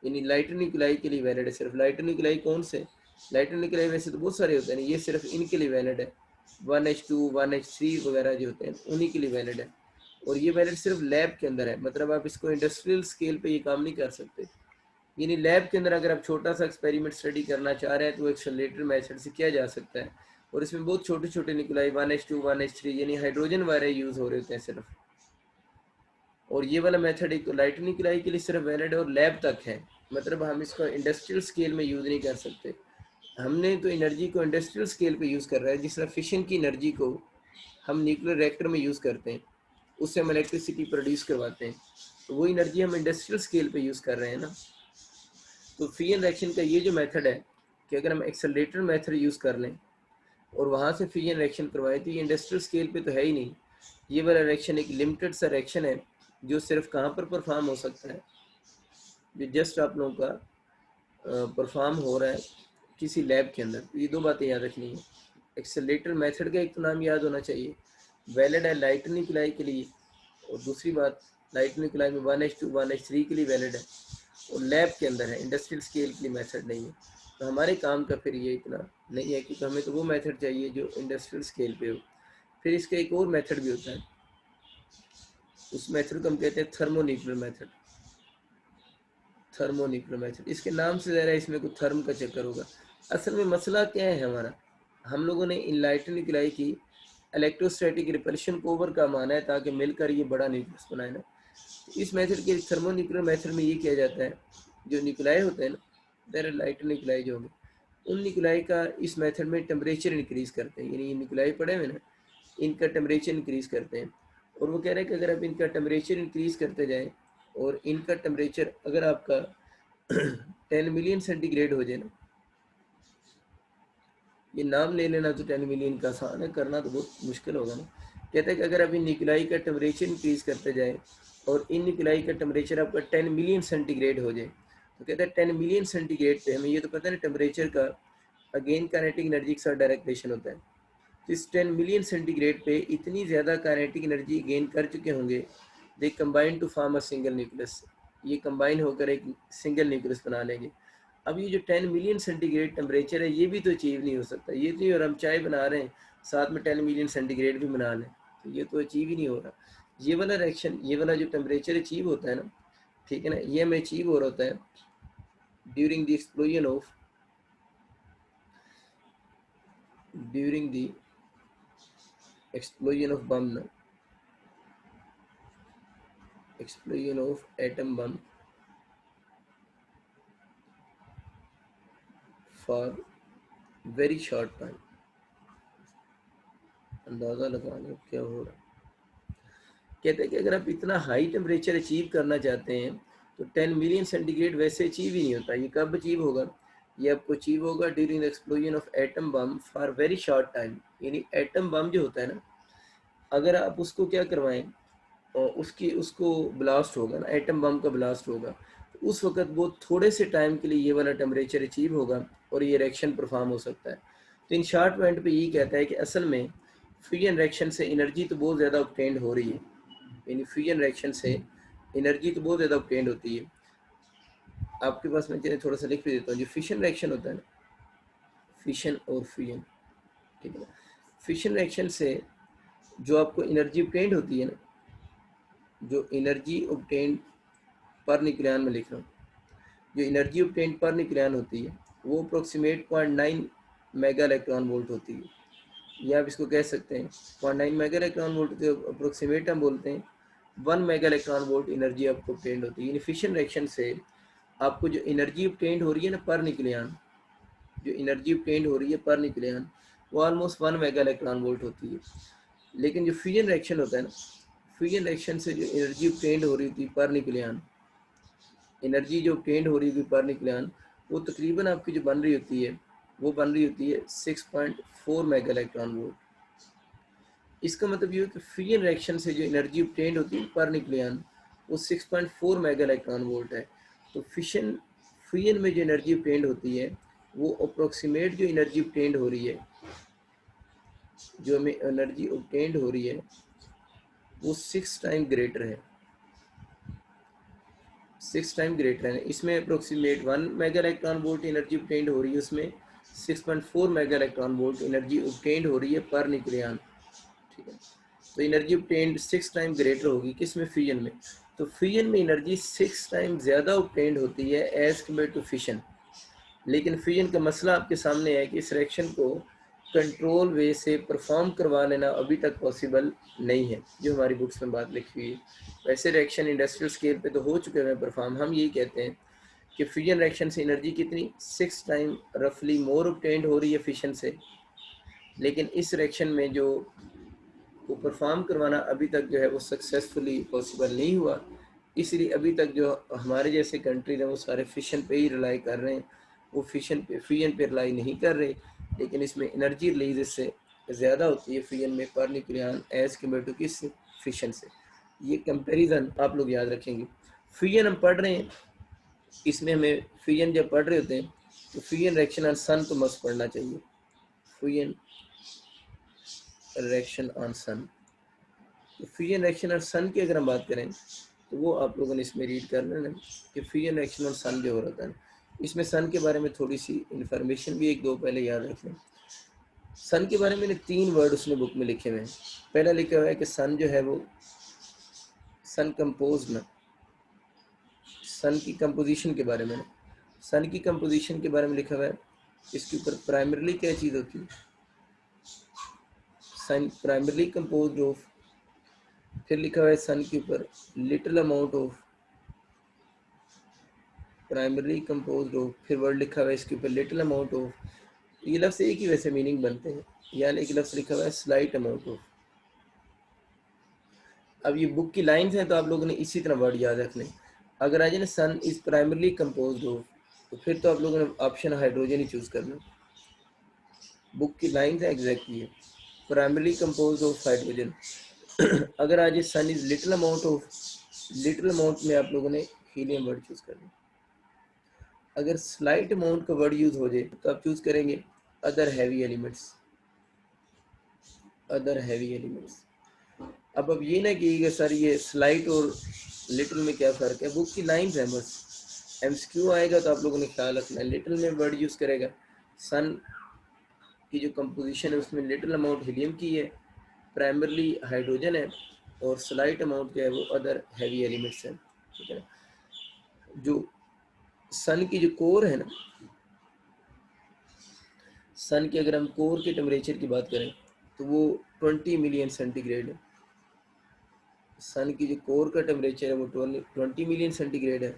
यानी लाइटर न्यूक्लियाई के लिए वैलिड है। सिर्फ लाइटर न्यूक्लियाई कौन से? लाइटर न्यूक्लियाई वैसे तो बहुत सारे होते हैं, ये सिर्फ इनके लिए वैलिड है। 1H2 1H3 वगैरह जो होते हैं उन्हीं के लिए वैलिड है, और ये वैलिड सिर्फ लैब के अंदर है। मतलब आप इसको इंडस्ट्रियल स्केल पे ये काम नहीं कर सकते। यानी लैब के अंदर अगर आप छोटा सा एक्सपेरिमेंट स्टडी करना चाह रहे हैं तो एक्सेलरेटर मेथड से किया जा सकता है, और इसमें बहुत छोटे छोटे न्यूक्लियाई 1H2 1H3 यानी हाइड्रोजन वायरे यूज हो रहे होते हैं सिर्फ। और ये वाला मेथड एक तो लाइट न्यूक्लियाई के लिए सिर्फ वैलिड और लैब तक है। मतलब हम इसको इंडस्ट्रियल स्केल में यूज़ नहीं कर सकते। हमने तो एनर्जी को इंडस्ट्रियल स्केल पे यूज़ कर रहा है, जिस तरह फिशन की एनर्जी को हम न्यूक्लियर रिएक्टर में यूज़ करते हैं, उससे हम इलेक्ट्रिसिटी प्रोड्यूस करवाते हैं, तो वो एनर्जी हम इंडस्ट्रियल स्केल पे यूज़ कर रहे हैं ना। तो फिजन रिएक्शन का ये जो मेथड है कि अगर हम एक्सेलरेटर मेथड यूज़ कर लें और वहाँ से फिजन रिएक्शन करवाएं, तो ये इंडस्ट्रियल स्केल पे तो है ही नहीं। ये वाला रिएक्शन एक लिमिटेड सा रिएक्शन है जो सिर्फ कहाँ पर परफॉर्म हो सकता है, जो जस्ट आप लोगों का परफॉर्म हो रहा है किसी लैब के अंदर। तो ये दो बातें याद रखनी है। एक्सेलरेटर मेथड का एक तो नाम याद होना चाहिए, वैलिड है लाइट न्यूक्लियाई के लिए, और दूसरी बात लाइट न्यूक्लियाई में 1H2 1H3 के लिए वैलिड है, और लैब के अंदर है, इंडस्ट्रियल स्केल के लिए मेथड नहीं है। तो हमारे काम का फिर ये इतना नहीं है, क्योंकि हमें तो वो मेथड चाहिए जो इंडस्ट्रियल स्केल पे हो। फिर इसका एक और मेथड भी होता है, उस मेथड को हम कहते हैं थर्मोन्यूक्लियर मेथड। थर्मोन्यूक्लियर मेथड, इसके नाम से ज़रा इसमें कोई थर्म का चक्कर होगा। असल में मसला क्या है हमारा, हम लोगों ने इनलाइटन न्यूक्लियाई की इलेक्ट्रोस्टैटिक रिपल्शन को ओवरकम आना है ताकि मिलकर ये बड़ा न्यूक्लियस बनाए ना। इस मेथड के थर्मोन्यूक्लियर मेथड में ये किया जाता है, जो न्यूक्लियाई होते हैं ना, देर लाइटर न्यूक्लियाई जो होंगे, उन न्यूक्लियाई का इस मेथड में टेम्परेचर इंक्रीज़ करते हैं। यानी ये न्यूक्लियाई पड़े हुए ना, इनका टेम्परेचर इंक्रीज़ करते हैं। और वो कह रहे हैं कि अगर आप इनका टेम्परेचर इंक्रीज़ करते जाएँ और इनका टेम्परेचर अगर आपका 10 मिलियन सेंटीग्रेड हो जाए ना, ये नाम ले लेना तो 10 मिलियन का आसान है, करना तो बहुत मुश्किल होगा ना। कहते हैं कि अगर आप इन न्यूक्लियाई का टेम्परेचर इंक्रीज़ करते जाएँ और इन न्यूक्लियाई का टेम्परेचर आपका 10 मिलियन सेंटीग्रेड हो जाए, तो कहते हैं 10 मिलियन सेंटीग्रेड पे, हमें ये तो पता है ना टेम्परेचर का अगेन काइनेटिक एनर्जी के साथ डायरेक्ट रिलेशन होता है। तो इस 10 मिलियन सेंटीग्रेड पे इतनी ज़्यादा काइनेटिक एनर्जी गेन कर चुके होंगे, they combine to form a single nucleus, ये कंबाइन होकर एक सिंगल न्यूक्लियस बना लेंगे। अब ये जो 10 मिलियन सेंटीग्रेड टेम्परेचर है, ये भी तो अचीव नहीं हो सकता। ये तो, और हम चाय बना रहे हैं साथ में 10 मिलियन सेंटीग्रेड भी बना लें, तो ये तो अचीव ही नहीं हो रहा। ये वाला रिएक्शन, ये वाला जो टेम्परेचर अचीव होता है ना, ठीक है ना, ये हमें अचीव हो रहा होता है ड्यूरिंग द एक्सप्लोजन ऑफ बम ना, explosion of atom bomb for very short time। अंदाज़ा लगा लो क्या हो रहा है। कहते हैं कि अगर आप इतना हाई टेम्परेचर अचीव करना चाहते हैं तो 10 मिलियन सेंटीग्रेड वैसे अचीव ही नहीं होता। ये कब अचीव होगा? ये आपको अचीव होगा during the explosion of atom bomb for very short time. यानी एटम बम जो होता है ना, अगर आप उसको क्या करवाएं और उसको ब्लास्ट होगा ना, एटम बम का ब्लास्ट होगा, तो उस वक्त बहुत थोड़े से टाइम के लिए ये वाला टेम्परेचर अचीव होगा और ये रिएक्शन परफॉर्म हो सकता है। तो इन शॉर्ट पॉइंट पे यही कहता है कि असल में फ्यूजन रिएक्शन से एनर्जी तो बहुत ज़्यादा ऑब्टेंड हो रही है। यानी फ्यूजन रिएक्शन से एनर्जी तो बहुत ज़्यादा ऑब्टेंड होती है। आपके पास मैं चलिए थोड़ा सा लिख भी देता हूँ। जो फिशन रिएक्शन होता है ना, फिशन और फ्यूजन, ठीक है ना, फिशन रिएक्शन से जो आपको एनर्जी ऑब्टेंड होती है ना, जो एनर्जी ऑब्टेंड पर न्यूक्लियन में लिख रहा हूँ, जो एनर्जी ऑब्टेंड पर न्यूक्लियन होती है वो अप्रोक्सीमेट 0.9 मेगा इलेक्ट्रॉन वोल्ट होती है। या आप इसको कह सकते हैं 0.9 मेगा इलेक्ट्रॉन वोल्ट के अप्रोक्सीमेट हम बोलते हैं 1 मेगा इलेक्ट्रॉन वोल्ट एनर्जी आपको ऑब्टेन्ड होती है। फिशन रिएक्शन से आपको जो एनर्जी ऑब्टेन्ड हो रही है ना पर न्यूक्लियन, जो एनर्जी ऑब्टेन्ड हो रही है पर न्यूक्लियन वो ऑलमोस्ट 1 मेगा इलेक्ट्रॉन वोल्ट होती है। लेकिन जो फ्यूजन रिएक्शन होता है ना, फ्यूजन रिएक्शन से जो एनर्जी ऑब्टेन्ड हो रही थी पर न्यूक्लियन, एनर्जी जो ऑब्टेन्ड हो रही थी पर न्यूक्लियन, वो तकरीबन आपकी जो बन रही होती है वो बन रही होती है 6.4 मेगा इलेक्ट्रॉन वोल्ट। इसका मतलब ये है कि फ्यूजन रिएक्शन से जो एनर्जी ऑब्टेन्ड होती है पर न्यूक्लियन वो 6.4 मेगा इलेक्ट्रॉन वोल्ट है। तो फ्यूजन में जो एनर्जी ऑब्टेन्ड होती है वो अप्रोक्सीमेट जो एनर्जी ऑब्टेन्ड हो रही है, जो हमें एनर्जी ऑब्टेन्ड हो रही है वो 6 टाइम ग्रेटर है, 6 टाइम ग्रेटर है। इसमें approximate 1 mega electron volt energy obtained हो रही है, उसमें 6.4 mega electron volt energy obtained हो रही है पर न्यूक्लियन। ठीक है, तो एनर्जी ऑब्टेन्ड 6 टाइम ग्रेटर होगी किसमें, फ्यूजन में। तो फ्यूजन में एनर्जी 6 टाइम ज़्यादा ऑब्टेन्ड होती है एज कम्पेयर टू फिशन। लेकिन फ्यूजन का मसला आपके सामने है कि इस रिएक्शन को कंट्रोल वे से परफॉर्म करवा लेना अभी तक पॉसिबल नहीं है, जो हमारी बुक्स में बात लिखी हुई है। वैसे रिएक्शन इंडस्ट्रियल स्केल पे तो हो चुके हैं परफॉर्म। हम यही कहते हैं कि फ्यूजन रिएक्शन से एनर्जी कितनी 6 टाइम रफली मोर ऑब्टेन्ड हो रही है फिशन से, लेकिन इस रिएक्शन में जो वो परफॉर्म करवाना अभी तक जो है वो सक्सेसफुली पॉसिबल नहीं हुआ। इसलिए अभी तक जो हमारे जैसे कंट्रीज हैं वो सारे फिशन पे ही रिलाई कर रहे हैं, वो फ्यूजन पे रिलाई नहीं कर रहे। लेकिन इसमें एनर्जी रिलीज इससे ज़्यादा होती है फ्यूजन में per nucleon as compare to किस फिशन से। ये कंपैरिजन आप लोग याद रखेंगे। फ्यूजन हम पढ़ रहे हैं, इसमें हमें फ्यूजन जब पढ़ रहे होते हैं तो फ्यूजन रिएक्शन ऑन सन तो मस्त पढ़ना चाहिए। फ्यूजन रिएक्शन ऑन सन, तो फ्यूजन रिएक्शन ऑन सन की अगर हम बात करें तो वो आप लोगों ने इसमें रीड कर लेना कि फ्यूजन रिएक्शन ऑन सन जो हो रहा था, इसमें सन के बारे में थोड़ी सी इंफॉर्मेशन भी एक दो पहले याद रख लें। सन के बारे में 3 वर्ड उसने बुक में लिखे हुए हैं। पहला लिखा हुआ है कि सन जो है वो सन कंपोज में, सन की कंपोजिशन के बारे में, सन की कंपोजिशन के बारे में लिखा हुआ है। इसके ऊपर प्राइमरली क्या चीज़ होती है, सन प्राइमरली कंपोज ऑफ, फिर लिखा हुआ है सन के ऊपर little amount of, primarily compose of, फिर वर्ड लिखा हुआ है इसके ऊपर लिटिल अमाउंट ऑफ। ये लफ्ज़ एक ही वैसे मीनिंग बनते हैं, यानी एक लफ्ज़ लिखा हुआ है स्लाइट अमाउंट ऑफ। अब ये बुक की लाइंस हैं तो आप लोगों ने इसी तरह वर्ड याद रखने। अगर आ जाए ना sun is primarily compose of, तो फिर तो आप लोगों ने ऑप्शन हाइड्रोजन ही चूज़ करना। बुक की लाइंस है exactly primarily compose of hydrogen. अगर आज sun is little amount of, little amount में आप लोगों ने हीलियम वर्ड चूज़ करना। अगर स्लाइट अमाउंट का वर्ड यूज़ हो जाए तो आप चूज़ करेंगे other heavy elements, other heavy elements. अब ये ना कि सर ये स्लाइट और लिटिल में क्या फ़र्क है, बुक की लाइंस है बस। एमसीक्यू आएगा तो आप लोगों ने ख्याल रखना है, लिटिल में वर्ड यूज़ करेगा सन की जो कंपोजिशन है उसमें लिटिल अमाउंट हीलियम की है, प्राइमरली हाइड्रोजन है, और स्लाइट अमाउंट जो है वो अदर हैवी एलिमेंट्स हैं। ठीक है, जो सन की जो कोर है ना, सन की अगर हम कोर के टेम्परेचर की बात करें तो वो 20 मिलियन सेंटीग्रेड है। सन की जो कोर का टेम्परेचर है वो 20 मिलियन सेंटीग्रेड है।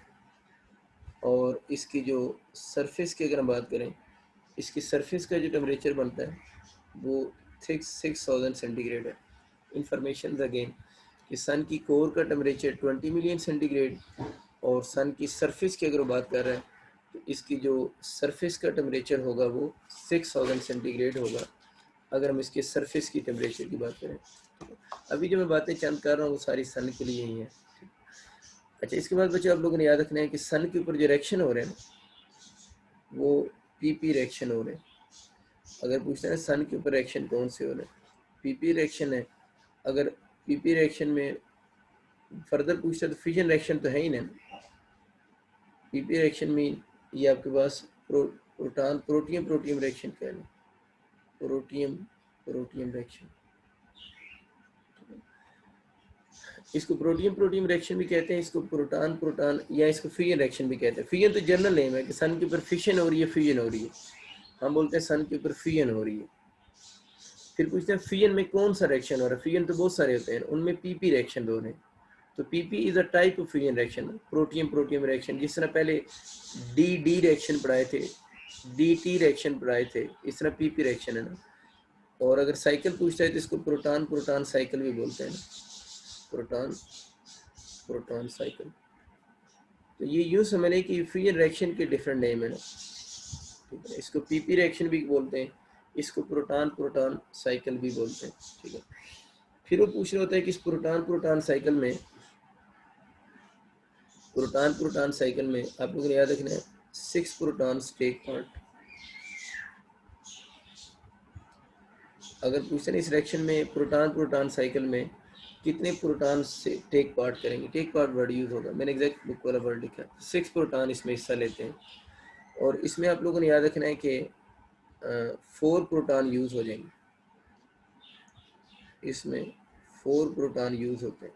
और इसकी जो सरफेस की अगर हम बात करें, इसकी सरफेस का जो टेम्परेचर बनता है वो 6000 सेंटीग्रेड है। इंफॉर्मेशन अगेन कि सन की कोर का टेम्परेचर 20 मिलियन सेंटीग्रेड, और सन की सरफेस की अगर बात कर रहे हैं तो इसकी जो सरफेस का टेम्परेचर होगा वो 6000 सेंटीग्रेड होगा, अगर हम इसके सरफेस की टेम्परेचर की बात करें। अभी जो मैं बातें चंद कर रहा हूँ वो सारी सन के लिए ही है। अच्छा, इसके बाद बच्चों आप लोगों ने याद रखना है कि सन के ऊपर जो रिएक्शन हो रहे हैं वो पीपी रिएक्शन हो रहे हैं। अगर पूछते हैं सन के ऊपर रिएक्शन कौन से हो रहे हैं, पीपी रिएक्शन है। अगर पीपी रिएक्शन में फर्दर पूछते हैं तो फिजन रिएक्शन तो है ही नहीं। पीपी रिएक्शन में ये आपके पास प्रोटॉन प्रोटियम प्रोटियम रिएक्शन कह लो, प्रोटियम प्रोटियम रिएक्शन, इसको प्रोटियम प्रोटियम रिएक्शन भी कहते हैं, इसको प्रोटॉन प्रोटॉन या इसको फ्यूजन रिएक्शन भी कहते हैं। फ्यूजन तो जनरल नेम है कि सन के ऊपर फिशन हो रही है, फ्यूजन हो रही है। हम बोलते हैं सन के ऊपर फ्यूजन हो रही है। फिर पूछते हैं फ्यूजन में कौन सा रिएक्शन हो रहा है। फ्यूजन तो बहुत सारे होते हैं, उनमें पीपी रिएक्शन हो रहे हैं। तो PP is a type of fusion reaction, protium protium reaction. जिस तरह पहले डी डी रिएक्शन पढ़ाए थे, डी टी रिएक्शन पढ़ाए थे, इस तरह पीपी रिएक्शन है ना। और अगर साइकिल पूछता है तो इसको प्रोटॉन प्रोटॉन साइकिल भी बोलते हैं ना, प्रोटॉन प्रोटॉन साइकिल। तो ये यूँ समझ लें कि फ्यूजन रिएक्शन के डिफरेंट नेम है ना, ठीक है। इसको पीपी रिएक्शन भी बोलते हैं, इसको प्रोटॉन प्रोटॉन साइकिल भी बोलते हैं, ठीक है। फिर वो पूछ रहा होता है कि इस प्रोटॉन प्रोटॉन साइकिल में, प्रोटॉन प्रोटॉन साइकिल में आप लोगों ने याद रखना है 6 प्रोटॉन्स टेक पार्ट। अगर पूछते हैं इस रिएक्शन में प्रोटॉन प्रोटॉन साइकिल में कितने प्रोटॉन से टेक पार्ट करेंगे, टेक पार्ट वर्ड यूज होगा, मैंने एग्जैक्ट बुक वाला वर्ड लिखा है। 6 प्रोटॉन इसमें हिस्सा लेते हैं। और इसमें आप लोगों ने याद रखना है कि 4 प्रोटॉन यूज हो जाएंगे, इसमें 4 प्रोटॉन यूज होते हैं।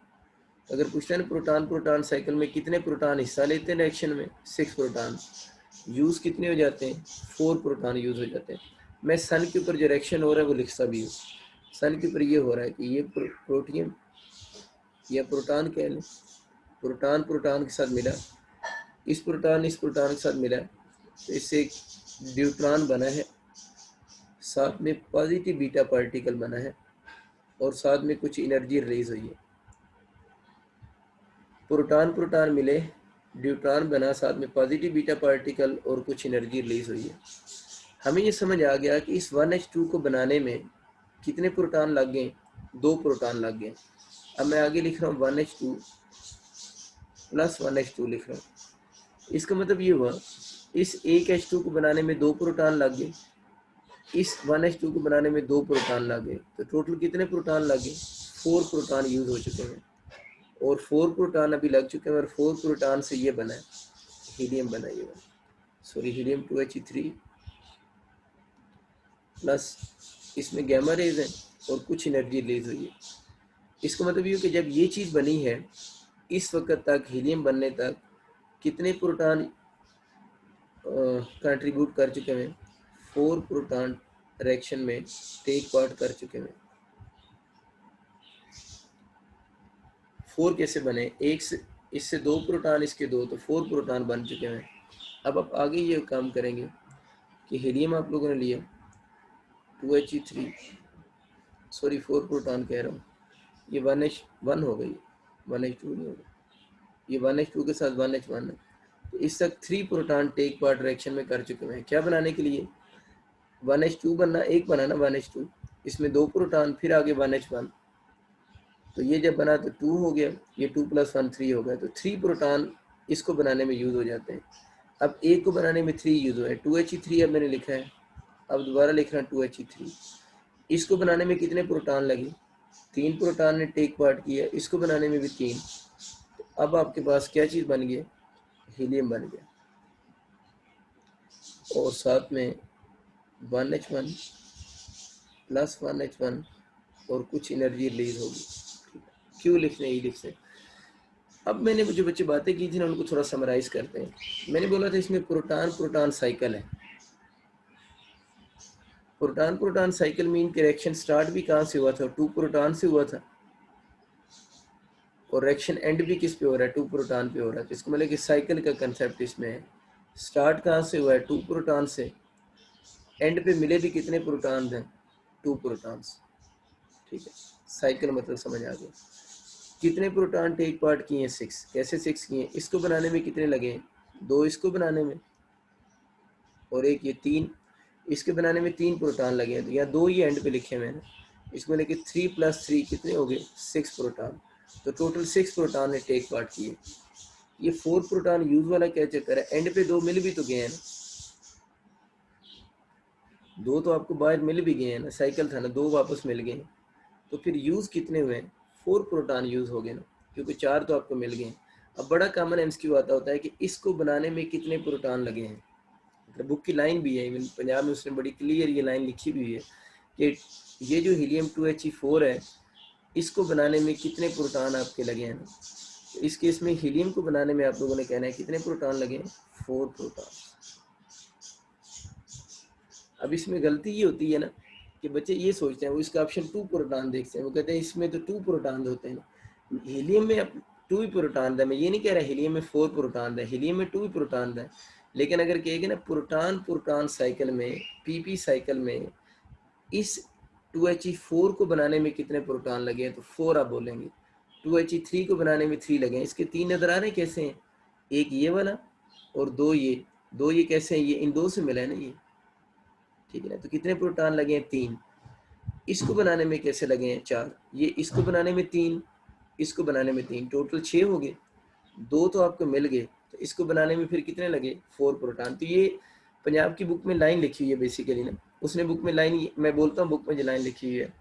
अगर पूछते हैं प्रोटॉन प्रोटॉन साइकिल में कितने प्रोटॉन हिस्सा लेते हैं रिएक्शन में, 6 प्रोटॉन, यूज कितने हो जाते हैं, 4 प्रोटॉन यूज हो जाते हैं। मैं सन के ऊपर जो रिएक्शन हो रहा है वो लिखता भी हूँ। सन के ऊपर ये हो रहा है कि ये प्रोटियम या प्रोटॉन कह लें, प्रोटॉन प्रोटॉन के साथ मिला, इस प्रोटॉन के साथ मिला, तो इससे एक ड्यूट्रॉन बना है, साथ में पॉजिटिव बीटा पार्टिकल बना है, और साथ में कुछ एनर्जी रिलीज हुई है। प्रोटॉन प्रोटॉन मिले, ड्यूट्रॉन बना, साथ में पॉजिटिव बीटा पार्टिकल और कुछ एनर्जी रिलीज हुई है। हमें ये समझ आ गया कि इस 1H2 को बनाने में कितने प्रोटॉन लग गए, 2 प्रोटॉन लग गए। अब मैं आगे लिख रहा हूँ 1H2 प्लस 1H2 लिख रहा हूँ। इसका मतलब ये हुआ इस एक H2 को बनाने में 2 प्रोटॉन लग गए, इस 1H2 को बनाने में 2 प्रोटॉन लग गए, तो टोटल कितने प्रोटॉन लगे, 4 प्रोटॉन यूज हो चुके हैं। और 4 प्रोटॉन अभी लग चुके हैं, और 4 प्रोटॉन से ये बना है हीलियम बना, ये सॉरी हीलियम 2He3 प्लस इसमें गैमा रेज है और कुछ एनर्जी रिलीज हुई है। इसका मतलब ये कि जब ये चीज़ बनी है इस वक्त तक हीलियम बनने तक कितने प्रोटॉन कंट्रीब्यूट कर चुके हैं, 4 प्रोटॉन रिएक्शन में टेक पार्ट कर चुके हैं। 4 कैसे बने, एक से इससे 2 प्रोटॉन, इसके 2, तो 4 प्रोटॉन बन चुके हैं। अब आप आगे ये काम करेंगे कि हीलियम आप लोगों ने लिया 2He3, सॉरी 4 प्रोटॉन कह रहा हूँ, ये 1H1 हो गई, 1H2 नहीं होगा, ये 1H2 के साथ 1H1 है। तो इस तक 3 प्रोटॉन टेक पार्ट रिएक्शन में कर चुके हैं। क्या बनाने के लिए, 1H2 बनना, एक बना ना 1H2, इसमें 2 प्रोटॉन, फिर आगे 1H1, तो ये जब बना तो 2 हो गया, ये 2 + 1 3 हो गया, तो 3 प्रोटॉन इसको बनाने में यूज हो जाते हैं। अब एक को बनाने में 3 यूज हुआ है, 2He3 अब मैंने लिखा है, अब दोबारा लिख रहा हूँ 2He3। इसको बनाने में कितने प्रोटॉन लगे, 3 प्रोटॉन ने टेक पार्ट किया, इसको बनाने में भी 3। अब आपके पास क्या चीज़ बन गया, हीलियम बन गया, और साथ में 1H1 प्लस 1H1 और कुछ एनर्जी रिलीज होगी। क्यों लिखने ही लिखते। अब मैंने जो बच्चे बातें की थी ना उनको थोड़ा समराइज करते हैं। मैंने बोला था इसमें प्रोटॉन प्रोटॉन साइकिल है। प्रोटॉन प्रोटॉन साइकिल में इनके रिएक्शन स्टार्ट भी कहाँ से हुआ था, 2 प्रोटॉन से हुआ था, और रिएक्शन एंड भी किस पे हो रहा है, 2 प्रोटॉन पे हो रहा है। तो इसको मतलब कि साइकिल का कंसेप्ट इसमें है। स्टार्ट कहाँ से हुआ है, 2 प्रोटॉन से, एंड पे मिले भी कितने प्रोटॉन हैं, 2 प्रोटॉन्स, ठीक है। साइकिल मतलब समझ आ गया। कितने प्रोटॉन टेक पार्ट किए हैं, 6। कैसे 6 किए, इसको बनाने में कितने लगे हैं, 2 इसको बनाने में, और एक ये 3 इसके बनाने में 3 प्रोटॉन लगे हैं। तो यहाँ 2 ही एंड पे लिखे मैंने, इसको लेके 3 + 3 कितने हो गए, 6 प्रोटॉन। तो टोटल 6 प्रोटॉन ने टेक पार्ट किए। ये 4 प्रोटॉन यूज वाला क्या चक्कर है, एंड पे 2 मिल भी तो गए हैं ना, 2 तो आपको बाहर मिल भी गए हैं ना, साइकिल था ना, 2 वापस मिल गए। तो फिर यूज कितने हुए, 4 प्रोटॉन यूज हो गए ना, क्योंकि 4 तो आपको मिल गए। अब बड़ा कॉमन एमसीक्यू आता होता है कि इसको बनाने में कितने प्रोटॉन लगे हैं। मतलब बुक की लाइन भी है, इवन पंजाब में उसने बड़ी क्लियर ये लाइन लिखी भी है कि ये जो हीलियम 2He4 है इसको बनाने में कितने प्रोटॉन आपके लगे हैं। तो इस केस में हीलियम को बनाने में आप लोगों ने कहना है कितने प्रोटॉन लगे हैं, 4 प्रोटॉन। अब इसमें गलती ये होती है ना कि बच्चे ये सोचते हैं, वो इसका ऑप्शन 2 प्रोटॉन देखते हैं, वो कहते हैं इसमें तो 2 प्रोटॉन होते हैं। हीलियम में अब 2 ही प्रोटॉन है, मैं ये नहीं कह रहा हीलियम में 4 प्रोटॉन है, हीलियम में 2 ही प्रोटॉन है। लेकिन अगर कहेंगे ना प्रोटॉन प्रोटॉन साइकिल में, पीपी साइकिल में इस 2He4 को बनाने में कितने प्रोटॉन लगे हैं, तो 4 आप बोलेंगे। 2He3 को बनाने में 3 लगे हैं। इसके 3 नजर आ रहे हैं कैसे हैं, एक ये वाला और दो ये कैसे हैं, ये इन दो से मिला है ना ये, ठीक है ना। तो कितने प्रोटॉन लगे हैं, 3। इसको बनाने में कैसे लगे हैं, 4। ये इसको बनाने में 3, इसको बनाने में 3, टोटल 6 हो गए। 2 तो आपको मिल गए, तो इसको बनाने में फिर कितने लगे, 4 प्रोटॉन। तो ये पंजाब की बुक में लाइन लिखी हुई है बेसिकली ना, उसने बुक में लाइन, मैं बोलता हूँ बुक में जो लाइन लिखी हुई है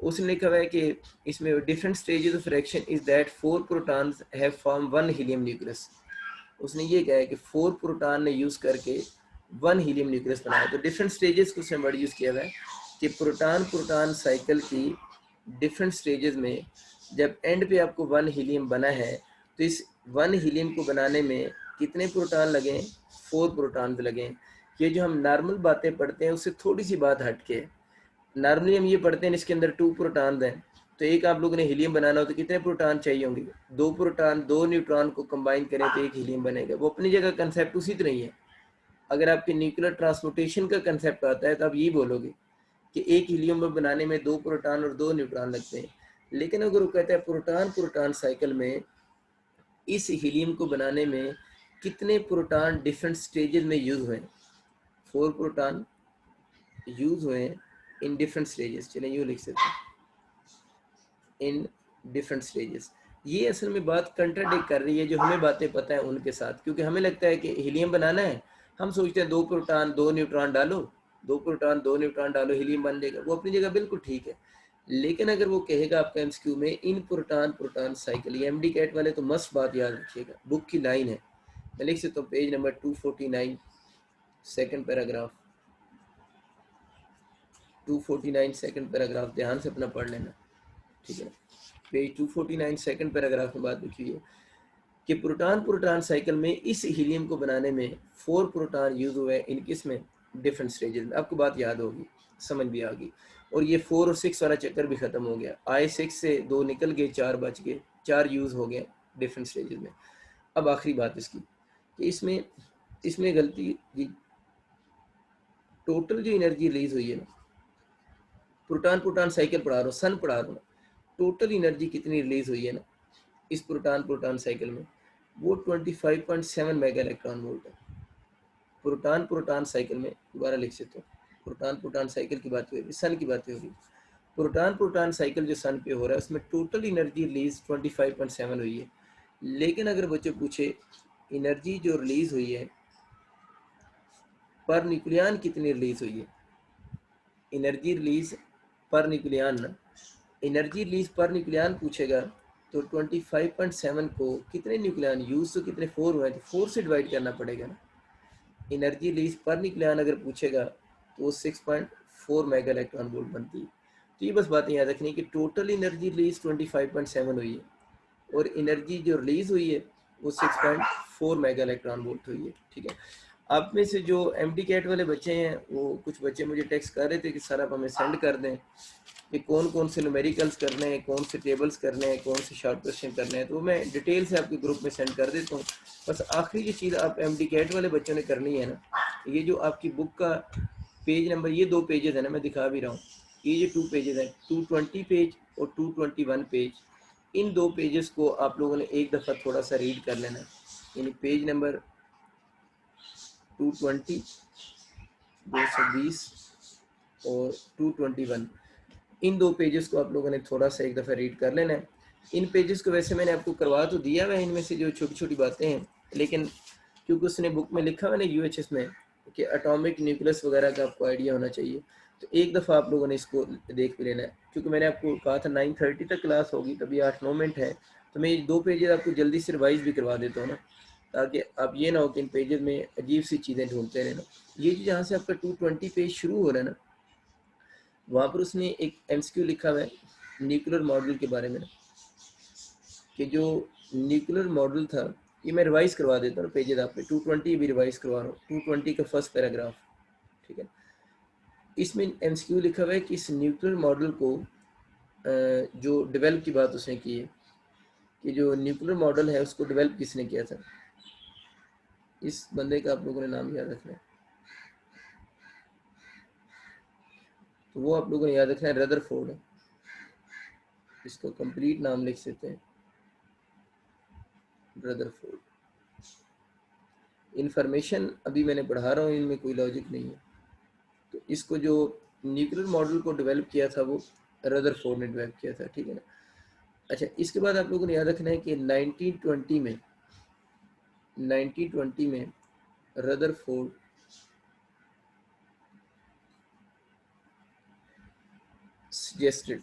उसने लिखा हुआ है कि इसमें different stages of reaction is that 4 protons have form 1 helium nucleus. उसने ये कहा है कि 4 प्रोटॉन ने यूज़ करके 1 हीलियम न्यूक्लियस बनाया। तो डिफरेंट स्टेजेस को उसने वर्ड यूज़ किया हुआ है कि प्रोटॉन प्रोटॉन साइकिल की डिफरेंट स्टेजेस में जब एंड पे आपको 1 हीलियम बना है, तो इस 1 हीलियम को बनाने में कितने प्रोटॉन लगे, 4 प्रोटॉन लगे। ये जो हम नॉर्मल बातें पढ़ते हैं उससे थोड़ी सी बात हटके है। नॉर्मली हम ये पढ़ते हैं इसके अंदर 2 प्रोटॉन हैं, तो एक आप लोगों ने हीलियम बनाना हो तो कितने प्रोटॉन चाहिए होंगे, 2 प्रोटॉन, 2 न्यूट्रॉन को कंबाइन करें तो एक हीलियम बनेगा। वो अपनी जगह कंसेप्ट उसी तरह ही है। अगर आपके न्यूक्लियर ट्रांसपोर्टेशन का कंसेप्ट आता है तो आप ये बोलोगे कि एक हीलियम में बनाने में 2 प्रोटॉन और 2 न्यूट्रॉन लगते हैं। लेकिन अगर वो कहता है प्रोटॉन प्रोटॉन साइकिल में इस हीलियम को बनाने में कितने प्रोटॉन डिफरेंट स्टेजेस में यूज हुए, 4 प्रोटॉन यूज हुए इन डिफरेंट स्टेजेस, चलें यूँ लिख सकते हैं, इन डिफरेंट स्टेजेस। ये असल में बात कंट्राडिक्ट कर रही है जो हमें बातें पता है उनके साथ, क्योंकि हमें लगता है कि हीलियम बनाना है, हम सोचते हैं 2 प्रोटॉन 2 न्यूट्रॉन डालो, 2 प्रोटॉन 2 न्यूट्रॉन डालो, हीलियम बन जाएगा। वो अपनी जगह बिल्कुल ठीक है। लेकिन अगर वो कहेगा आपका एमसीक्यू में इन प्रोटॉन प्रोटॉन साइकिल, ये एमडी कैट वाले तो मस्त बात याद रखिएगा, बुक की लाइन है, मैं लिख सकता हूँ page number 249 second paragraph, 249 second paragraph, ध्यान से अपना पढ़ लेना, ठीक है। पेज 249 सेकंड पैराग्राफ में बात लिखी है कि प्रोटॉन प्रोटॉन साइकिल में इस हीलियम को बनाने में 4 प्रोटॉन यूज हुए इन किस में, डिफरेंट स्टेजेस में। आपको बात याद होगी, समझ भी आ गई। और ये 4 और 6 वाला चक्कर भी खत्म हो गया, आए 6 से 2 निकल गए, 4 बच गए, 4 यूज हो गए डिफरेंट स्टेजेस में। अब आखिरी बात इसकी कि इसमें गलती, टोटल जो एनर्जी रिलीज हुई है ना, प्रोटॉन प्रोटॉन साइकिल पढ़ा रहा हूँ, सन पढ़ा रहा हूँ, टोटल एनर्जी कितनी रिलीज हुई है ना इस प्रोटॉन प्रोटॉन साइकिल में, वो 25.7 मेगा इलेक्ट्रॉन वोल्ट है। प्रोटॉन प्रोटॉन साइकिल में, दोबारा लिख सकते हो, प्रोटॉन प्रोटॉन साइकिल की बात हो रही, सन की बात हो रही। प्रोटॉन प्रोटॉन साइकिल जो सन पे हो रहा है उसमें टोटल एनर्जी रिलीज 25.7 हुई है। लेकिन अगर बच्चे पूछे एनर्जी जो रिलीज हुई है पर न्यूक्लियन कितनी रिलीज हुई है, एनर्जी रिलीज पर न्यूक्लियन ना, एनर्जी रिलीज पर न्यूक्लियन पूछेगा तो 25.7 को कितने न्यूक्लियन यूज, तो कितने 4 हुए, तो 4 से डिवाइड करना पड़ेगा ना। एनर्जी रिलीज पर न्यूक्लियन अगर पूछेगा तो वो 6.4 मेगा इलेक्ट्रॉन वोल्ट बनती है। तो ये बस बातें याद रखनी कि टोटल एनर्जी रिलीज 25.7 हुई है और एनर्जी जो रिलीज हुई है वो 6.4 मेगा इलेक्ट्रॉन वोल्ट हुई है, ठीक है। आप में से जो एमडी कैट वाले बच्चे हैं, वो कुछ बच्चे मुझे टेक्स्ट कर रहे थे कि सर आप हमें सेंड कर दें कि कौन कौन से न्यूमेरिकल्स करने हैं, कौन से टेबल्स करने हैं, कौन से शॉर्ट क्वेश्चन करने हैं, तो मैं डिटेल से आपके ग्रुप में सेंड कर देता हूँ। बस आखिरी जो चीज़ आप एमडी कैट वाले बच्चों ने करनी है ना, ये जो आपकी बुक का पेज नंबर, ये 2 पेजेस है ना, मैं दिखा भी रहा हूँ, ये जो 2 पेजेस हैं, 220 पेज और 221 पेज, इन 2 पेजेस को आप लोगों ने एक दफ़ा थोड़ा सा रीड कर लेना। यानी पेज नंबर 220, 220 और 221, इन 2 पेजेस को आप लोगों ने थोड़ा सा एक दफ़ा रीड कर लेना है। इन पेजेस को वैसे मैंने आपको करवा तो दिया हुआ है, इनमें से जो छोटी छोटी बातें हैं, लेकिन क्योंकि उसने बुक में लिखा हुआ है ना यूएचएस में कि एटॉमिक न्यूक्लियस वगैरह का आपको आइडिया होना चाहिए, तो एक दफ़ा आप लोगों ने इसको देख भी लेना है। क्योंकि मैंने आपको कहा था 9:30 तक क्लास होगी, तभी 8-9 मिनट है, तो मैं ये 2 पेजेस आपको जल्दी से रिवाइज भी करवा देता हूँ ना, ताकि आप ये ना हो कि इन पेजेस में अजीब सी चीज़ें ढूंढते रहना। ये जहाँ से आपका 220 पेज शुरू हो रहा है ना, वहाँ पर उसने एक एमसीक्यू लिखा हुआ है न्यूक्लियर मॉडल के बारे में ना, कि जो न्यूक्लियर मॉडल था, ये मैं रिवाइज करवा देता हूँ पेजेस आप पे, 220 भी रिवाइज करवा रहा हूँ, 220 का फर्स्ट पैराग्राफ, ठीक है। इसमें एमसीक्यू लिखा हुआ है कि इस न्यूक्लियर मॉडल को जो डेवलप की बात उसने की है कि जो न्यूक्लियर मॉडल है उसको डेवलप किसने किया था। इस बंदे का आप लोगों ने नाम याद रखना है, तो वो आप लोगों ने याद रखना है रदरफोर्ड है। इसको कंप्लीट नाम लिख सकते हैं रदरफोर्ड। इन्फॉर्मेशन अभी मैंने पढ़ा रहा हूँ, इनमें कोई लॉजिक नहीं है। तो इसको जो न्यूक्लियर मॉडल को डेवलप किया था वो रदरफोर्ड ने डेवलप किया था, ठीक है ना। अच्छा, इसके बाद आप लोगों ने याद रखना है कि 1920 में रदरफोर्ड सजेस्टेड,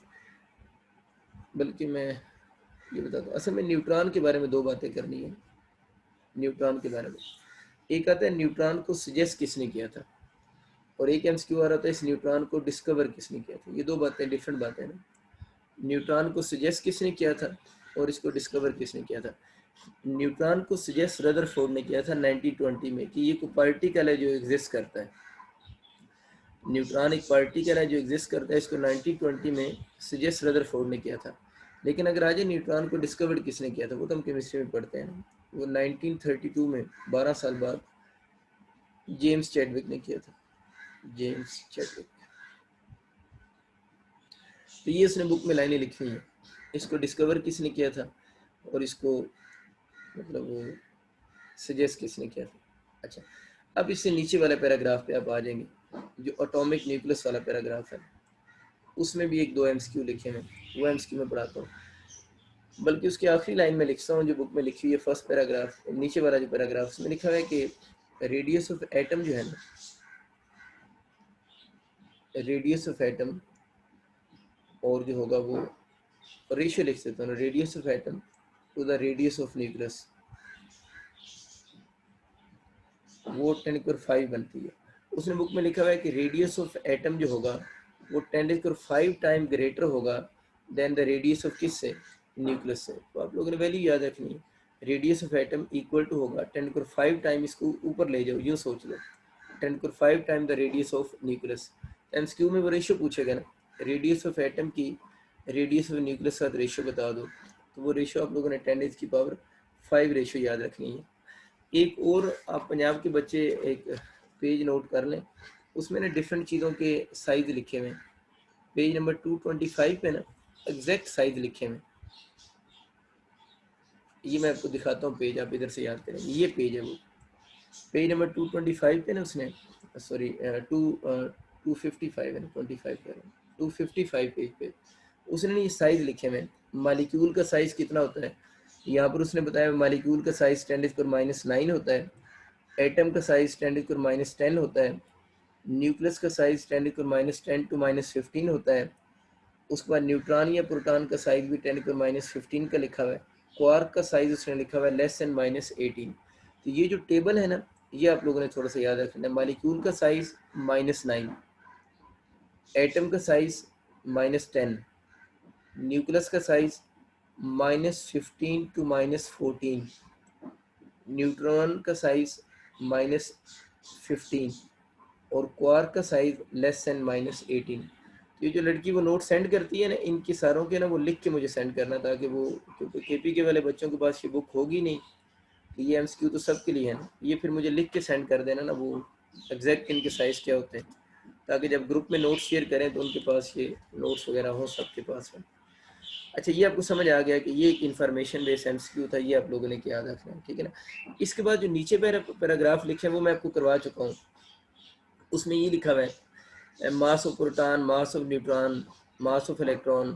बल्कि मैं ये बताता हूँ, असल में न्यूट्रॉन के बारे में दो बातें करनी है। न्यूट्रॉन के बारे में एक आता है न्यूट्रॉन को सजेस्ट किसने किया था, और एक एमसीक्यू आ रहा था इस न्यूट्रॉन को डिस्कवर किसने किया था। ये दो बातें डिफरेंट बातें हैं ना। न्यूट्रॉन को सजेस्ट किसने किया था और इसको डिस्कवर किसने किया था। न्यूट्रॉन को सजेस्ट रदरफोर्ड ने किया था 1920 में कि ये कोई पार्टिकल है जो एग्जिस्ट करता है। न्यूट्रॉन एक पार्टिकल है जो एग्जिस्ट करता है, इसको 1920 में सजेस्ट रदरफोर्ड ने किया था। लेकिन अगर आज न्यूट्रॉन को डिस्कवर किसने किया था वो तो हम केमिस्ट्री में पढ़ते हैं ना, वो 1932 में 12 साल बाद जेम्स चैडविक ने किया था। जेम्स चैडविक, तो ये उसने बुक में लाइनें लिखी हैं, इसको डिस्कवर किसने किया था और इसको मतलब वो सजेस्ट किसने किया था। अच्छा, अब इससे नीचे वाले पैराग्राफ पे आप आ जाएंगे, जो एटॉमिक न्यूक्लियस वाला पैराग्राफ है, उसमें भी एक दो एमसीक्यू लिखे हैं, वो एमसीक्यू में पढ़ाता हूँ। बल्कि उसकी आखिरी लाइन में लिखता हूँ जो बुक में लिखी हुई है, फर्स्ट पैराग्राफ नीचे वाला जो पैराग्राफ, उसमें लिखा हुआ है कि रेडियस ऑफ एटम जो है ना, रेडियस ऑफ एटम और जो होगा वो रेशियो लिख सकते हो, radius of atom to the radius of nucleus, वो 10⁵ बनती है। उसने बुक में लिखा हुआ है कि रेडियस ऑफ एटम जो होगा वो 10⁵ टाइम ग्रेटर होगा देन द रेडियस ऑफ किस से, न्यूक्लियस से। तो आप लोगों ने वैल्यू याद रखनी है, radius of atom equal to होगा 10⁵ टाइम, इसको ऊपर ले जाओ, यूँ सोच लो 10⁵ time the radius of nucleus. MCQ में वो रेशियो पूछेगा ना, रेडियस ऑफ एटम की रेडियस ऑफ न्यूक्लियस का रेशियो बता दो, तो वो रेशियो आप लोगों ने 10⁵ रेशियो याद रखनी है। एक और आप पंजाब के बच्चे एक पेज नोट कर लें, उसमें ना डिफरेंट चीज़ों के साइज लिखे हुए हैं। पेज नंबर 225 पे ना एग्जैक्ट साइज लिखे हुए हैं। ये मैं आपको दिखाता हूँ पेज, आप इधर से याद करेंगे, ये पेज है वो, पेज नंबर 225 पे ना उसने, सॉरी 255 है ना, 25 पे 255 पेज पे उसने ये साइज लिखे हुए हैं। मालिक्यूल का साइज कितना होता है यहाँ पर उसने बताया, मालिक्यूल का साइज 10⁻⁹ होता है, एटम का साइज 10⁻⁻10 होता है, न्यूक्लियस का साइज 10⁻⁻10 टू -15 होता है। उसके बाद न्यूट्रॉन या प्रोटॉन का साइज भी 10⁻⁻15 का लिखा हुआ है। क्वार्क का साइज उसने लिखा हुआ है <18। तो ये जो टेबल है ना, ये आप लोगों ने थोड़ा सा याद रखना है। मालिक्यूल का साइज -9, एटम का साइज -10, न्यूक्लियस का साइज -15 टू -14, न्यूट्रॉन का साइज -15 और क्वार्क का साइज <18। तो ये जो लड़की वो नोट सेंड करती है ना, इनके सारों के ना वो लिख के मुझे सेंड करना, ताकि वो, क्योंकि केपी के वाले बच्चों के पास ये बुक होगी नहीं, तो ये एमसीक्यू तो सबके लिए है ना, ये फिर मुझे लिख के सेंड कर देना ना वो एग्जैक्ट इनके साइज़ क्या होते हैं, ताकि जब ग्रुप में नोट्स शेयर करें तो उनके पास ये नोट्स वगैरह हो सबके पास में। अच्छा, ये आपको समझ आ गया कि ये एक इन्फॉर्मेशन बेस्ड एमसीक्यू था, ये आप लोगों ने याद रखना है, ठीक है ना। इसके बाद जो नीचे पैराग्राफ लिखे हैं वो मैं आपको करवा चुका हूँ। उसमें ये लिखा हुआ है mass of proton, mass of neutron, mass of electron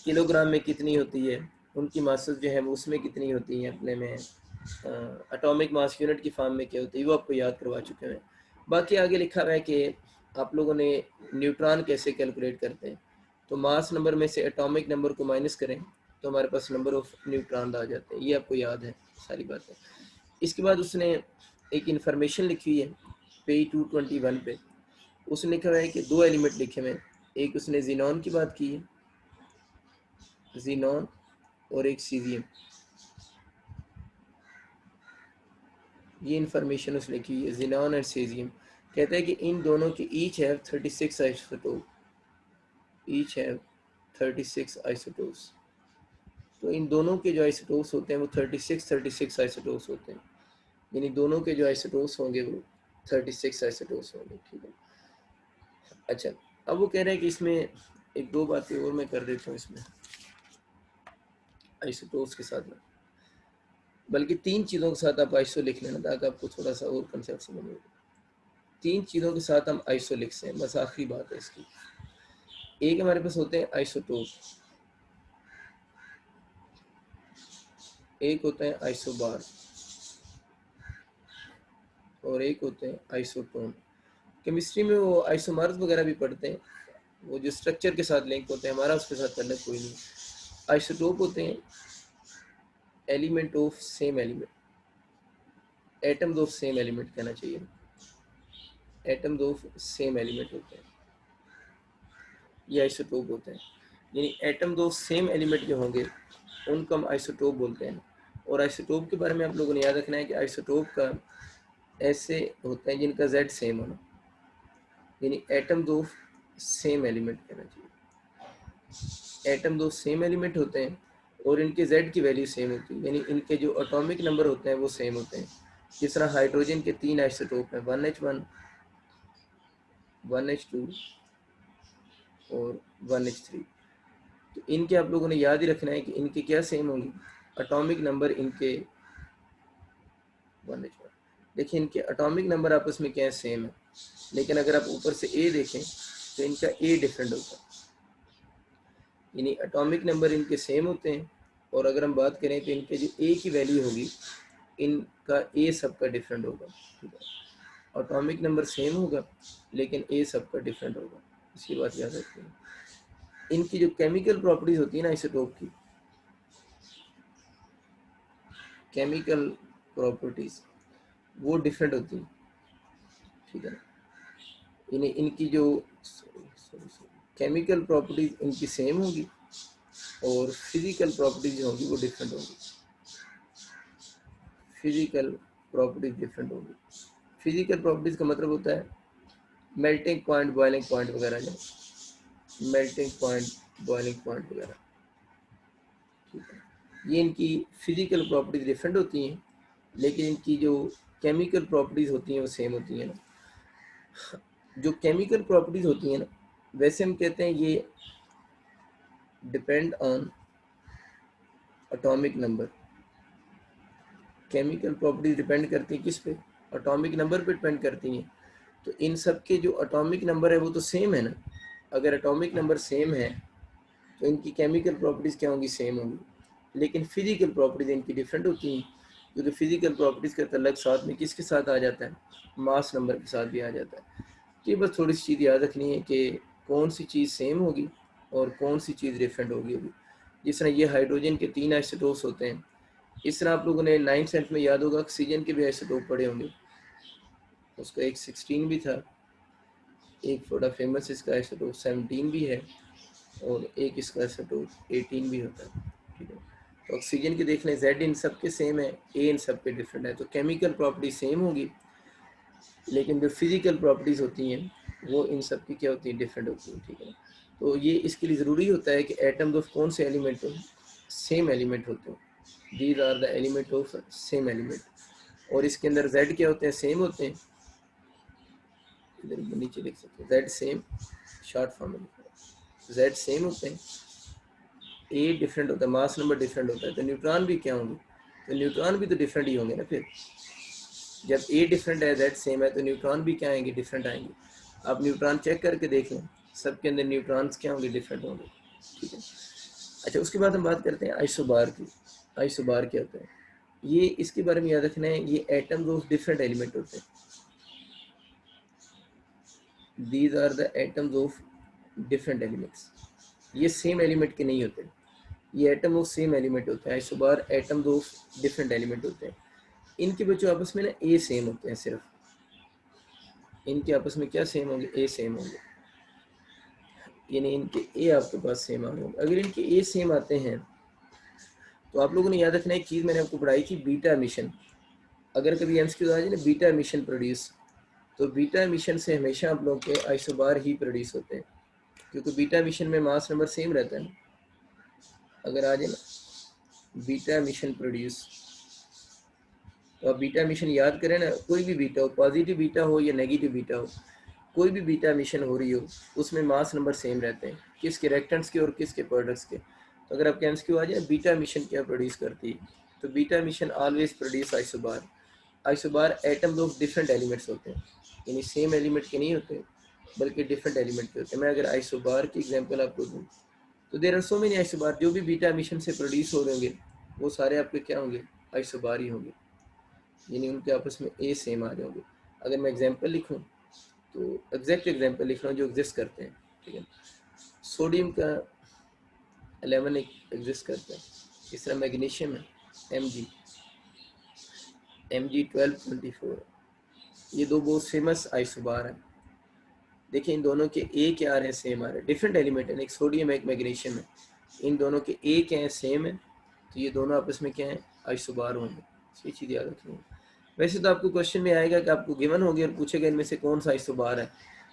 kilogram में कितनी होती है, उनकी मासेस जो है वो उसमें कितनी होती हैं अपने में, एटॉमिक मास यूनिट की फॉर्म में क्या होती है वो आपको याद करवा चुके हैं। बाकी आगे लिखा हुआ है कि आप लोगों ने न्यूट्रॉन कैसे कैलकुलेट करते हैं, तो मास नंबर में से एटॉमिक नंबर को माइनस करें तो हमारे पास नंबर ऑफ न्यूट्रॉन आ जाते हैं। ये आपको याद है सारी बातें। इसके बाद उसने एक इन्फॉर्मेशन लिखी हुई है पेज 221 पे, उसने लिखा हुआ है कि दो एलिमेंट लिखे हुए हैं, एक उसने जीनॉन की बात की है, जीनॉन, और एक सीजियम। ये इन्फॉर्मेशन उसने लिखी है जीनॉन एंड सीजियम। कहता है कि इन दोनों के each have 36 isotope, each have 36 isotopes. तो इन दोनों के जो आइसोटोप्स होते हैं वो 36 आइसोटोप्स होते हैं, यानी दोनों के जो आइसोटोप्स होंगे वो 36 आइसोटोप्स होंगे। ठीक है, अच्छा अब वो कह रहे हैं कि इसमें एक दो बातें और मैं कर देता हूँ इसमें आइसोटोप्स के साथ में, बल्कि तीन चीज़ों के साथ आप आइसो लिख लेना ताकि आपको थोड़ा सा और कंसेप्ट समझ में। तीन चीज़ों के साथ हम आइसो लिख सकते हैं, बस आखिरी बात है इसकी। एक हमारे पास होते हैं आइसोटोप, एक होते हैं आइसोबार और एक होते हैं आइसोटोन। केमिस्ट्री में वो आइसोमर्स वगैरह भी पढ़ते हैं, वो जो स्ट्रक्चर के साथ लिंक होते हैं, हमारा उसके साथ तल्लुक कोई नहीं। आइसोटोप होते हैं element of same element, atoms of same element कहना चाहिए, एटम्स ऑफ सेम एलिमेंट होते हैं, ये आइसोटोप होते हैं। यानी एटम्स ऑफ सेम एलिमेंट जो होंगे उनको हम आइसोटोप बोलते हैं। और आइसोटोप के बारे में आप लोगों ने याद रखना है कि आइसोटोप का ऐसे होते हैं जिनका जेड सेम होना, यानी एटम्स ऑफ सेम एलिमेंट कहना चाहिए। एटम्स ऑफ सेम एलिमेंट होते हैं और इनके जेड की वैल्यू सेम होती है, यानी इनके जो एटॉमिक नंबर होते हैं वो सेम होते हैं। जिस तरह हाइड्रोजन के तीन आइसोटोप हैं, 1H1, 1H2 और 1H3। तो इनके आप लोगों ने याद ही रखना है कि इनके क्या सेम होंगे, एटॉमिक नंबर इनके 1H1। देखिए इनके एटॉमिक नंबर आपस में क्या है, सेम है, लेकिन अगर आप ऊपर से ए देखें तो इनका ए डिफरेंट होता है, यानी एटॉमिक नंबर इनके सेम होते हैं। और अगर हम बात करें तो इनके जो ए की वैल्यू होगी, इनका ए सबका डिफरेंट होगा। ठीक है, एटॉमिक नंबर सेम होगा लेकिन ए सबका डिफरेंट होगा, इसकी बात याद रखिए। इनकी जो केमिकल प्रॉपर्टीज होती है ना आइसोटोप की, केमिकल प्रॉपर्टीज वो डिफरेंट होती हैं। ठीक है ना, यानी इनकी जो केमिकल प्रॉपर्टीज इनकी सेम होगी और फिजिकल प्रॉपर्टीज जो होंगी वो डिफरेंट होंगी, फिजिकल प्रॉपर्टीज डिफरेंट होंगी। फिजिकल प्रॉपर्टीज का मतलब होता है मेल्टिंग पॉइंट, बॉइलिंग पॉइंट वगैरह, जो मेल्टिंग पॉइंट, बॉइलिंग पॉइंट वगैरह। ठीक है, ये इनकी फिजिकल प्रॉपर्टीज डिफरेंट होती हैं, लेकिन इनकी जो केमिकल प्रॉपर्टीज होती हैं वो सेम होती हैं ना। जो केमिकल प्रॉपर्टीज होती हैं ना, वैसे हम कहते हैं ये depend on atomic number. Chemical properties depend करती हैं किस पे, एटॉमिक नंबर पे डिपेंड करती हैं। तो इन सब के जो एटॉमिक नंबर है वो तो सेम है ना। अगर एटॉमिक नंबर सेम है तो इनकी केमिकल प्रॉपर्टीज़ क्या होंगी, सेम होंगी, लेकिन फिजिकल प्रॉपर्टीज़ इनकी डिफरेंट होती हैं, क्योंकि फिजिकल प्रॉपर्टीज़ का तल्लुक साथ में किसके साथ आ जाता है, मास नंबर के साथ भी आ जाता है। ये बस थोड़ी सी चीज़ याद रखनी है कि कौन सी चीज़ सेम होगी और कौन सी चीज़ डिफरेंट होगी। अभी जिस तरह ये हाइड्रोजन के तीन आइसोटोप्स होते हैं, इस तरह आप लोगों ने 9th में याद होगा ऑक्सीजन के भी आइसोटोप पढ़े होंगे, उसका एक 16 भी था, एक थोड़ा फेमस इसका आइसोटोप 17 भी है और एक इसका आइसोटोप 18 भी होता है। ठीक है, तो ऑक्सीजन की देख लें, जेड इन सब के सेम है, ए इन सब पे डिफरेंट है, तो केमिकल प्रॉपर्टी सेम होगी, लेकिन जो फिजिकल प्रॉपर्टीज़ होती हैं वो इन सब की क्या होती हैं, डिफरेंट होती हैं। ठीक है, तो ये इसके लिए ज़रूरी होता है कि एटम्स ऑफ कौन से एलिमेंट हो, सेम एलिमेंट होते हैं, these are the element of same element. और इसके अंदर जेड क्या होते हैं, सेम होते हैं, इधर नीचे लिख सकते हैं जेड सेम, शॉर्ट फॉर्म में जेड सेम होते हैं, ए डिफरेंट होता है, मास नंबर डिफरेंट होता है, तो न्यूट्रॉन भी क्या होंगे, तो न्यूट्रॉन भी तो डिफरेंट ही होंगे ना। फिर जब ए डिफरेंट है, जेड सेम है, तो न्यूट्रॉन भी क्या आएंगे, डिफरेंट आएंगे। आप न्यूट्रॉन चेक करके देख लें, सबके अंदर न्यूट्रॉन्स क्या होंगे, डिफरेंट होंगे। ठीक है, अच्छा उसके बाद हम बात करते हैं आइसोबार की। आइसोबार क्या होता है, ये इसके बारे में याद रखना है, ये एटम्स ऑफ डिफरेंट एलिमेंट होते हैं, these are the atoms of different elements, ये सेम एलिमेंट के नहीं होते, ये एटम ऑफ सेम एलिमेंट होते हैं। Isobar atoms of different element होते हैं। इनके बच्चों आपस में ना ए सेम होते हैं, सिर्फ इनके आपस में क्या सेम होंगे, ए सेम होंगे, यानी इनके ए आपके पास सेम आ होंगे। अगर इनके ए सेम आते हैं तो आप लोगों ने याद रखना एक चीज़ मैंने आपको पढ़ाई थी, बीटा एमिशन। अगर कभी एम्स की आ जाए ना, बीटा एमिशन प्रोड्यूस, तो बीटा एमिशन से हमेशा आप लोग के आइसोबार ही प्रोड्यूस होते हैं, क्योंकि बीटा एमिशन में मास नंबर सेम रहता है ना। अगर आ जाए ना बीटा एमिशन प्रोड्यूस, तो आप बीटा एमिशन याद करें ना, कोई भी बीटा हो, पॉजिटिव बीटा हो या नेगेटिव बीटा हो, कोई भी बीटा एमिशन हो रही हो, उसमें मास नंबर सेम रहते हैं, किसके, रिएक्टेंट्स के और किसके, प्रोडक्ट्स के। तो अगर आपके एमसीक्यू आ जाए बीटा एमिशन क्या प्रोड्यूस करती है, तो beta emission always produce isobar. Isobar atoms of different elements होते हैं, यानी सेम एलिमेंट के नहीं होते बल्कि डिफरेंट एलिमेंट के होते हैं। मैं अगर आइसोबार की एग्जांपल आपको दूं, तो there are so many isobar, जो भी बीटा एमिशन से प्रोड्यूस हो रहे होंगे वो सारे आपके क्या होंगे, आइसोबार ही होंगे, यानी उनके आपस में ए सेम आ जाएंगे। अगर मैं एग्जांपल लिखूं, तो एग्जैक्ट एग्जांपल लिख रहा हूँ जो एग्जिस्ट करते हैं, ठीक है। सोडियम का 11 एग्जिस्ट करता है, इस तरह मैग्नीशियम है Mg 1224, ये दो बहुत फेमस आइसोबार हैं। देखिए इन दोनों के ए क्या आ रहे हैं, सेम आ रहे हैं, डिफरेंट एलिमेंट है, एक सोडियम है एक मैग्नीशियम है, इन दोनों के ए क्या है, सेम है, तो ये दोनों आपस में क्या है, आइसोबार होंगे। ये चीज़ याद रखनी है। वैसे तो आपको क्वेश्चन में आएगा कि आपको गिवन होगी और पूछेगा इनमें से कौन सा आइसोबार है,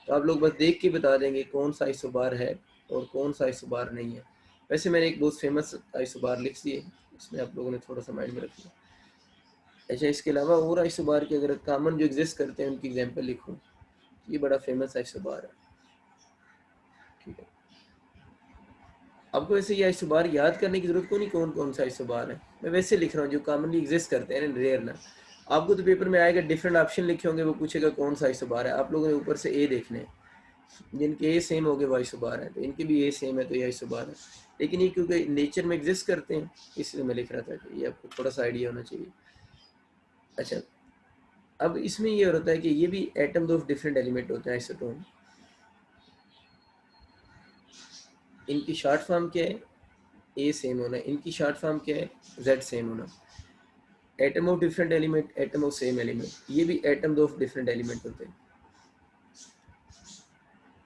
तो आप लोग बस देख के बता देंगे कौन सा आइसोबार है और कौन सा आइसोबार नहीं है। वैसे मैंने एक बहुत फेमस आइसोबार लिख दिए, इसमें आप लोगों ने थोड़ा सा माइंड में रखना। अच्छा, इसके अलावा और आइसोबार के अगर कॉमन जो एग्जिस्ट करते हैं उनकी एग्जांपल लिखूं, ये बड़ा फेमस आइसोबार है, ठीक है। आपको वैसे ये आइसोबार याद करने की जरूरत को नहीं कौन कौन सा आइसोबार है, मैं वैसे लिख रहा हूँ जो कॉमनली एग्जिस्ट करते हैं, रेयर ना। आपको तो पेपर में आएगा, डिफरेंट ऑप्शन लिखे होंगे, वो पूछेगा कौन सा आइसोबार है, आप लोगों ने ऊपर से ए देखने हैं, जिनके ए सेम हो गए वो आइसोबार है, तो इनके भी ए सेम है तो ये आइसोबार है। लेकिन ये क्योंकि नेचर में एग्जिस्ट करते हैं इसलिए मैं लिख रहा था कि ये आपको थोड़ा सा आइडिया होना चाहिए। अच्छा, अब इसमें ये होता है कि ये भी एटम्स ऑफ डिफरेंट एलिमेंट होते हैं, आइसोटोन। इनकी शॉर्ट फॉर्म क्या है, ए सेम होना, इनकी शॉर्ट फॉर्म क्या है, जेड सेम होना। Atom of different element, atom of same element, ये भी एटम्स ऑफ डिफरेंट एलिमेंट होते हैं।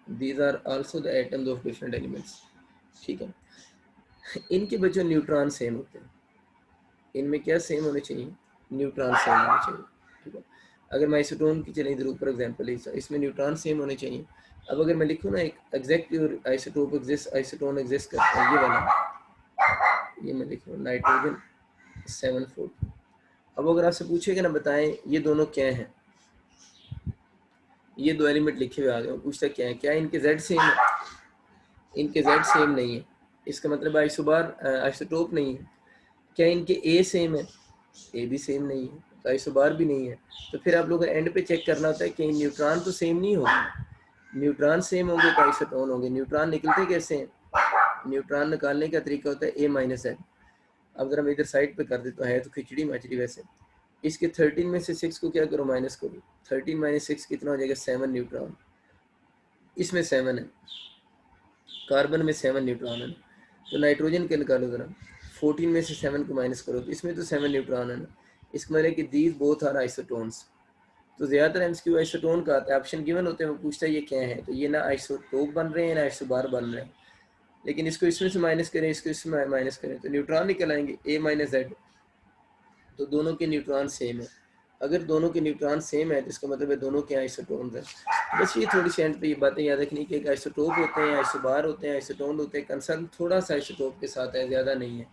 These are also the atoms of different elements, ठीक है। इनके बच्चों न्यूट्रॉन सेम होते हैं, इनमें क्या सेम होने चाहिए, न्यूट्रॉन सेम होने चाहिए, ठीक है। अगर मैं आइसोटोन की चले इधर ऊपर एग्जांपल, इसमें न्यूट्रॉन सेम होने चाहिए। अब अगर मैं लिखूँ ना एक exact isotope exist, isotone exist करते हैं, ये वाला, ये मैं लिख रहा हूँ नाइट्रोजन 740। अब अगर आपसे पूछेगा ना बताएं ये दोनों क्या हैं, ये दो एलिमेंट लिखे हुए आ गए, पूछता क्या है, क्या इनके जेड सेम है, इनके जेड सेम नहीं है, इसका मतलब आइसोबार आइसोटोप नहीं है। क्या इनके ए सेम है, ए भी सेम नहीं है, तो आइसोबार भी नहीं है। तो फिर आप लोग को एंड पे चेक करना होता है कि न्यूट्रॉन तो सेम नहीं होगा, न्यूट्रॉन सेम होंगे तो आइसोटोन होंगे। न्यूट्रॉन निकलते कैसे हैं, न्यूट्रॉन निकालने का तरीका होता है ए माइनस एन। अब अगर हम इधर साइड पे कर दे तो है तो खिचड़ी मचड़ी वैसे, इसके 13 में से 6 को क्या करो, माइनस करो, 13 माइनस 6 कितना हो जाएगा, 7 न्यूट्रॉन, इसमें 7 है, कार्बन में 7 न्यूट्रॉन है। तो नाइट्रोजन के निकालो जरा, 14 में से 7 को माइनस करो तो इसमें तो 7 न्यूट्रॉन है ना, इसका मतलब कि दीज बोथ आर आइसोटोन्स। तो ज़्यादातर एमसीक्यू आइसोटोन का आता है, ऑप्शन गिवन होते हैं, वो पूछता है ये क्या है, तो ये ना आइसोटोप बन रहे हैं ना आइसोबार बन रहे हैं। लेकिन इसको इसमें से माइनस करें, इसको इसमें माइनस करें तो न्यूट्रॉन निकल आएंगे, ए माइनस जेड, तो दोनों के न्यूट्रॉन सेम है। अगर दोनों के न्यूट्रॉन सेम है तो इसका मतलब है दोनों के आइसोटोन्स हैं। बस ये थोड़ी सी एंड पे ये बातें याद रखनी कि एक आइसोटोप होते हैं, आइसोबार होते हैं, आइसोटोन होते हैं। कंसर्न थोड़ा सा आइसोटोप के साथ है, ज़्यादा नहीं है।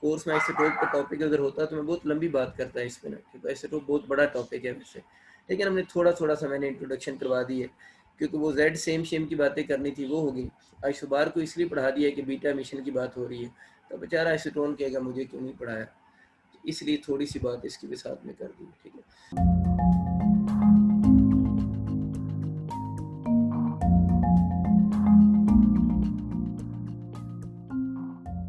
कोर्स में आइसोटोप का टॉपिक अगर होता तो मैं बहुत लंबी बात करता है इस पर ना, क्योंकि आइसोटोप बहुत बड़ा टॉपिक है वैसे, लेकिन हमने थोड़ा थोड़ा सा मैंने इंट्रोडक्शन करवा दी है, क्योंकि वो जेड सेम शेम की बातें करनी थी वो होगी। आइसोबार को इसलिए पढ़ा दिया कि बीटा मिशन की बात हो रही है, तो बेचारा आइसोटोन कहेगा मुझे क्यों नहीं पढ़ाया, इसलिए थोड़ी सी बात इसकी भी साथ में कर दी, ठीक है।